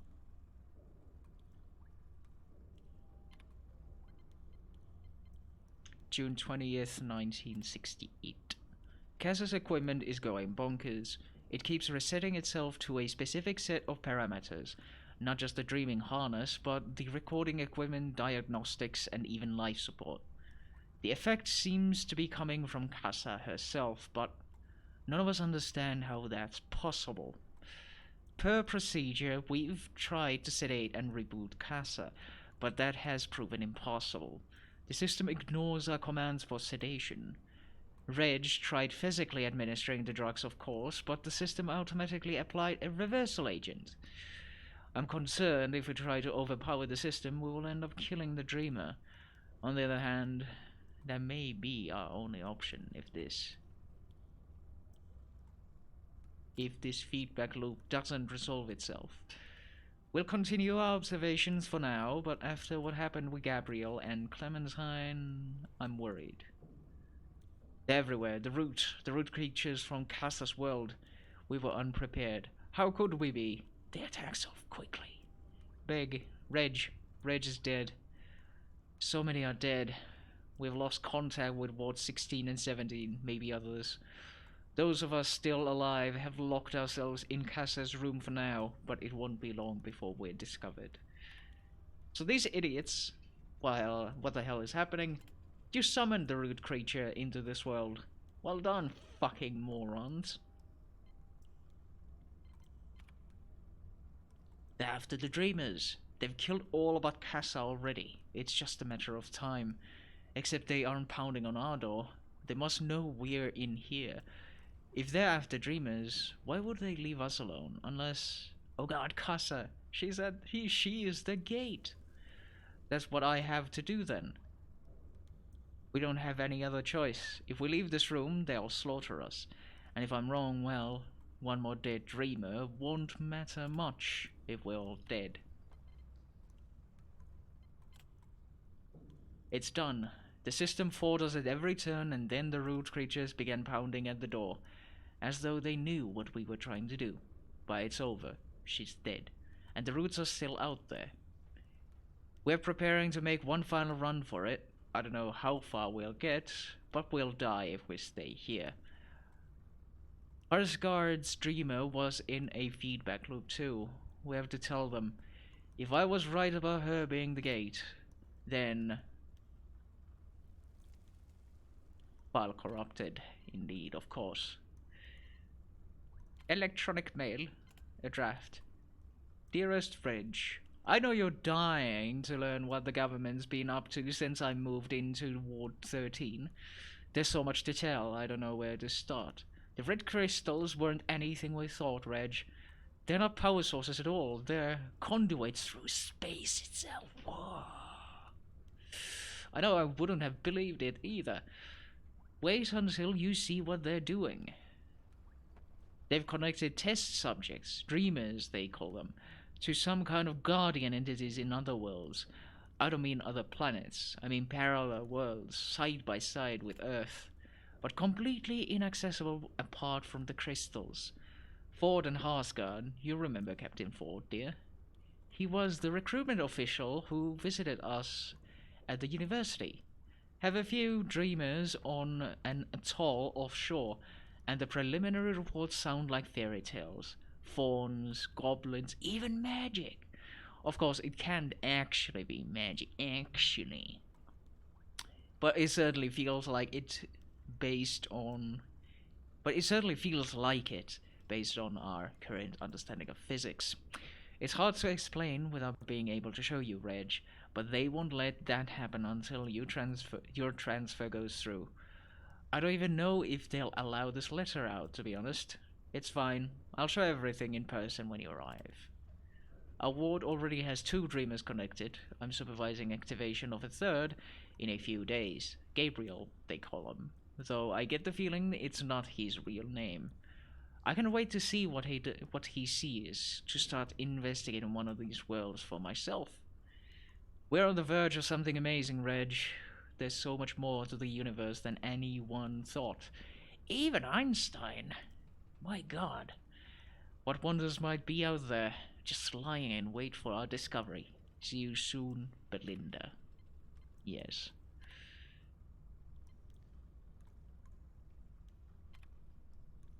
June 20th, 1968. Casa's equipment is going bonkers. It keeps resetting itself to a specific set of parameters, not just the dreaming harness, but the recording equipment, diagnostics, and even life support. The effect seems to be coming from Casa herself, but none of us understand how that's possible. Per procedure, we've tried to sedate and reboot Casa, but that has proven impossible. The system ignores our commands for sedation. Reg tried physically administering the drugs, of course, but the system automatically applied a reversal agent. I'm concerned if we try to overpower the system, we will end up killing the dreamer. On the other hand, that may be our only option if this feedback loop doesn't resolve itself. We'll continue our observations for now, but after what happened with Gabriel and Clementine, I'm worried. They're everywhere. The root creatures from Casa's world. We were unprepared. How could we be? They attack so quickly. Reg is dead. So many are dead. We've lost contact with Ward 16 and 17, maybe others. Those of us still alive have locked ourselves in Casa's room for now, but it won't be long before we're discovered. So these idiots, well, what the hell is happening? You summoned the root creature into this world. Well done, fucking morons. They're after the dreamers. They've killed all about Casa already. It's just a matter of time. Except they aren't pounding on our door. They must know we're in here. If they're after dreamers, why would they leave us alone? Unless... Oh god, Casa! She said she is the gate! That's what I have to do then. We don't have any other choice. If we leave this room, they'll slaughter us. And if I'm wrong, well, one more dead dreamer won't matter much if we're all dead. It's done. The system fought us at every turn, and then the root creatures began pounding at the door, as though they knew what we were trying to do. But it's over. She's dead. And the roots are still out there. We're preparing to make one final run for it. I don't know how far we'll get, but we'll die if we stay here. Arsgard's dreamer was in a feedback loop too. We have to tell them, if I was right about her being the gate, then... File corrupted, indeed, of course. Electronic mail, a draft. Dearest Fridge, I know you're dying to learn what the government's been up to since I moved into Ward 13. There's so much to tell, I don't know where to start. The red crystals weren't anything we thought, Reg. They're not power sources at all. They're conduits through space itself. Whoa. I know I wouldn't have believed it either. Wait until you see what they're doing. They've connected test subjects, dreamers they call them, to some kind of guardian entities in other worlds. I don't mean other planets, I mean parallel worlds, side by side with Earth, but completely inaccessible apart from the crystals. Ford and Harsgard, you remember Captain Ford, dear? He was the recruitment official who visited us at the university. Have a few dreamers on an atoll offshore, and the preliminary reports sound like fairy tales. Fauns, goblins, even magic. Of course, it can't actually be magic, actually. But it certainly feels like it based on... But it certainly feels like it based on our current understanding of physics. It's hard to explain without being able to show you, Reg, but they won't let that happen until your transfer goes through. I don't even know if they'll allow this letter out, to be honest. It's fine. I'll show everything in person when you arrive. Our ward already has 2 dreamers connected. I'm supervising activation of a 3rd in a few days. Gabriel, they call him. Though I get the feeling it's not his real name. I can wait to see what he sees, to start investigating one of these worlds for myself. We're on the verge of something amazing, Reg. There's so much more to the universe than anyone thought. Even Einstein. My god. What wonders might be out there, just lying in wait for our discovery. See you soon, Belinda. Yes.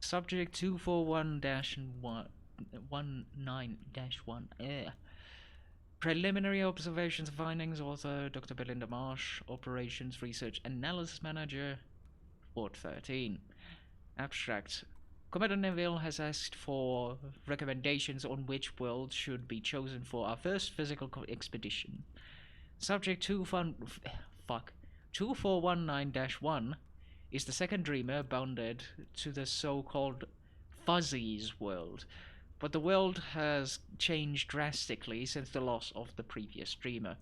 Subject 241-19-1. Preliminary observations and findings. Author Dr. Belinda Marsh. Operations Research Analysis Manager. Port 13. Abstract. Commander Neville has asked for recommendations on which world should be chosen for our first physical expedition. Subject 2419-1 is the second dreamer bounded to the so-called Fuzzies world, but the world has changed drastically since the loss of the previous dreamer.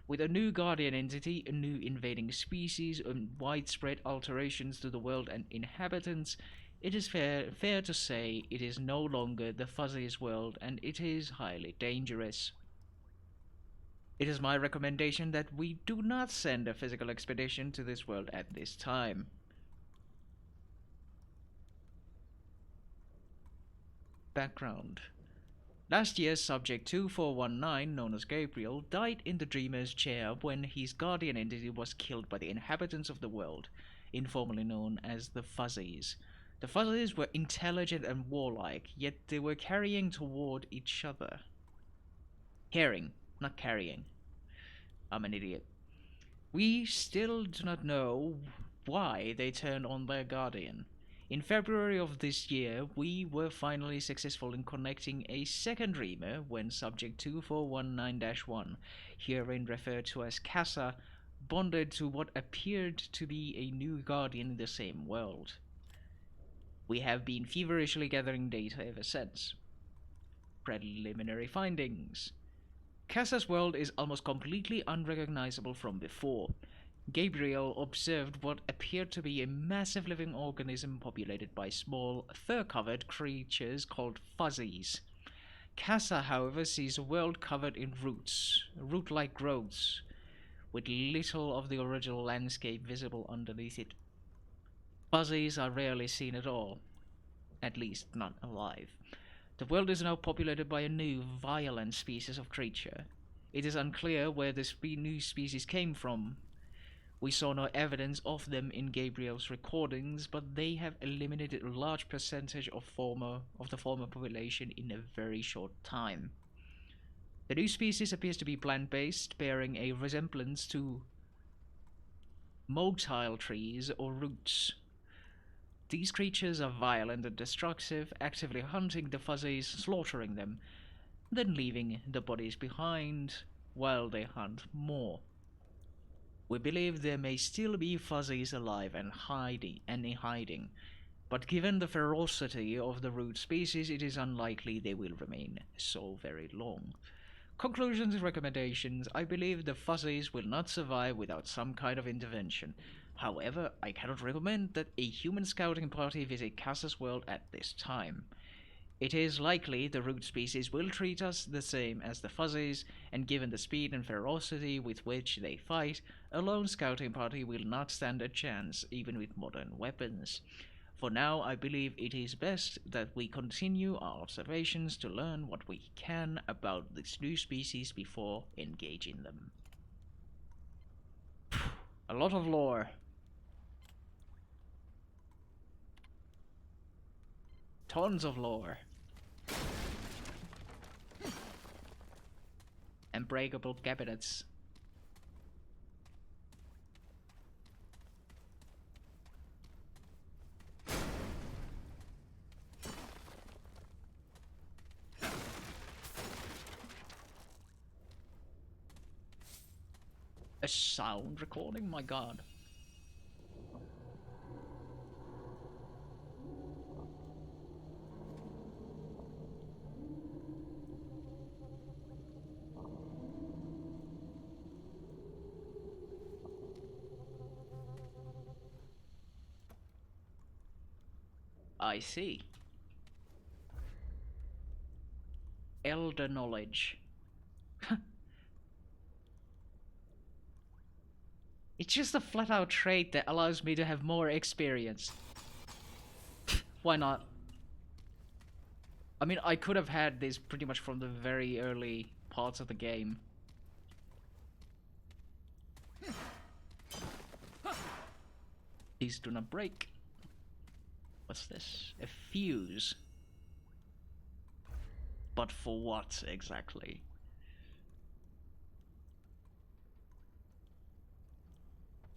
With a new guardian entity, a new invading species, and widespread alterations to the world and inhabitants, it is fair to say it is no longer the Fuzzies world, and it is highly dangerous. It is my recommendation that we do not send a physical expedition to this world at this time. Background. Last year, Subject 2419, known as Gabriel, died in the Dreamer's chair when his guardian entity was killed by the inhabitants of the world, informally known as the Fuzzies. The Fuzzies were intelligent and warlike, yet they were carrying toward each other. Caring, not carrying. I'm an idiot. We still do not know why they turned on their guardian. In February of this year, we were finally successful in connecting a second dreamer when Subject 2419-1, herein referred to as Casa, bonded to what appeared to be a new guardian in the same world. We have been feverishly gathering data ever since. Preliminary findings. Casa's world is almost completely unrecognizable from before. Gabriel observed what appeared to be a massive living organism populated by small, fur-covered creatures called Fuzzies. Casa, however, sees a world covered in roots, root-like growths, with little of the original landscape visible underneath it. Fuzzies are rarely seen at all, at least not alive. The world is now populated by a new, violent species of creature. It is unclear where this new species came from. We saw no evidence of them in Gabriel's recordings, but they have eliminated a large percentage of the former population in a very short time. The new species appears to be plant-based, bearing a resemblance to motile trees or roots. These creatures are violent and destructive, actively hunting the Fuzzies, slaughtering them, then leaving the bodies behind while they hunt more. We believe there may still be Fuzzies alive and in hiding, but given the ferocity of the root species, it is unlikely they will remain so very long. Conclusions and recommendations. I believe the Fuzzies will not survive without some kind of intervention. However, I cannot recommend that a human scouting party visit Casa's world at this time. It is likely the root species will treat us the same as the Fuzzies, and given the speed and ferocity with which they fight, a lone scouting party will not stand a chance, even with modern weapons. For now, I believe it is best that we continue our observations to learn what we can about this new species before engaging them. A lot of lore. Tons of lore. Unbreakable cabinets. A sound recording? My god. I see. Elder knowledge. It's just a flat-out trait that allows me to have more experience. Why not? I mean, I could have had this pretty much from the very early parts of the game. Please do not break. What's this? A fuse. But for what exactly?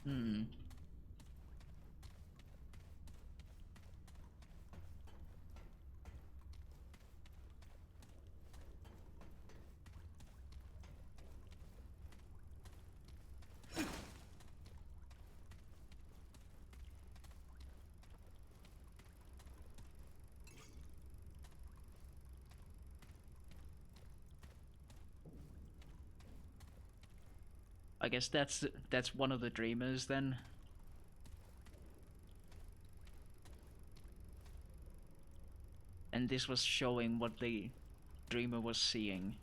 Hmm. I guess that's one of the dreamers then. And this was showing what the dreamer was seeing.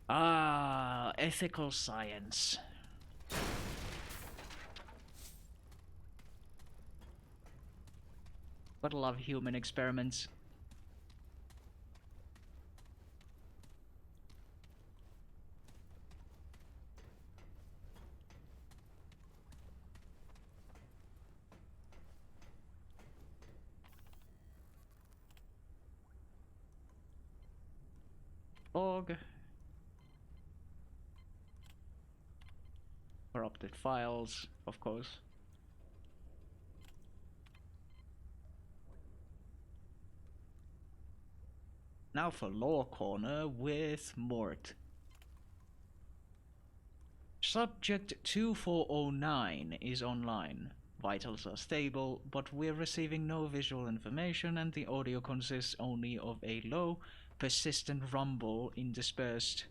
Ah, ethical science. Gotta love human experiments. Log. Corrupted files, of course. Now for Lore Corner with Mort. Subject 2409 is online. Vitals are stable, but we're receiving no visual information and the audio consists only of a low, persistent rumble interspersed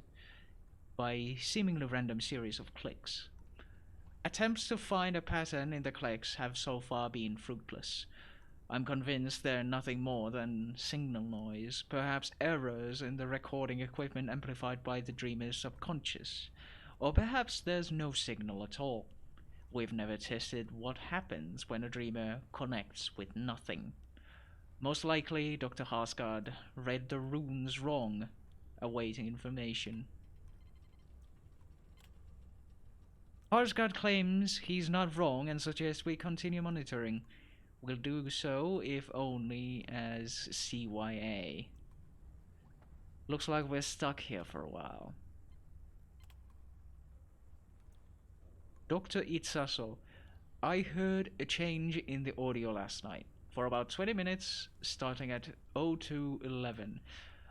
by seemingly random series of clicks. Attempts to find a pattern in the clicks have so far been fruitless. I'm convinced they're nothing more than signal noise, perhaps errors in the recording equipment amplified by the dreamer's subconscious. Or perhaps there's no signal at all. We've never tested what happens when a dreamer connects with nothing. Most likely, Dr. Harsgard read the runes wrong, awaiting information. Harsgard claims he's not wrong and suggests we continue monitoring. We'll do so if only as CYA. Looks like we're stuck here for a while. Dr. Itsaso, I heard a change in the audio last night. For about 20 minutes, starting at 0211,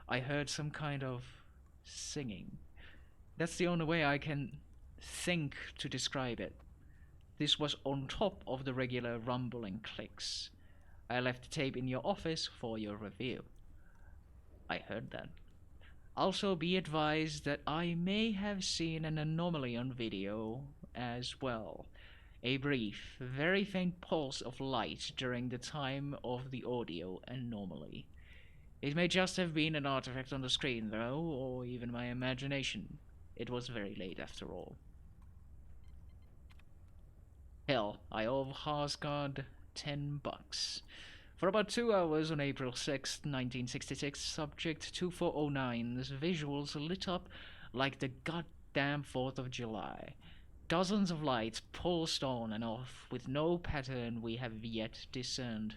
I heard some kind of singing. That's the only way I can think to describe it. This was on top of the regular rumbling clicks. I left the tape in your office for your review. I heard that. Also be advised that I may have seen an anomaly on video as well. A brief, very faint pulse of light during the time of the audio anomaly. It may just have been an artifact on the screen though, or even my imagination. It was very late after all. Hell, I owe Harsgard $10. For about 2 hours on April 6, 1966, Subject 2409's visuals lit up like the goddamn 4th of July. Dozens of lights pulsed on and off with no pattern we have yet discerned.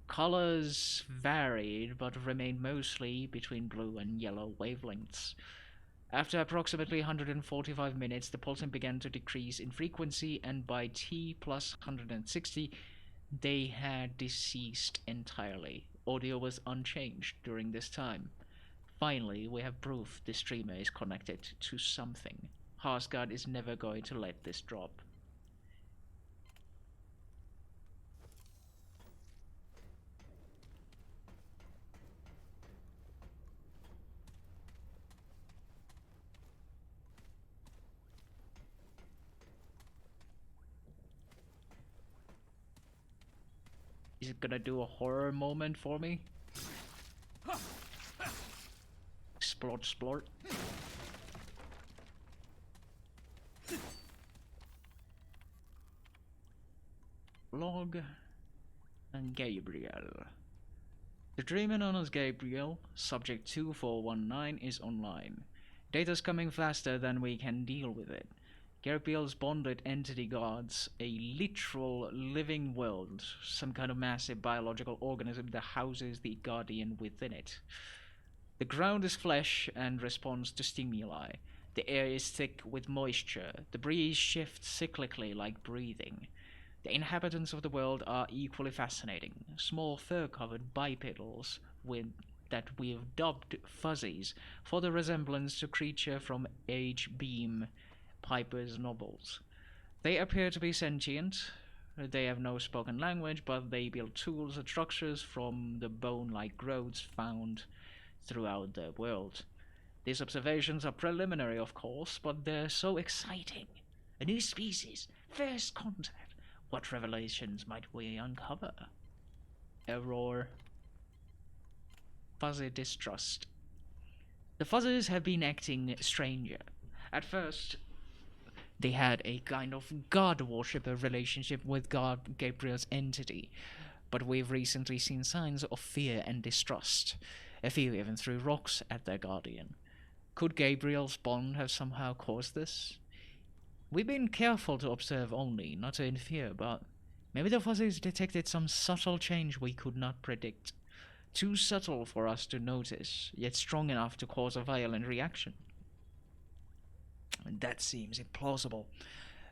Colors varied but remained mostly between blue and yellow wavelengths. After approximately 145 minutes, the pulsing began to decrease in frequency, and by T plus 160, they had deceased entirely. Audio was unchanged during this time. Finally, we have proof the streamer is connected to something. Harsgard is never going to let this drop. Is it gonna do a horror moment for me? Splort, splort. Log and Gabriel. The dreamer known as Gabriel, subject 2419, is online. Data's coming faster than we can deal with it. Gabriel's bonded entity guards a literal living world, some kind of massive biological organism that houses the Guardian within it. The ground is flesh and responds to stimuli. The air is thick with moisture. The breeze shifts cyclically like breathing. The inhabitants of the world are equally fascinating. Small fur-covered bipedals that we've dubbed fuzzies for the resemblance to creature from H-Beam Piper's novels. They appear to be sentient. They have no spoken language, but they build tools and structures from the bone-like growths found throughout the world. These observations are preliminary, of course, but they're so exciting. A new species, first contact. What revelations might we uncover? Error. Fuzzy distrust. The Fuzzies have been acting stranger. At first, they had a kind of god-worshipper relationship with God Gabriel's entity, but we've recently seen signs of fear and distrust. A few even threw rocks at their guardian. Could Gabriel's bond have somehow caused this? We've been careful to observe only, not to interfere, but maybe the Fuzzies detected some subtle change we could not predict. Too subtle for us to notice, yet strong enough to cause a violent reaction. That seems implausible.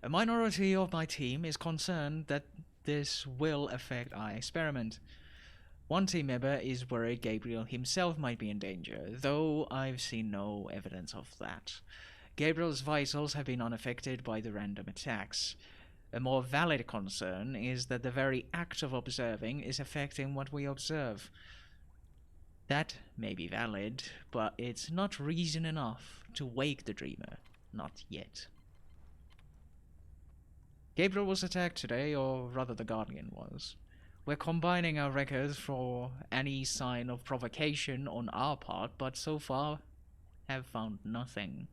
A minority of my team is concerned that this will affect our experiment. One team member is worried Gabriel himself might be in danger, though I've seen no evidence of that. Gabriel's vitals have been unaffected by the random attacks. A more valid concern is that the very act of observing is affecting what we observe. That may be valid, but it's not reason enough to wake the dreamer. Not yet. Gabriel was attacked today, or rather the Guardian was. We're combining our records for any sign of provocation on our part, but so far have found nothing.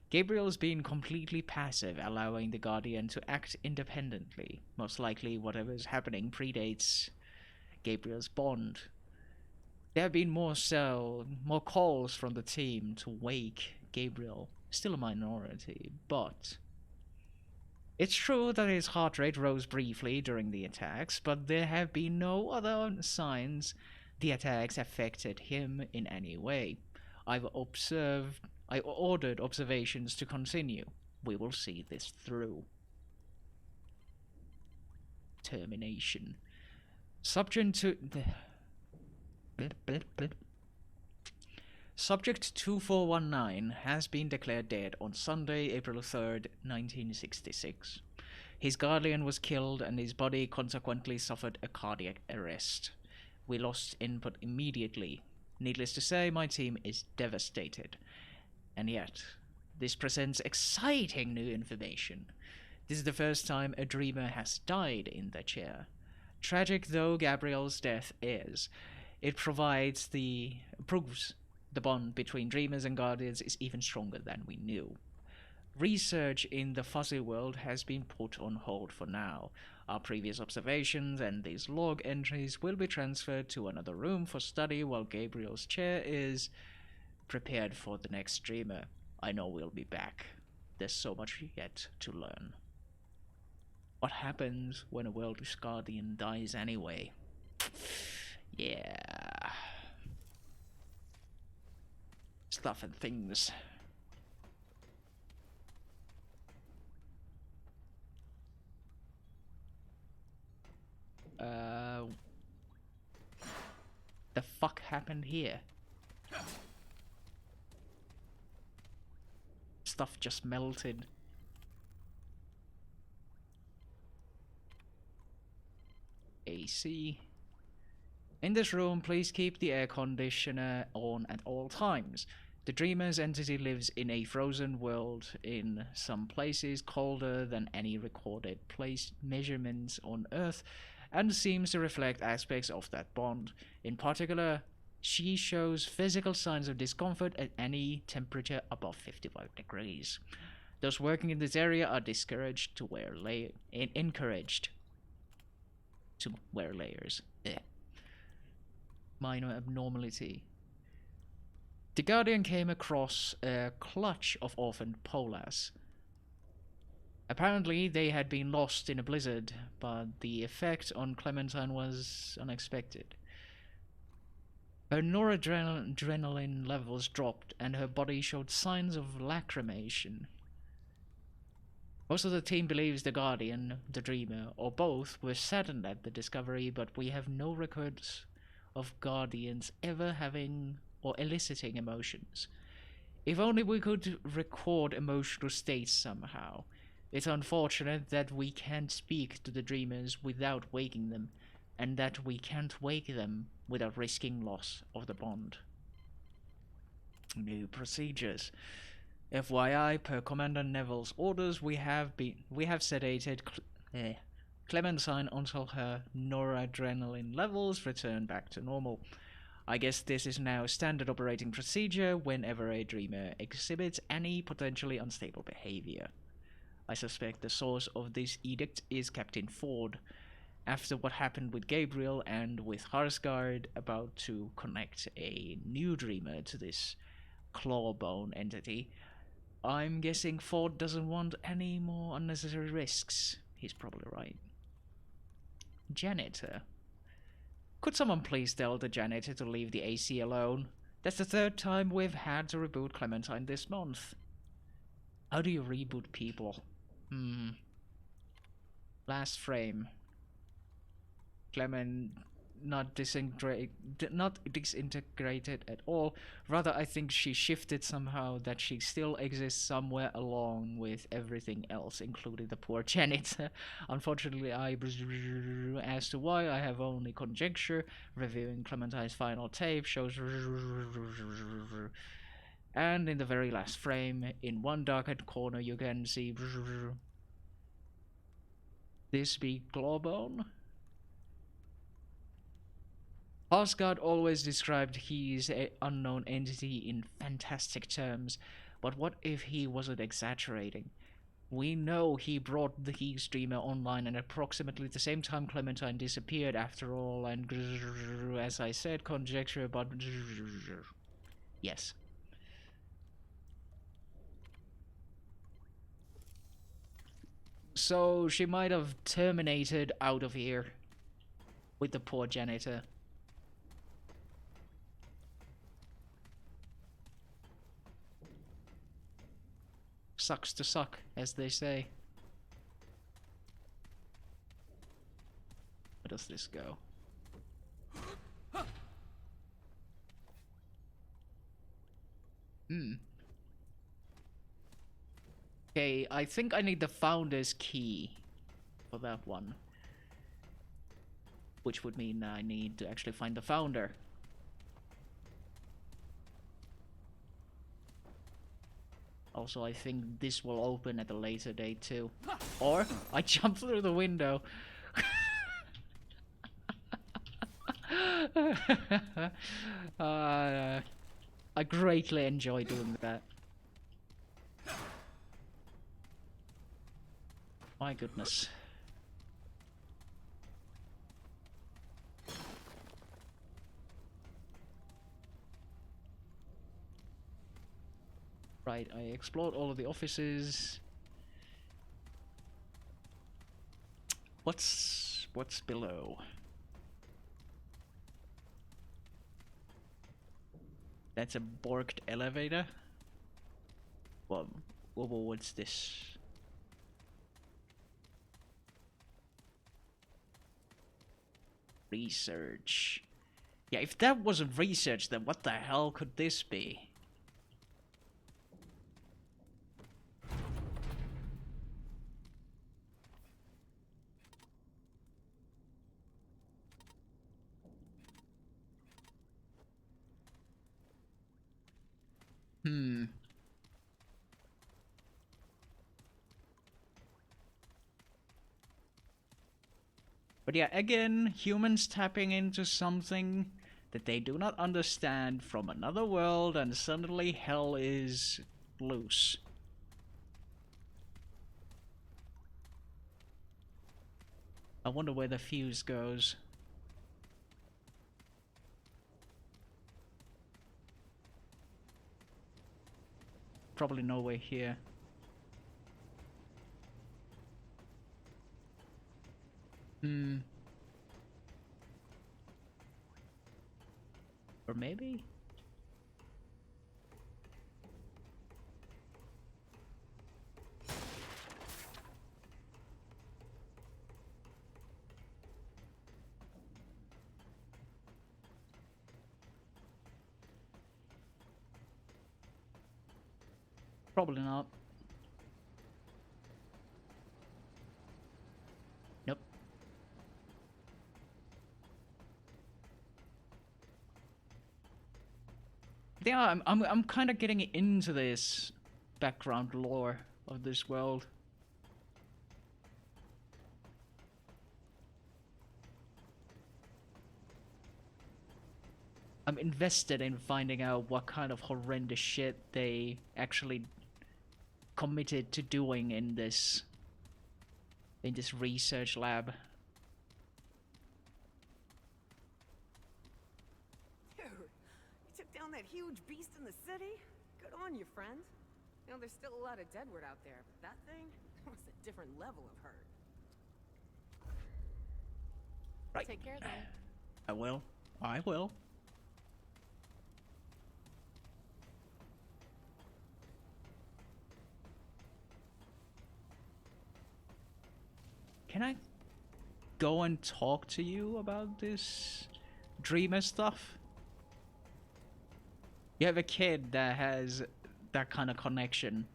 Gabriel's been completely passive, allowing the Guardian to act independently. Most likely whatever's happening predates Gabriel's bond. There have been more calls from the team to wake Gabriel. Still a minority, but it's true that his heart rate rose briefly during the attacks, but there have been no other signs the attacks affected him in any way. I ordered observations to continue. We will see this through. Termination. Subject 2419 has been declared dead on Sunday, April 3rd, 1966. His guardian was killed and his body consequently suffered a cardiac arrest. We lost input immediately. Needless to say, my team is devastated. And yet, this presents exciting new information. This is the first time a dreamer has died in the chair. Tragic though Gabriel's death is, it proves the bond between dreamers and guardians is even stronger than we knew. Research in the fuzzy world has been put on hold for now. Our previous observations and these log entries will be transferred to another room for study while Gabriel's chair is prepared for the next dreamer. I know we'll be back. There's so much yet to learn. What happens when a world's guardian dies anyway? Yeah. Stuff and things. The fuck happened here? Stuff just melted. AC. In this room, please keep the air conditioner on at all times. The Dreamer's entity lives in a frozen world, in some places colder than any recorded place measurements on Earth, and seems to reflect aspects of that bond. In particular, she shows physical signs of discomfort at any temperature above 55 degrees. Those working in this area are encouraged to wear layers. Minor abnormality. The Guardian came across a clutch of orphaned polars. Apparently, they had been lost in a blizzard, but the effect on Clementine was unexpected. Her noradrenaline levels dropped, and her body showed signs of lacrimation. Most of the team believes the Guardian, the Dreamer, or both were saddened at the discovery, but we have no records of Guardians ever having or eliciting emotions. If only we could record emotional states somehow. It's unfortunate that we can't speak to the Dreamers without waking them, and that we can't wake them without risking loss of the bond. New procedures. FYI, per Commander Neville's orders, we have sedated Clementine until her noradrenaline levels return back to normal. I guess this is now standard operating procedure whenever a Dreamer exhibits any potentially unstable behavior. I suspect the source of this edict is Captain Ford. After what happened with Gabriel and with Harsgard about to connect a new Dreamer to this clawbone entity, I'm guessing Ford doesn't want any more unnecessary risks. He's probably right. Janitor. Could someone please tell the janitor to leave the AC alone? That's the third time we've had to reboot Clementine this month. How do you reboot people? Last frame. Clement not disintegrated at all. Rather, I think she shifted somehow, that she still exists somewhere along with everything else, including the poor janitor. Unfortunately, as to why, I have only conjecture. Reviewing Clementine's final tape shows, and in the very last frame, in one darkened corner, you can see this be Clawbone. Asgard always described his unknown entity in fantastic terms, but what if he wasn't exaggerating? We know he brought the streamer online at approximately the same time Clementine disappeared after all, and as I said, conjecture, but yes. So she might have terminated out of here with the poor janitor. Sucks to suck, as they say. Where does this go? Okay, I think I need the Founder's key for that one. Which would mean I need to actually find the Founder. Also, I think this will open at a later date too. Or, I jump through the window. I greatly enjoy doing that. My goodness. Right, I explored all of the offices. What's below? That's a borked elevator. Well, what's this? Research. Yeah, if that wasn't research, then what the hell could this be? But yeah, again, humans tapping into something that they do not understand from another world, and suddenly hell is loose. I wonder where the fuse goes. Probably nowhere here. Hmm. Or maybe? Probably not. Nope. Yeah, I'm kind of getting into this background lore of this world. I'm invested in finding out what kind of horrendous shit they actually committed to doing in this research lab. Dude, you took down that huge beast in the city? Good on you, friend. You know, there's still a lot of Deadwood out there, but that thing was a different level of hurt. Right. Take care then. I will. I will. Can I go and talk to you about this dreamer stuff? You have a kid that has that kind of connection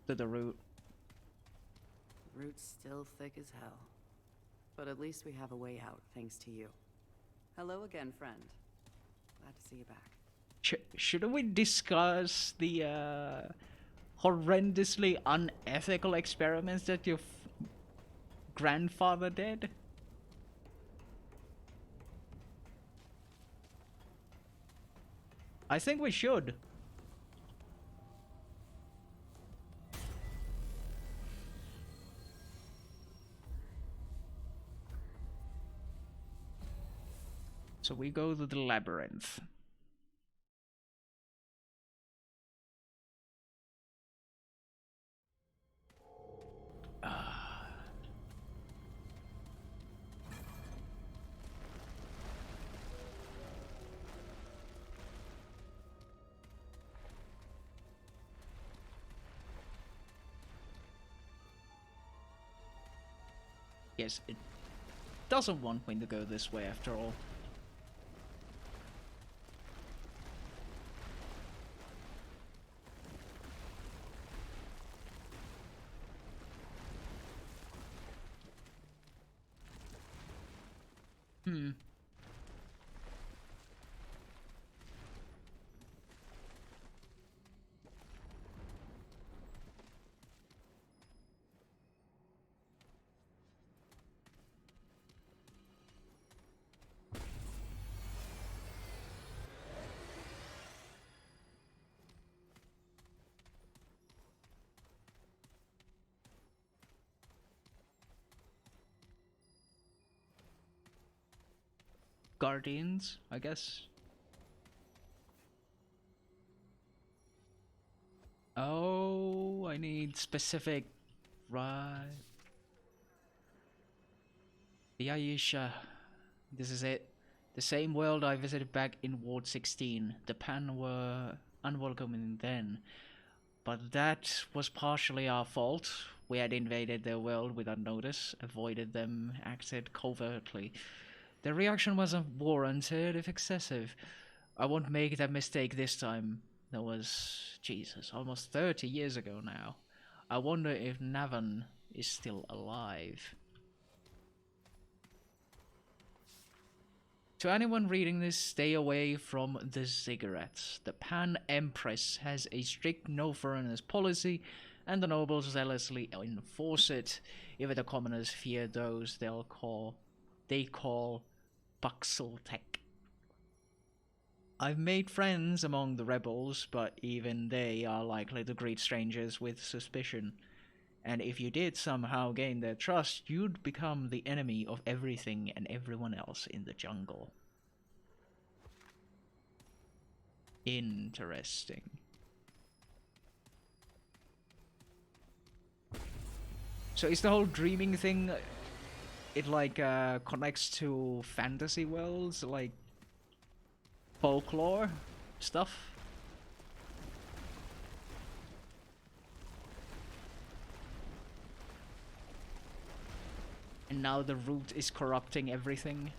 to the root. Root's still thick as hell. But at least we have a way out, thanks to you. Hello again, friend. Glad to see you back. Shouldn't we discuss the horrendously unethical experiments that your grandfather did? I think we should. So we go to the labyrinth. Yes, it doesn't want me to go this way after all. Hmm. Guardians, I guess. Oh, I need specific... Right. The Ayesha. This is it. The same world I visited back in Ward 16. The Pan were unwelcoming then. But that was partially our fault. We had invaded their world without notice, avoided them, acted covertly. The reaction wasn't warranted, if excessive. I won't make that mistake this time. That was, Jesus, almost 30 years ago now. I wonder if Navan is still alive. To anyone reading this, stay away from the cigarettes. The Pan Empress has a strict no-foreigners policy, and the nobles zealously enforce it. Even the commoners fear those they call Buxeltech. I've made friends among the rebels, but even they are likely to greet strangers with suspicion. And if you did somehow gain their trust, you'd become the enemy of everything and everyone else in the jungle. Interesting. So is the whole dreaming thing it like connects to fantasy worlds, like folklore stuff. And now the root is corrupting everything.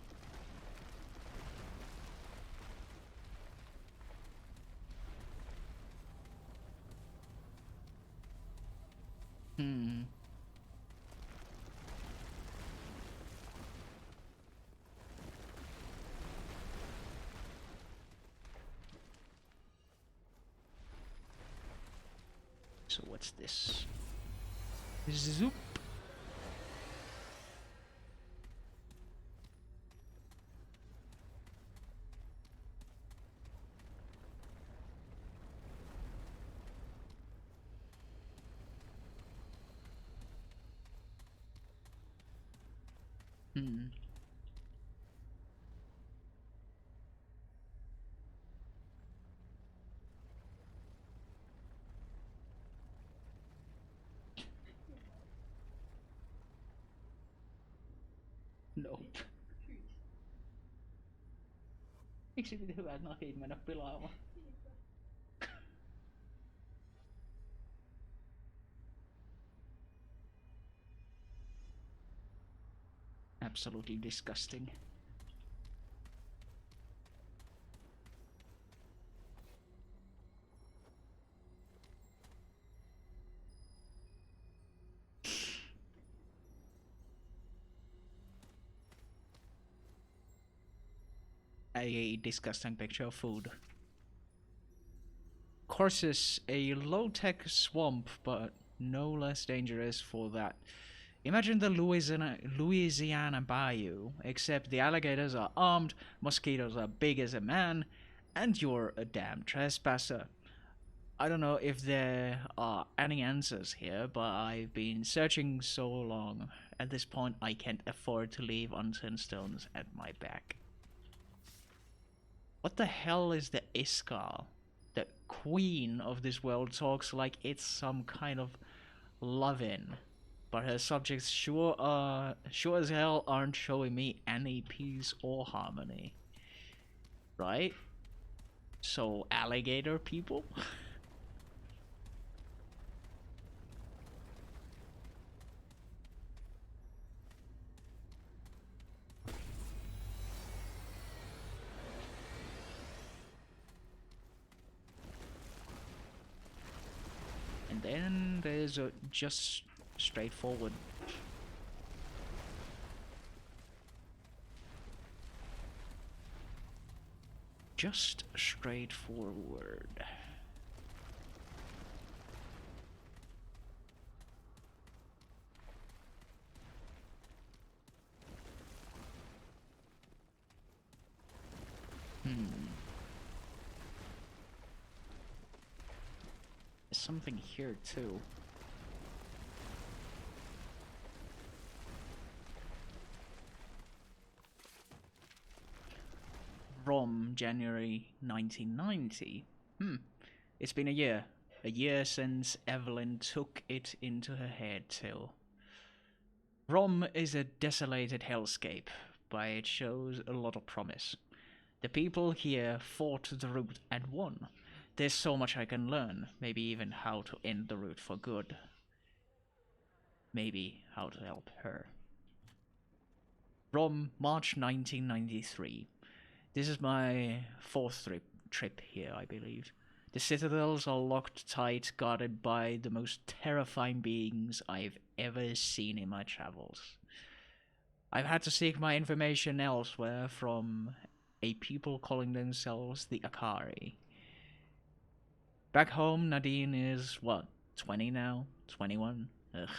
So what's this? Zoop. Nope. Miksi piti hyvät nakit mennä pilaamaan? Absolutely disgusting. A disgusting picture of food. Courses, a low-tech swamp, but no less dangerous for that. Imagine the Louisiana Bayou, except the alligators are armed, mosquitoes are big as a man, and you're a damn trespasser. I don't know if there are any answers here, but I've been searching so long. At this point, I can't afford to leave unturned stones at my back. What the hell is the Iskal? The queen of this world talks like it's some kind of love-in, but her subjects sure as hell aren't showing me any peace or harmony. Right? So, alligator people? And then there's a just straightforward. Just straightforward. There's something here too. From January 1990. It's been a year. A year since Evelyn took it into her head to. Rom is a desolated hellscape, but it shows a lot of promise. The people here fought the root and won. There's so much I can learn, maybe even how to end the root for good. Maybe how to help her. Rom, March 1993. This is my fourth trip here, I believe. The citadels are locked tight, guarded by the most terrifying beings I've ever seen in my travels. I've had to seek my information elsewhere from a people calling themselves the Akari. Back home, Nadine is, what, 20 now? 21? Ugh.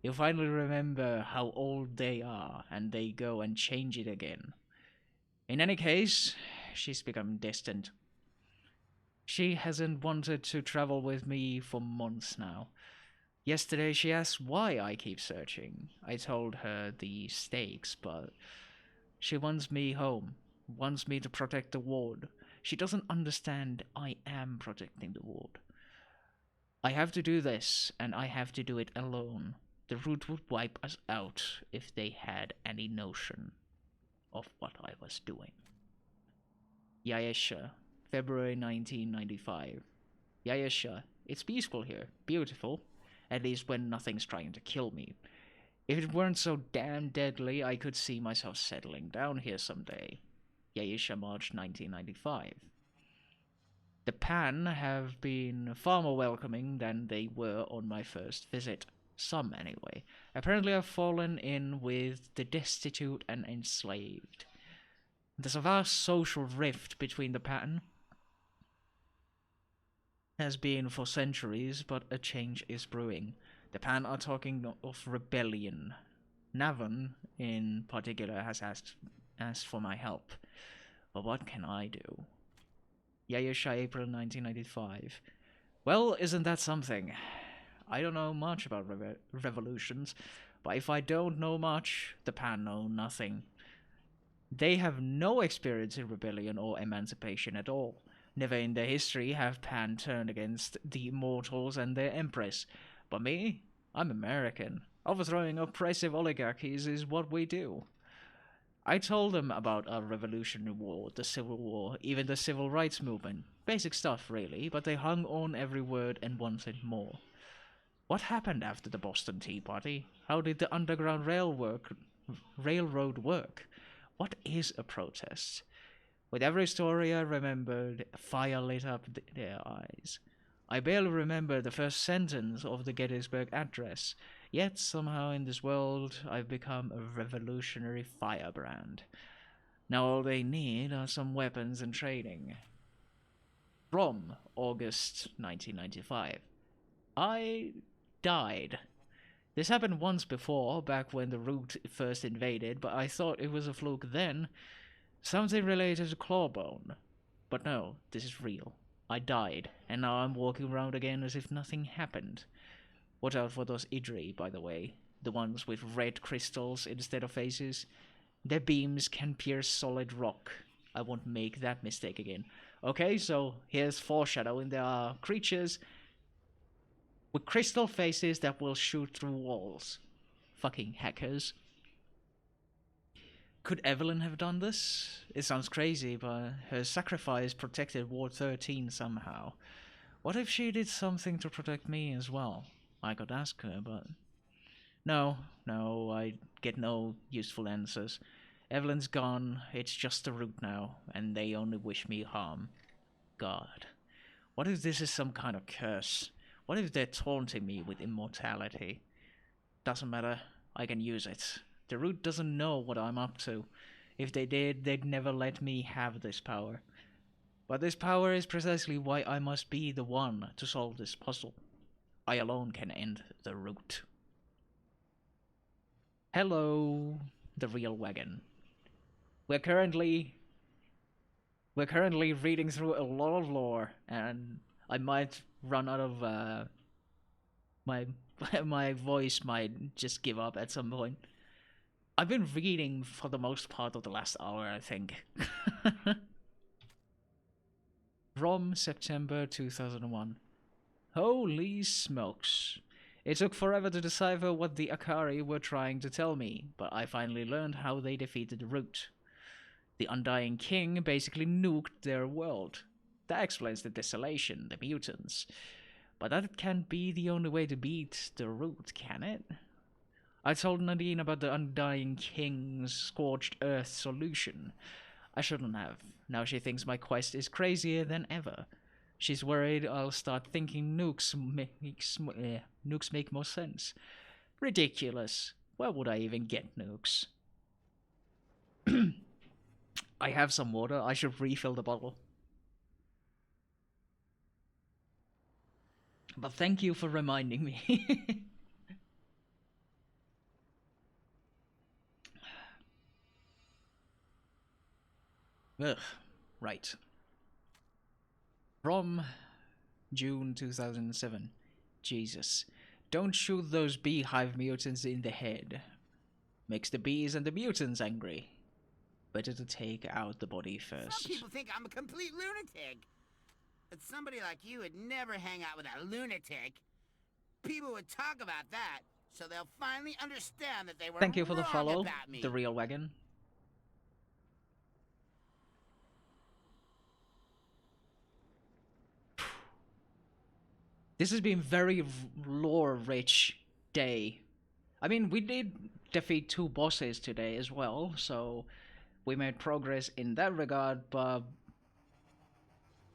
You finally remember how old they are, and they go and change it again. In any case, she's become distant. She hasn't wanted to travel with me for months now. Yesterday she asked why I keep searching. I told her the stakes, but she wants me home, wants me to protect the ward. She doesn't understand I am protecting the ward. I have to do this, and I have to do it alone. The root would wipe us out if they had any notion of what I was doing. Yayesha, February 1995. Yayesha, it's peaceful here. Beautiful. At least when nothing's trying to kill me. If it weren't so damn deadly, I could see myself settling down here someday. Yayesha, March 1995. The Pan have been far more welcoming than they were on my first visit. Some, anyway. Apparently I've fallen in with the destitute and enslaved. There's a vast social rift between the Pan. Has been for centuries, but a change is brewing. The Pan are talking of rebellion. Navon, in particular, has asked for my help. But what can I do? Yayesha, April 1995. Well, isn't that something? I don't know much about revolutions, but if I don't know much, the Pan know nothing. They have no experience in rebellion or emancipation at all. Never in their history have Pan turned against the immortals and their empress. But me? I'm American. Overthrowing oppressive oligarchies is what we do. I told them about our Revolutionary War, the Civil War, even the Civil Rights Movement. Basic stuff, really, but they hung on every word and wanted more. What happened after the Boston Tea Party? How did the Underground Railroad work? What is a protest? With every story I remembered, fire lit up their eyes. I barely remember the first sentence of the Gettysburg Address, yet somehow in this world I've become a revolutionary firebrand. Now all they need are some weapons and training. From August 1995. I died. This happened once before, back when the Root first invaded, but I thought it was a fluke then. Something related to Clawbone. But no, this is real. I died, and now I'm walking around again as if nothing happened. Watch out for those Idri, by the way. The ones with red crystals instead of faces. Their beams can pierce solid rock. I won't make that mistake again. Okay, so here's foreshadowing. There are creatures with crystal faces that will shoot through walls. Fucking hackers. Could Evelyn have done this? It sounds crazy, but her sacrifice protected Ward 13 somehow. What if she did something to protect me as well? I could ask her, but... No, I get no useful answers. Evelyn's gone, it's just the Root now, and they only wish me harm. God. What if this is some kind of curse? What if they're taunting me with immortality? Doesn't matter, I can use it. The Root doesn't know what I'm up to. If they did, they'd never let me have this power. But this power is precisely why I must be the one to solve this puzzle. I alone can end the Root. Hello, the real wagon. We're currently reading through a lot of lore, and I might run out of my voice might just give up at some point. I've been reading for the most part of the last hour, I think. From September 2001. Holy smokes. It took forever to decipher what the Akari were trying to tell me, but I finally learned how they defeated the Root. The Undying King basically nuked their world. That explains the desolation, the mutants. But that can't be the only way to beat the Root, can it? I told Nadine about the Undying King's Scorched Earth solution. I shouldn't have. Now she thinks my quest is crazier than ever. She's worried I'll start thinking nukes make more sense. Ridiculous. Where would I even get nukes? I have some water. I should refill the bottle. But thank you for reminding me. Ugh, right. From June 2007. Jesus. Don't shoot those beehive mutants in the head. Makes the bees and the mutants angry. Better to take out the body first. Some people think I'm a complete lunatic. But somebody like you would never hang out with a lunatic. People would talk about that. so they'll finally understand that they were Thank you for the wrong follow, about me. the real wagon. This has been very lore-rich day. I mean, we did defeat 2 bosses today as well, so we made progress in that regard, but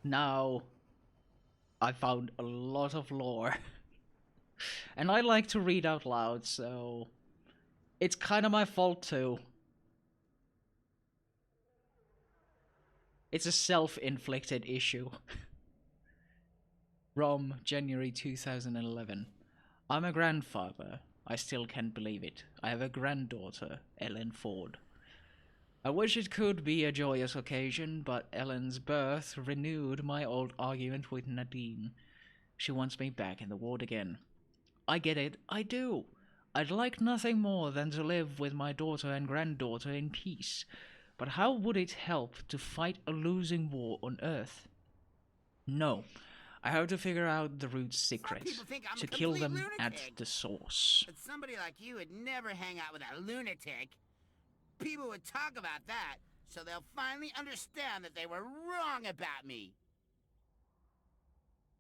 now I found a lot of lore. And I like to read out loud, so it's kind of my fault too. It's a self-inflicted issue. From January 2011. I'm a grandfather. I still can't believe it. I have a granddaughter, Ellen Ford. I wish it could be a joyous occasion, but Ellen's birth renewed my old argument with Nadine. She wants me back in the ward again. I get it, I do. I'd like nothing more than to live with my daughter and granddaughter in peace. But how would it help to fight a losing war on Earth? No. I have to figure out the root's secret, to kill them at the source. But somebody like you would never hang out with a lunatic. People would talk about that, so they'll finally understand that they were wrong about me.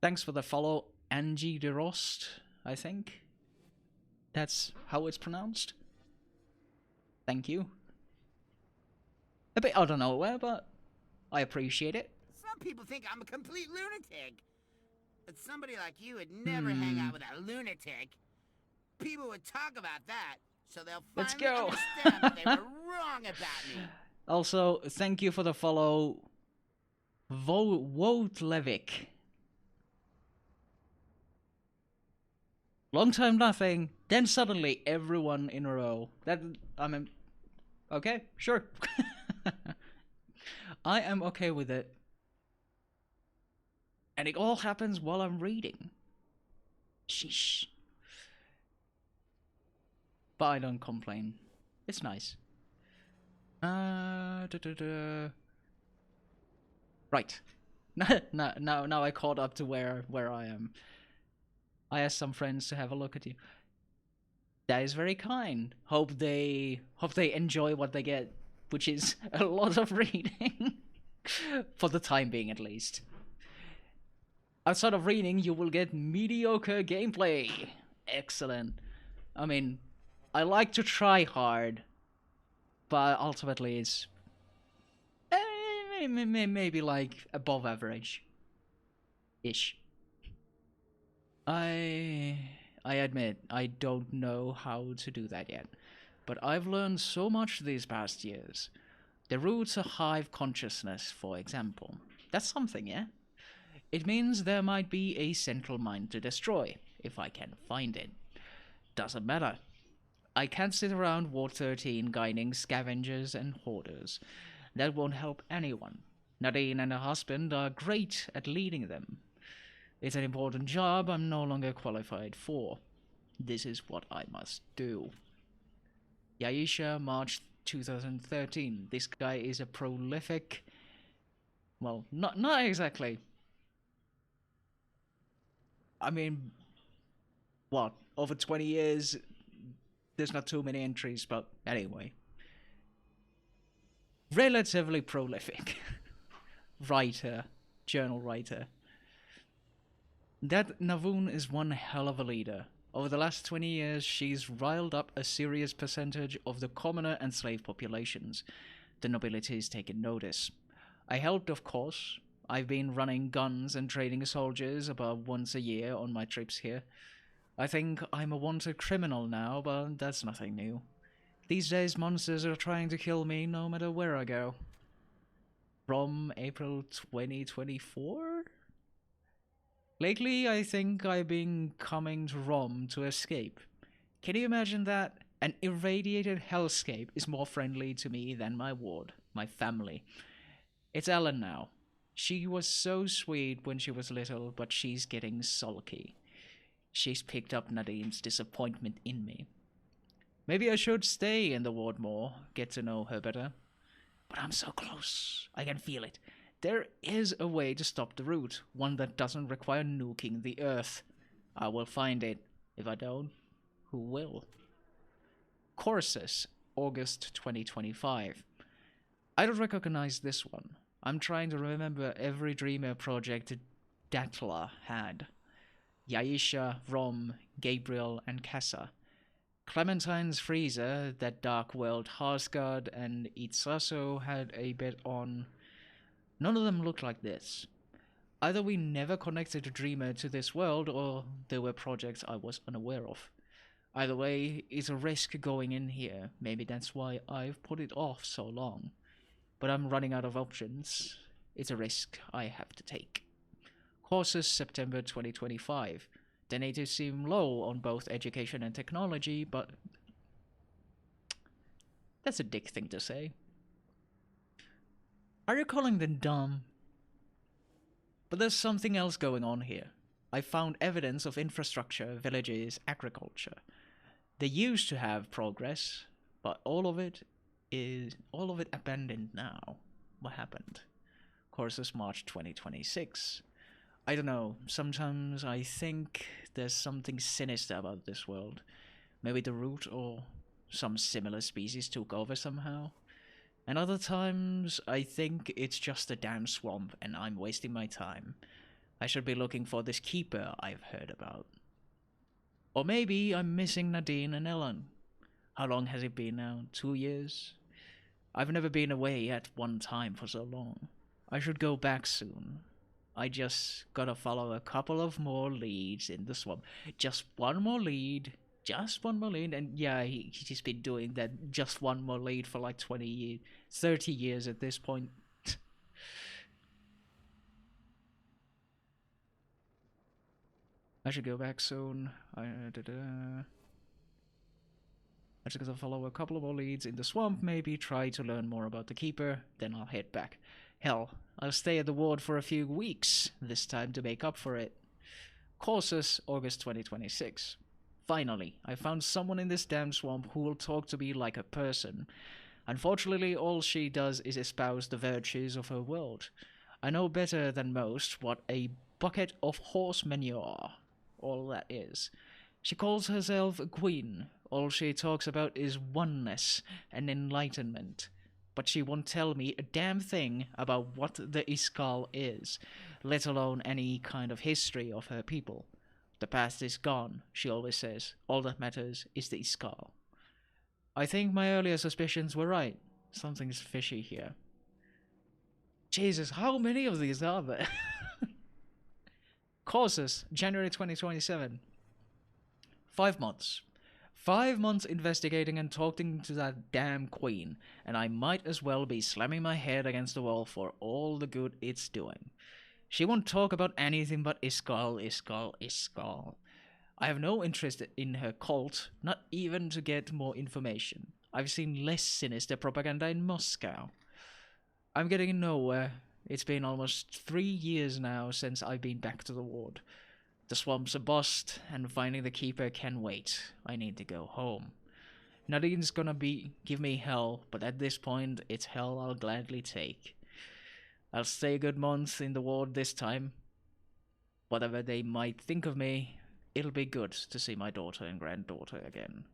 Thanks for the follow, Angie DeRost, I think. That's how it's pronounced. Thank you. A bit out of nowhere, but I appreciate it. Some people think I'm a complete lunatic. But somebody like you would never hang out with a lunatic. People would talk about that, so they'll finally understand that they were wrong about me. Also, thank you for the follow, Wotlevik. Long time nothing, then suddenly everyone in a row. Okay, sure. I am okay with it. And it all happens while I'm reading. Sheesh. But I don't complain. It's nice. Right. Now I caught up to where I am. I asked some friends to have a look at you. That is very kind. Hope they enjoy what they get, which is a lot of reading. For the time being, at least. Outside of reading, you will get mediocre gameplay. Excellent. I mean, I like to try hard, but ultimately it's maybe like above average-ish. I admit I don't know how to do that yet, but I've learned so much these past years. The roots of hive consciousness, for example. That's something, yeah? It means there might be a central mind to destroy, if I can find it. Doesn't matter. I can't sit around Ward 13 guiding scavengers and hoarders. That won't help anyone. Nadine and her husband are great at leading them. It's an important job I'm no longer qualified for. This is what I must do. Yaisha, March 2013. This guy is a prolific... Well, not exactly. I mean, what? Over 20 years, there's not too many entries, but anyway. Relatively prolific. Writer. Journal writer. That Navoon is one hell of a leader. Over the last 20 years, she's riled up a serious percentage of the commoner and slave populations. The nobility has taken notice. I helped, of course. I've been running guns and trading soldiers about once a year on my trips here. I think I'm a wanted criminal now, but that's nothing new. These days, monsters are trying to kill me no matter where I go. From April 2024? Lately, I think I've been coming to Rom to escape. Can you imagine that? An irradiated hellscape is more friendly to me than my ward, my family. It's Ellen now. She was so sweet when she was little, but she's getting sulky. She's picked up Nadine's disappointment in me. Maybe I should stay in the ward more, get to know her better. But I'm so close. I can feel it. There is a way to stop the root, one that doesn't require nuking the earth. I will find it. If I don't, who will. Courses, August 2025. I don't recognize this one. I'm trying to remember every Dreamer project Datla had. Yaisha, Rom, Gabriel, and Kessa. Clementine's Freezer, That Dark World, Harsgard, and Itsaso had a bit on. None of them looked like this. Either we never connected a Dreamer to this world, or there were projects I was unaware of. Either way, it's a risk going in here. Maybe that's why I've put it off so long. But I'm running out of options. It's a risk I have to take. Courses, September 2025. The natives seem low on both education and technology, but that's a dick thing to say. Are you calling them dumb? But there's something else going on here. I found evidence of infrastructure, villages, agriculture. They used to have progress, but all of it abandoned now. What happened? Courses, March 2026. I don't know, sometimes I think there's something sinister about this world. Maybe the root or some similar species took over somehow. And other times I think it's just a damn swamp and I'm wasting my time. I should be looking for this keeper I've heard about. Or maybe I'm missing Nadine and Ellen. How long has it been now? 2 years? I've never been away at one time for so long. I should go back soon. I just gotta follow a couple of more leads in the swamp. Just one more lead. And yeah, he's been doing that just one more lead for like 20 years, 30 years at this point. I should go back soon. I just gotta follow a couple of more leads in the swamp, maybe try to learn more about the keeper, then I'll head back. Hell, I'll stay at the ward for a few weeks this time to make up for it. Courses, August 2026. Finally, I found someone in this damn swamp who will talk to me like a person. Unfortunately, all she does is espouse the virtues of her world. I know better than most what a bucket of horse manure all that is. She calls herself a queen. All she talks about is oneness and enlightenment. But she won't tell me a damn thing about what the Iskal is, let alone any kind of history of her people. The past is gone, she always says. All that matters is the Iskal. I think my earlier suspicions were right. Something's fishy here. Jesus, how many of these are there? Courses, January 2027. 5 months. 5 months investigating and talking to that damn queen, and I might as well be slamming my head against the wall for all the good it's doing. She won't talk about anything but Iskal. I have no interest in her cult, not even to get more information. I've seen less sinister propaganda in Moscow. I'm getting nowhere. It's been almost 3 years now since I've been back to the ward. The swamp's a bust, and finding the keeper can wait. I need to go home. Nadine's gonna give me hell, but at this point, it's hell I'll gladly take. I'll stay a good month in the ward this time. Whatever they might think of me, it'll be good to see my daughter and granddaughter again.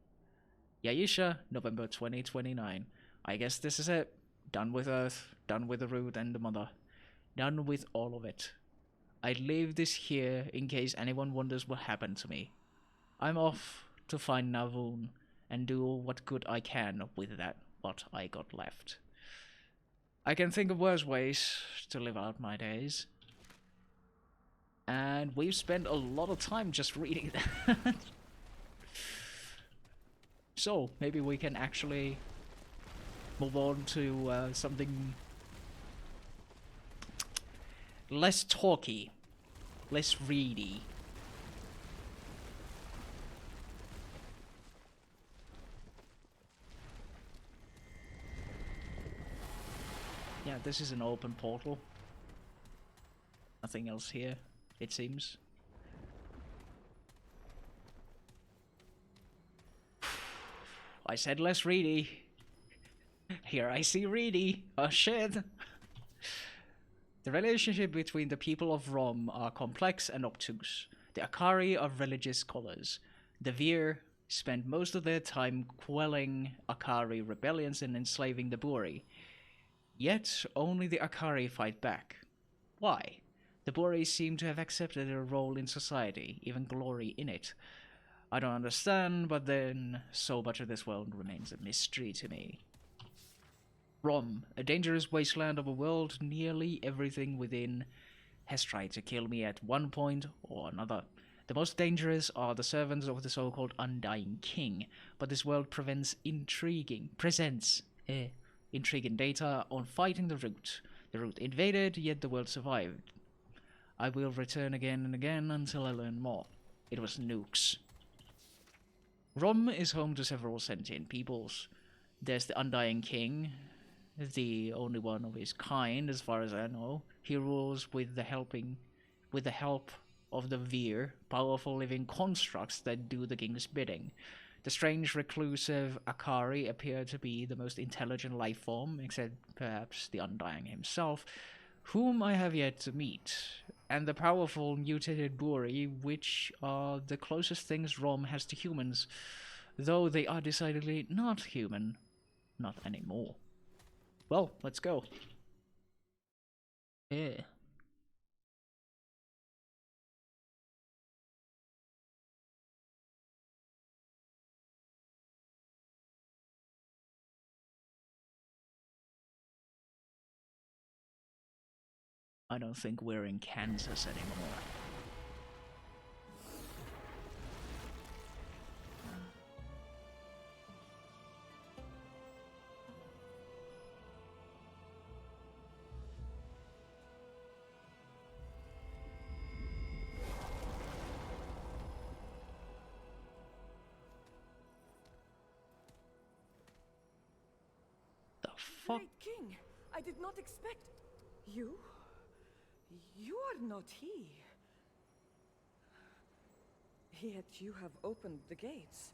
Yaisha, November 2029. I guess this is it. Done with Earth, done with the Root and the Mother. Done with all of it. I'd leave this here in case anyone wonders what happened to me. I'm off to find Navun and do what good I can with that, what I got left. I can think of worse ways to live out my days. And we've spent a lot of time just reading that. So, maybe we can actually move on to something less talky, less ready. Yeah, this is an open portal. Nothing else here, it seems. I said less reedy. Here I see reedy. Oh shit. The relationship between the people of Rom are complex and obtuse. The Akari are religious scholars. The Vir, spent most of their time quelling Akari rebellions and enslaving the Buri. Yet, only the Akari fight back. Why? The Buri seem to have accepted their role in society, even glory in it. I don't understand, but then so much of this world remains a mystery to me. Rom, a dangerous wasteland of a world nearly everything within has tried to kill me at one point or another. The most dangerous are the servants of the so-called Undying King, but this world presents intriguing data on fighting the Root. The Root invaded, yet the world survived. I will return again and again until I learn more. It was nukes. Rom is home to several sentient peoples. There's the Undying King, the only one of his kind as far as I know. He rules with the help of the Veer, powerful living constructs that do the king's bidding. The strange reclusive Akari appear to be the most intelligent life form, except perhaps the Undying himself, whom I have yet to meet, and the powerful mutated Buri, which are the closest things Rom has to humans, though they are decidedly not human. Not anymore. Well, let's go. Yeah. I don't think we're in Kansas anymore. The fuck? Great King, I did not expect you. You are not he. Yet you have opened the gates.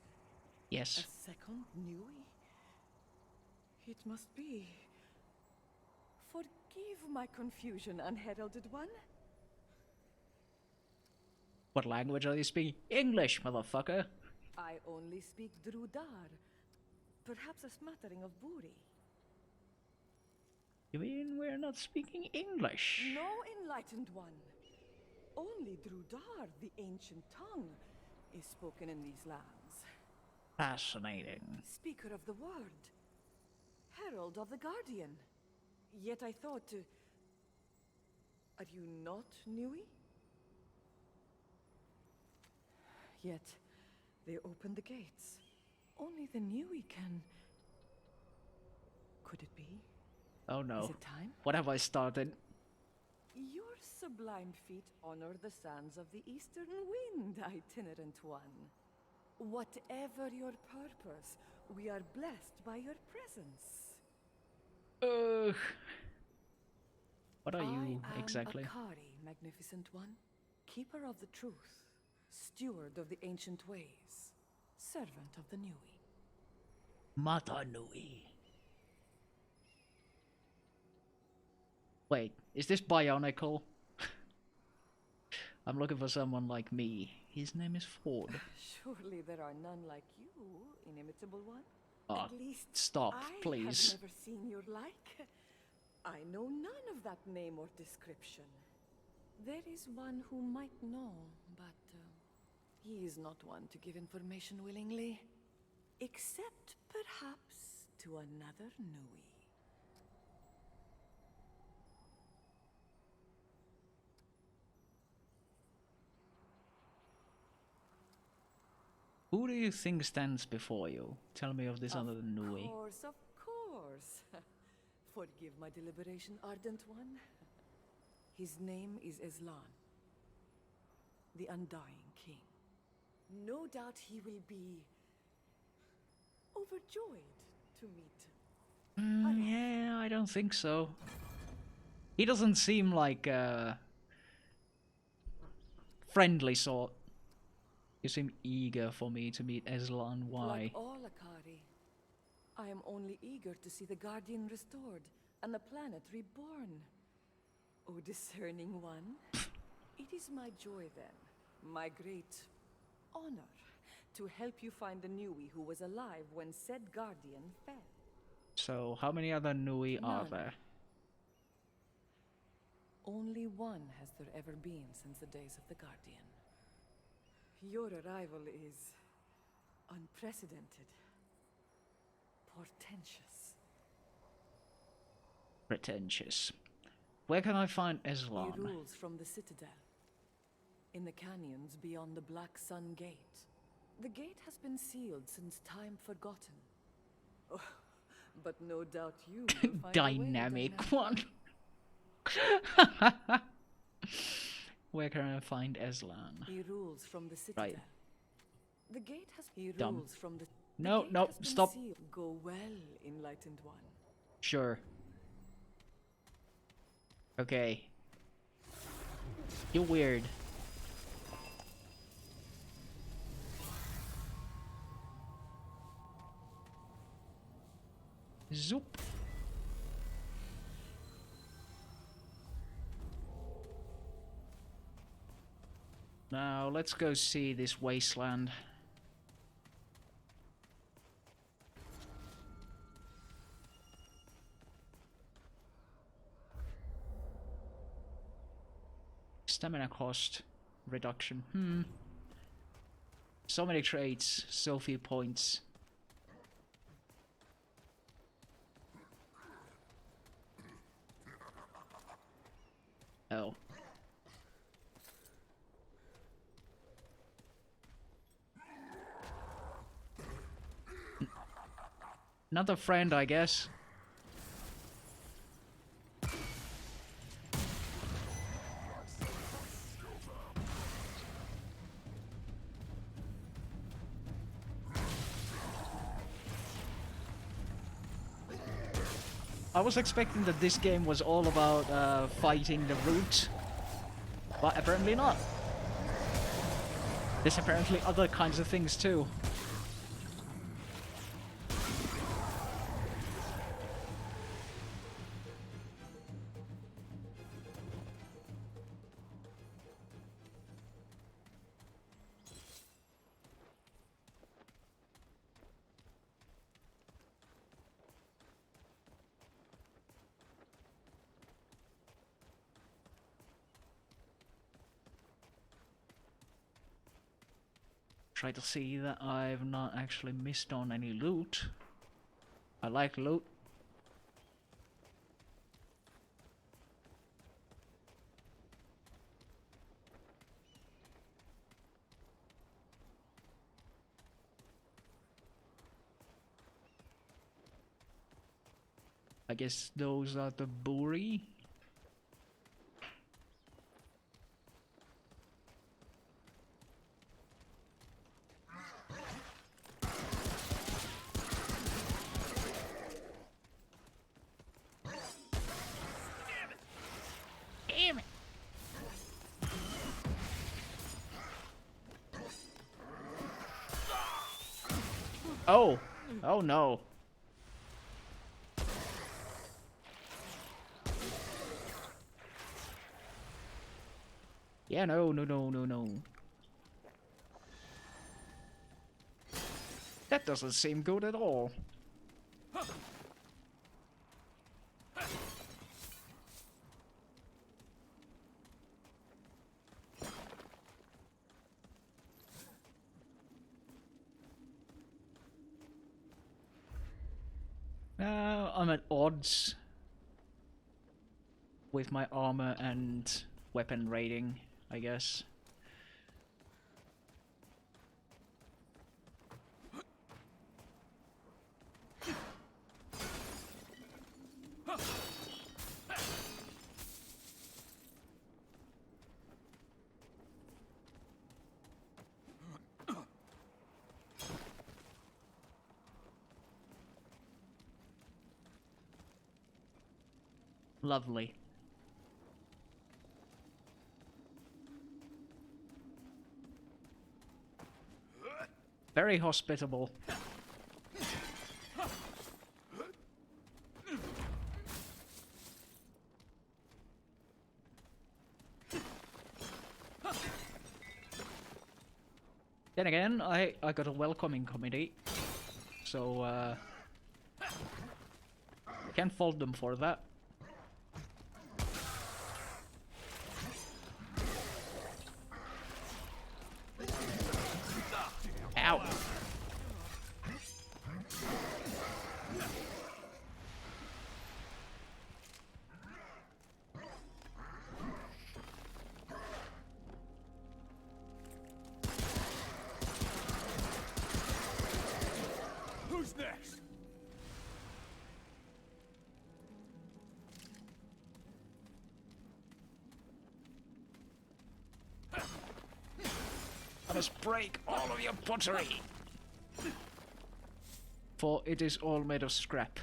Yes. A second Nui? It must be. Forgive my confusion, unheralded one. What language are you speaking? English, motherfucker. I only speak Drudar. Perhaps a smattering of Buri. You mean we're not speaking English? No, enlightened one. Only Drudar, the ancient tongue, is spoken in these lands. Fascinating. Speaker of the word. Herald of the Guardian. Yet I thought... Are you not Nui? Yet, they opened the gates. Only the Nui can... Could it be? Oh no. Is it time? What have I started? Your sublime feet honor the sands of the eastern wind, itinerant one. Whatever your purpose, we are blessed by your presence. What are you exactly? I am Akari, magnificent one. Keeper of the truth. Steward of the ancient ways. Servant of the Nui. Mata Nui. Wait, is this Bionicle? I'm looking for someone like me. His name is Ford. Surely there are none like you, inimitable one. Oh, At least stop, please. I have never seen your like. I know none of that name or description. There is one who might know, but he is not one to give information willingly. Except perhaps to another Nui. Who do you think stands before you? Tell me of this other Nui. Of course. Forgive my deliberation, ardent one. His name is Eslan, the Undying King. No doubt he will be overjoyed to meet. Yeah, I don't think so. He doesn't seem like a friendly sort. You seem eager for me to meet Eslan. Why? Like all Akari, I am only eager to see the Guardian restored and the planet reborn. O discerning one, it is my joy then, my great honor, to help you find the Nui who was alive when said Guardian fell. So, how many other Nui are None. there? Only one has there ever been since the days of the Guardian. Your arrival is unprecedented. Portentous. Pretentious. Where can I find He Islam? rules from the Citadel, in the canyons beyond the Black Sun Gate. The gate has been sealed since time forgotten. Oh, but no doubt you will find Dynamic a way one. Where can I find Aslan? He rules from the Citadel. Right. The gate has he Dumb. rules from the No, gate no, has been stop. sealed. Go well, enlightened one. Sure. Okay. You're weird. Zoop. Now let's go see this wasteland. Stamina cost reduction. So many traits, so few points. Oh. Another friend, I guess. I was expecting that this game was all about fighting the root, but apparently not. There's apparently other kinds of things too. Try to see that I've not actually missed on any loot. I like loot. I guess those are the buri. Damn it! Oh! Oh no. Yeah, no. That doesn't seem good at all. I'm at odds with my armor and weapon rating, I guess. Lovely. Very hospitable. Then again, I got a welcoming committee, so I can't fault them for that. Ow! Who's next? I must break all of your pottery, for it is all made of scrap.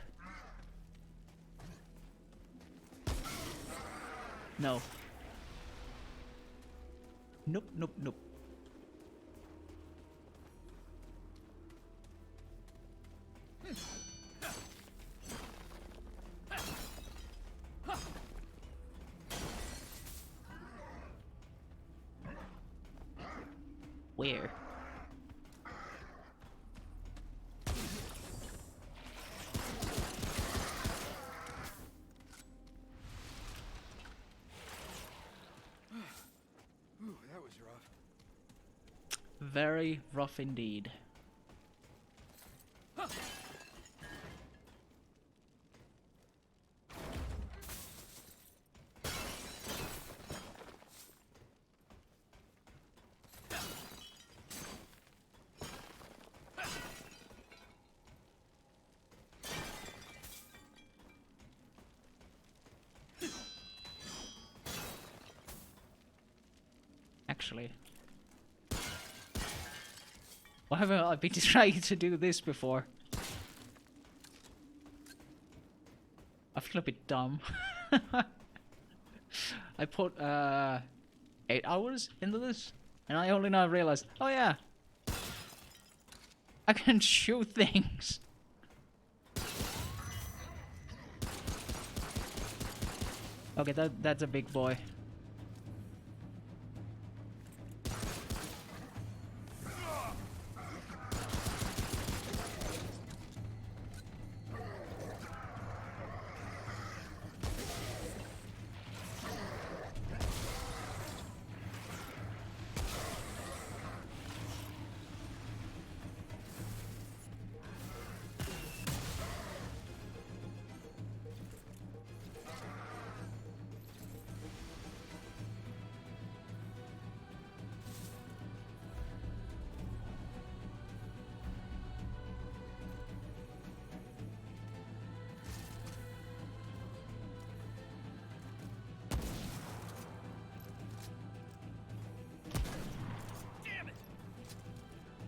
No. Nope, nope, nope. Where? Ooh, that was rough. Very rough indeed. Actually, why haven't I been trying to do this before? I feel a bit dumb. I put 8 hours into this, and I only now realized, oh yeah, I can shoot things. Okay, that's a big boy.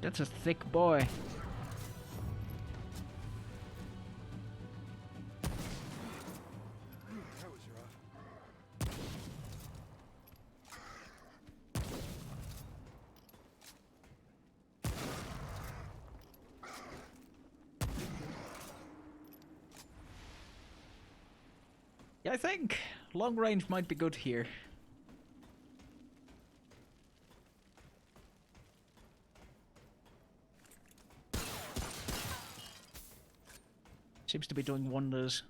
That's a thick boy. That was rough. Yeah, I think long range might be good here. Seems to be doing wonders.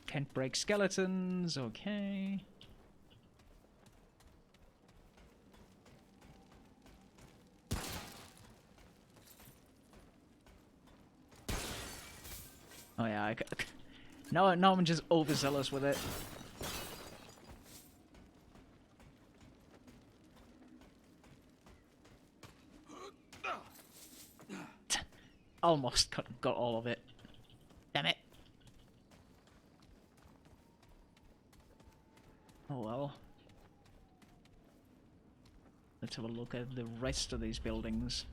Can't break skeletons, okay. Oh yeah, now I'm just overzealous with it. Almost got all of it. Damn it. Oh well. Let's have a look at the rest of these buildings.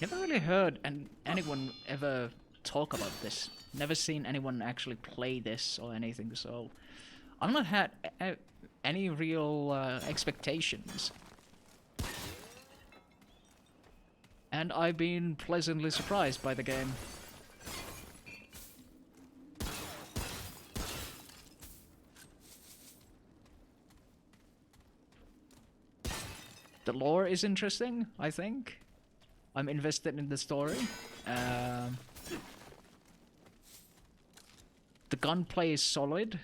Never really heard anyone ever talk about this. Never seen anyone actually play this or anything, so I've not had any real expectations. And I've been pleasantly surprised by the game. The lore is interesting, I think. I'm invested in the story. The gunplay is solid.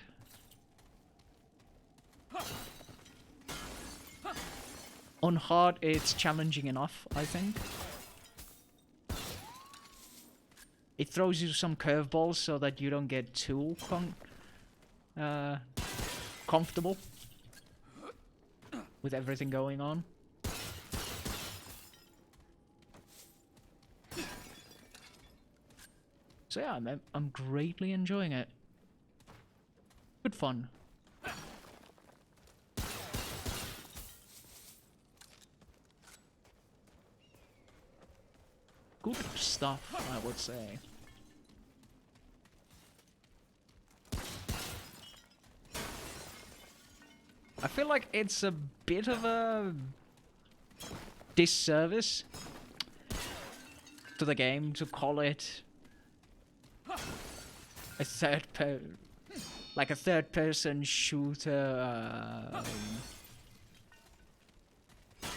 On hard, it's challenging enough, I think. It throws you some curveballs so that you don't get too comfortable with everything going on. So yeah, I'm greatly enjoying it. Good fun. Good stuff, I would say. I feel like it's a bit of a disservice to the game to call it a third-person shooter,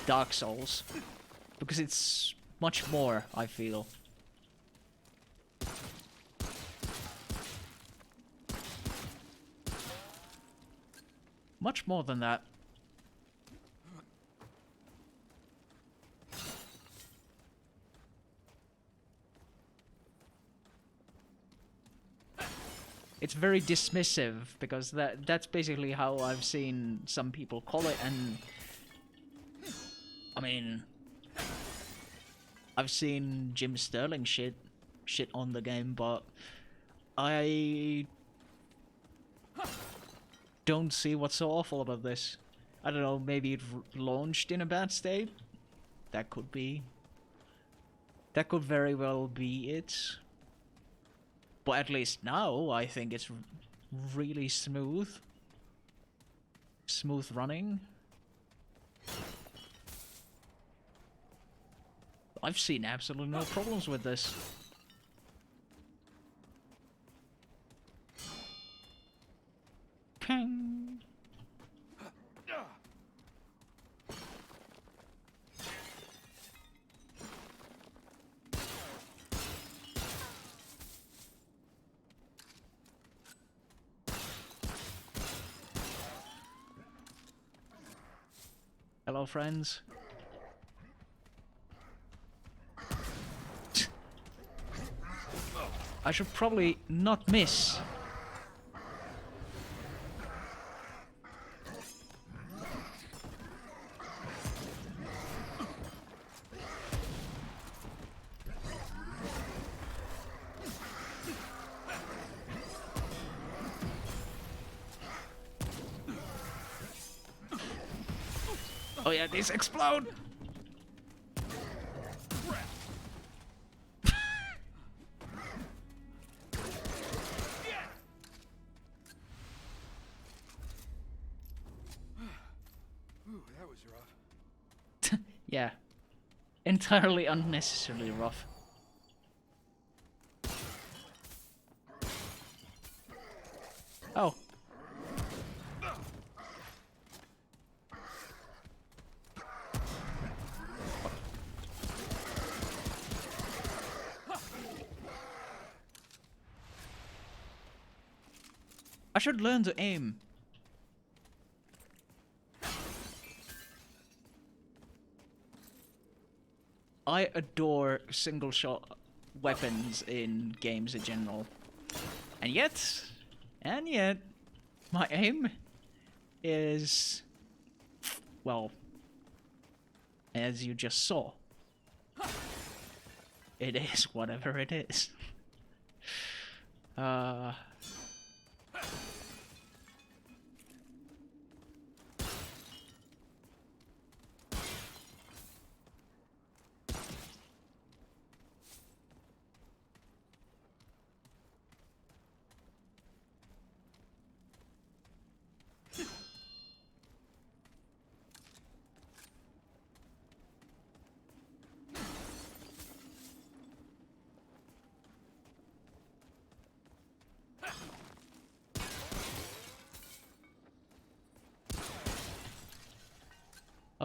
Dark Souls, because it's much more, I feel. Much more than that. It's very dismissive, because that's basically how I've seen some people call it, and I mean, I've seen Jim Sterling shit on the game, but I don't see what's so awful about this. I don't know, maybe it launched in a bad state? That could be. That could very well be it. But at least now, I think it's really smooth. Smooth running. I've seen absolutely no problems with this. Ping. Hello, friends. I should probably not miss. Oh yeah, these explode! Ooh, that was rough. Yeah. Entirely unnecessarily rough. Oh. I should learn to aim. I adore single shot weapons in games in general. And yet, my aim is, well, as you just saw. It is whatever it is.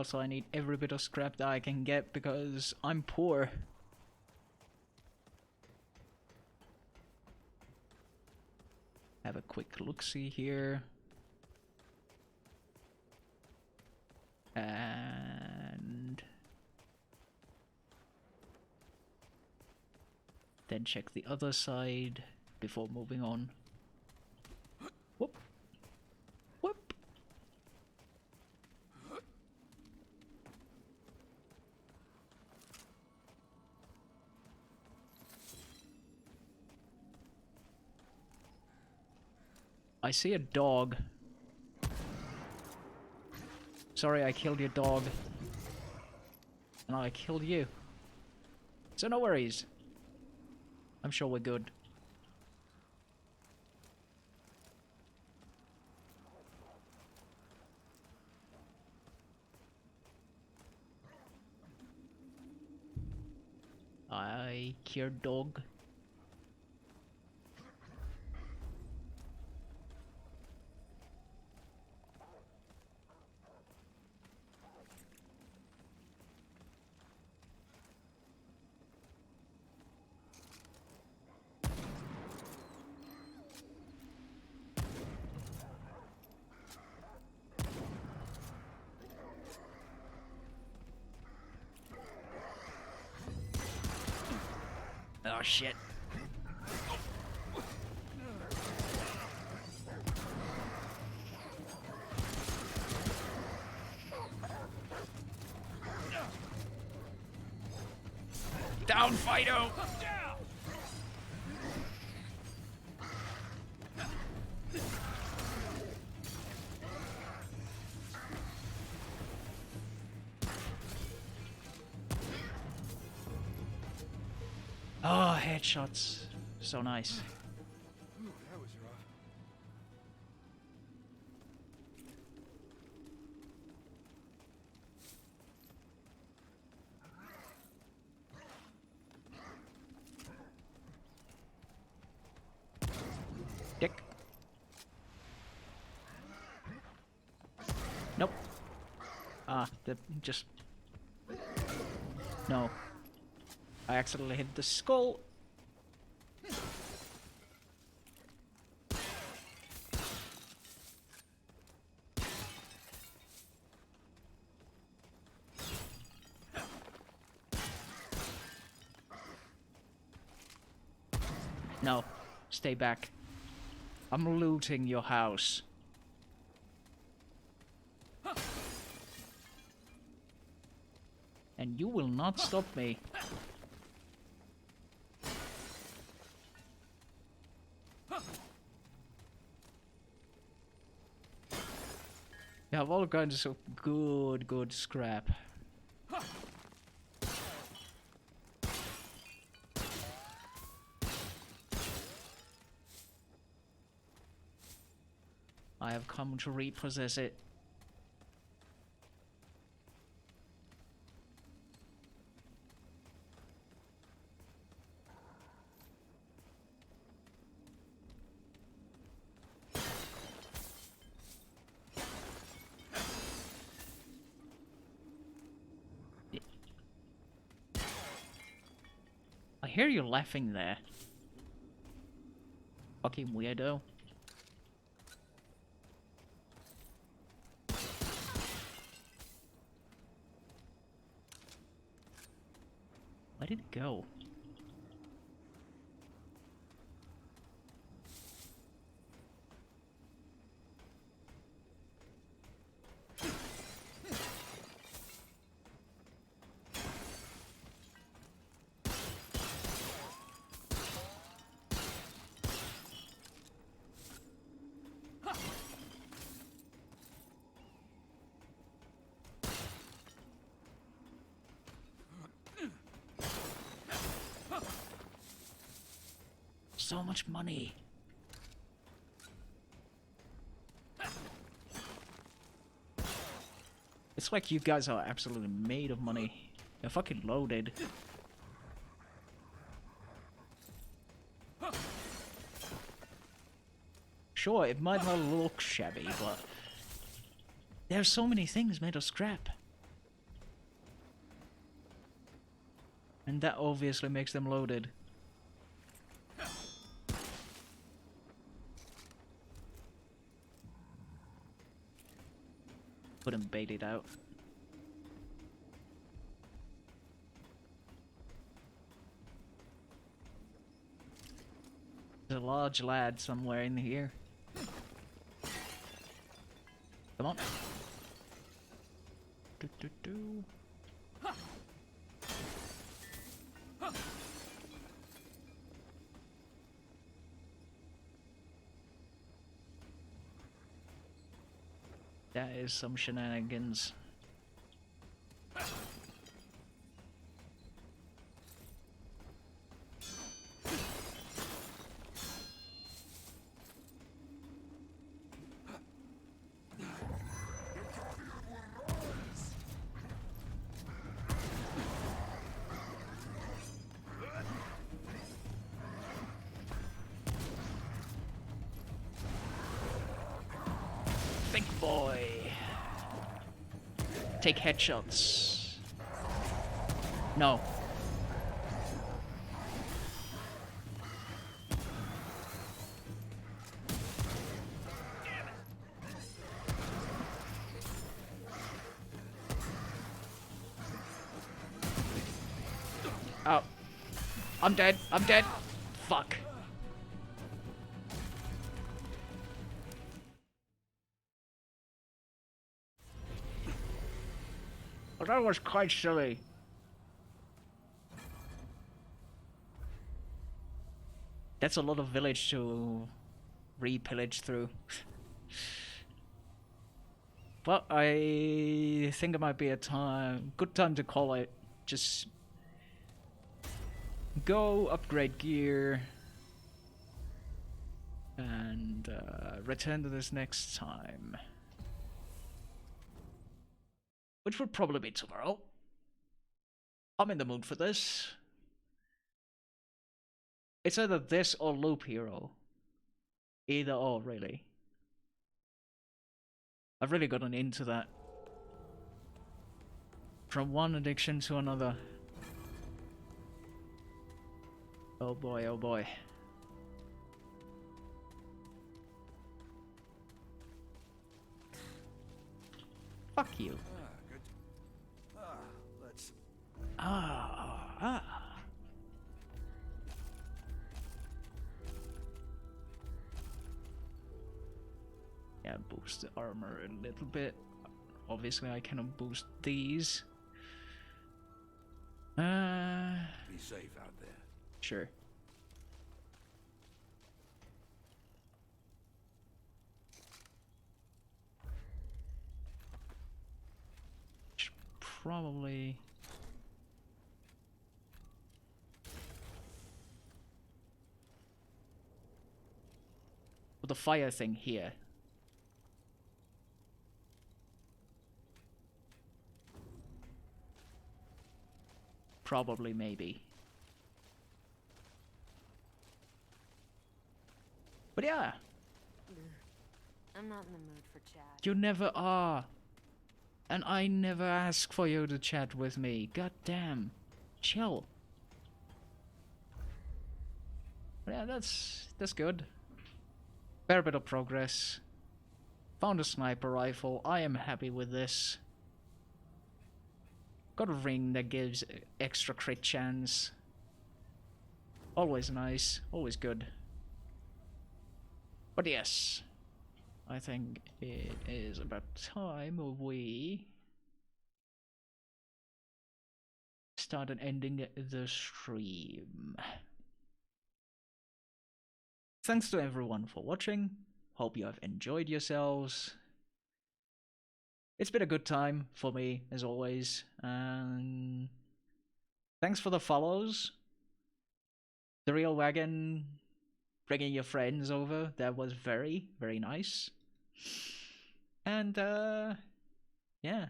Also, I need every bit of scrap that I can get because I'm poor. Have a quick look-see here. And then check the other side before moving on. Whoop. Whoop. I see a dog. Sorry, I killed your dog. And I killed you. So no worries. I'm sure we're good. I cured dog. Oh shit. Down, Fido! Oh, headshots. So nice. Ooh, that was rough. Dick. Nope. Just... No. I accidentally hit the skull. No, stay back. I'm looting your house. And you will not stop me. You have all kinds of good scrap. I have come to repossess it. I hear you laughing there. Fucking weirdo. Where did it go? So much money. It's like you guys are absolutely made of money. You're fucking loaded. Sure, it might not look shabby, but there's so many things made of scrap. And that obviously makes them loaded. Couldn't bait it out. There's a large lad somewhere in here. Come on. Do, do, do. That is some shenanigans. Big boy. Take headshots. No. Oh. I'm dead. I'm dead. Fuck. Well, that was quite silly. That's a lot of village to re-pillage through. Well, I think it might be a good time to call it. Just go upgrade gear and return to this next time. Which will probably be tomorrow. I'm in the mood for this. It's either this or Loop Hero. Either or, really. I've really gotten into that. From one addiction to another. Oh boy, oh boy. Fuck you. Good. Let's... Yeah, boost the armor a little bit. Obviously, I cannot boost these. Be safe out there. Sure. Should probably... put the fire thing here. Probably, maybe. But yeah. I'm not in the mood for chat. You never are. And I never ask for you to chat with me. God damn. Chill. But yeah, that's good. Fair bit of progress. Found a sniper rifle. I am happy with this. Got a ring that gives extra crit chance. Always nice. Always good. But yes. I think it is about time we start ending the stream. Thanks to everyone for watching. Hope you have enjoyed yourselves. It's been a good time for me, as always. And thanks for the follows. The Real Wagon, bringing your friends over. That was very, very nice. And, yeah.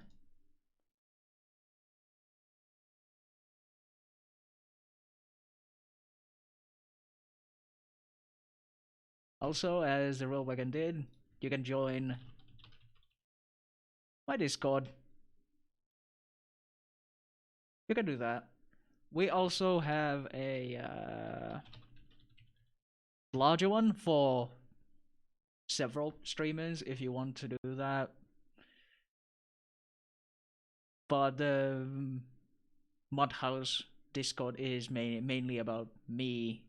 Also, as the Real Wagon did, you can join my Discord. You can do that. we also have a larger one for several streamers if you want to do that. But the Mod House Discord is mainly about me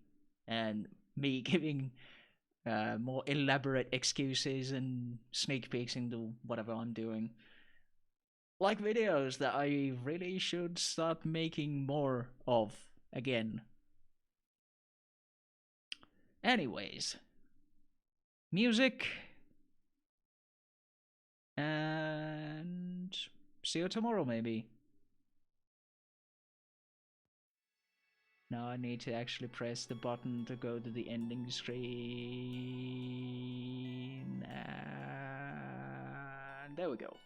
and me giving more elaborate excuses and sneak peeks into whatever I'm doing. Like videos that I really should start making more of again. Anyways, music, and see you tomorrow maybe. Now I need to actually press the button to go to the ending screen, and there we go.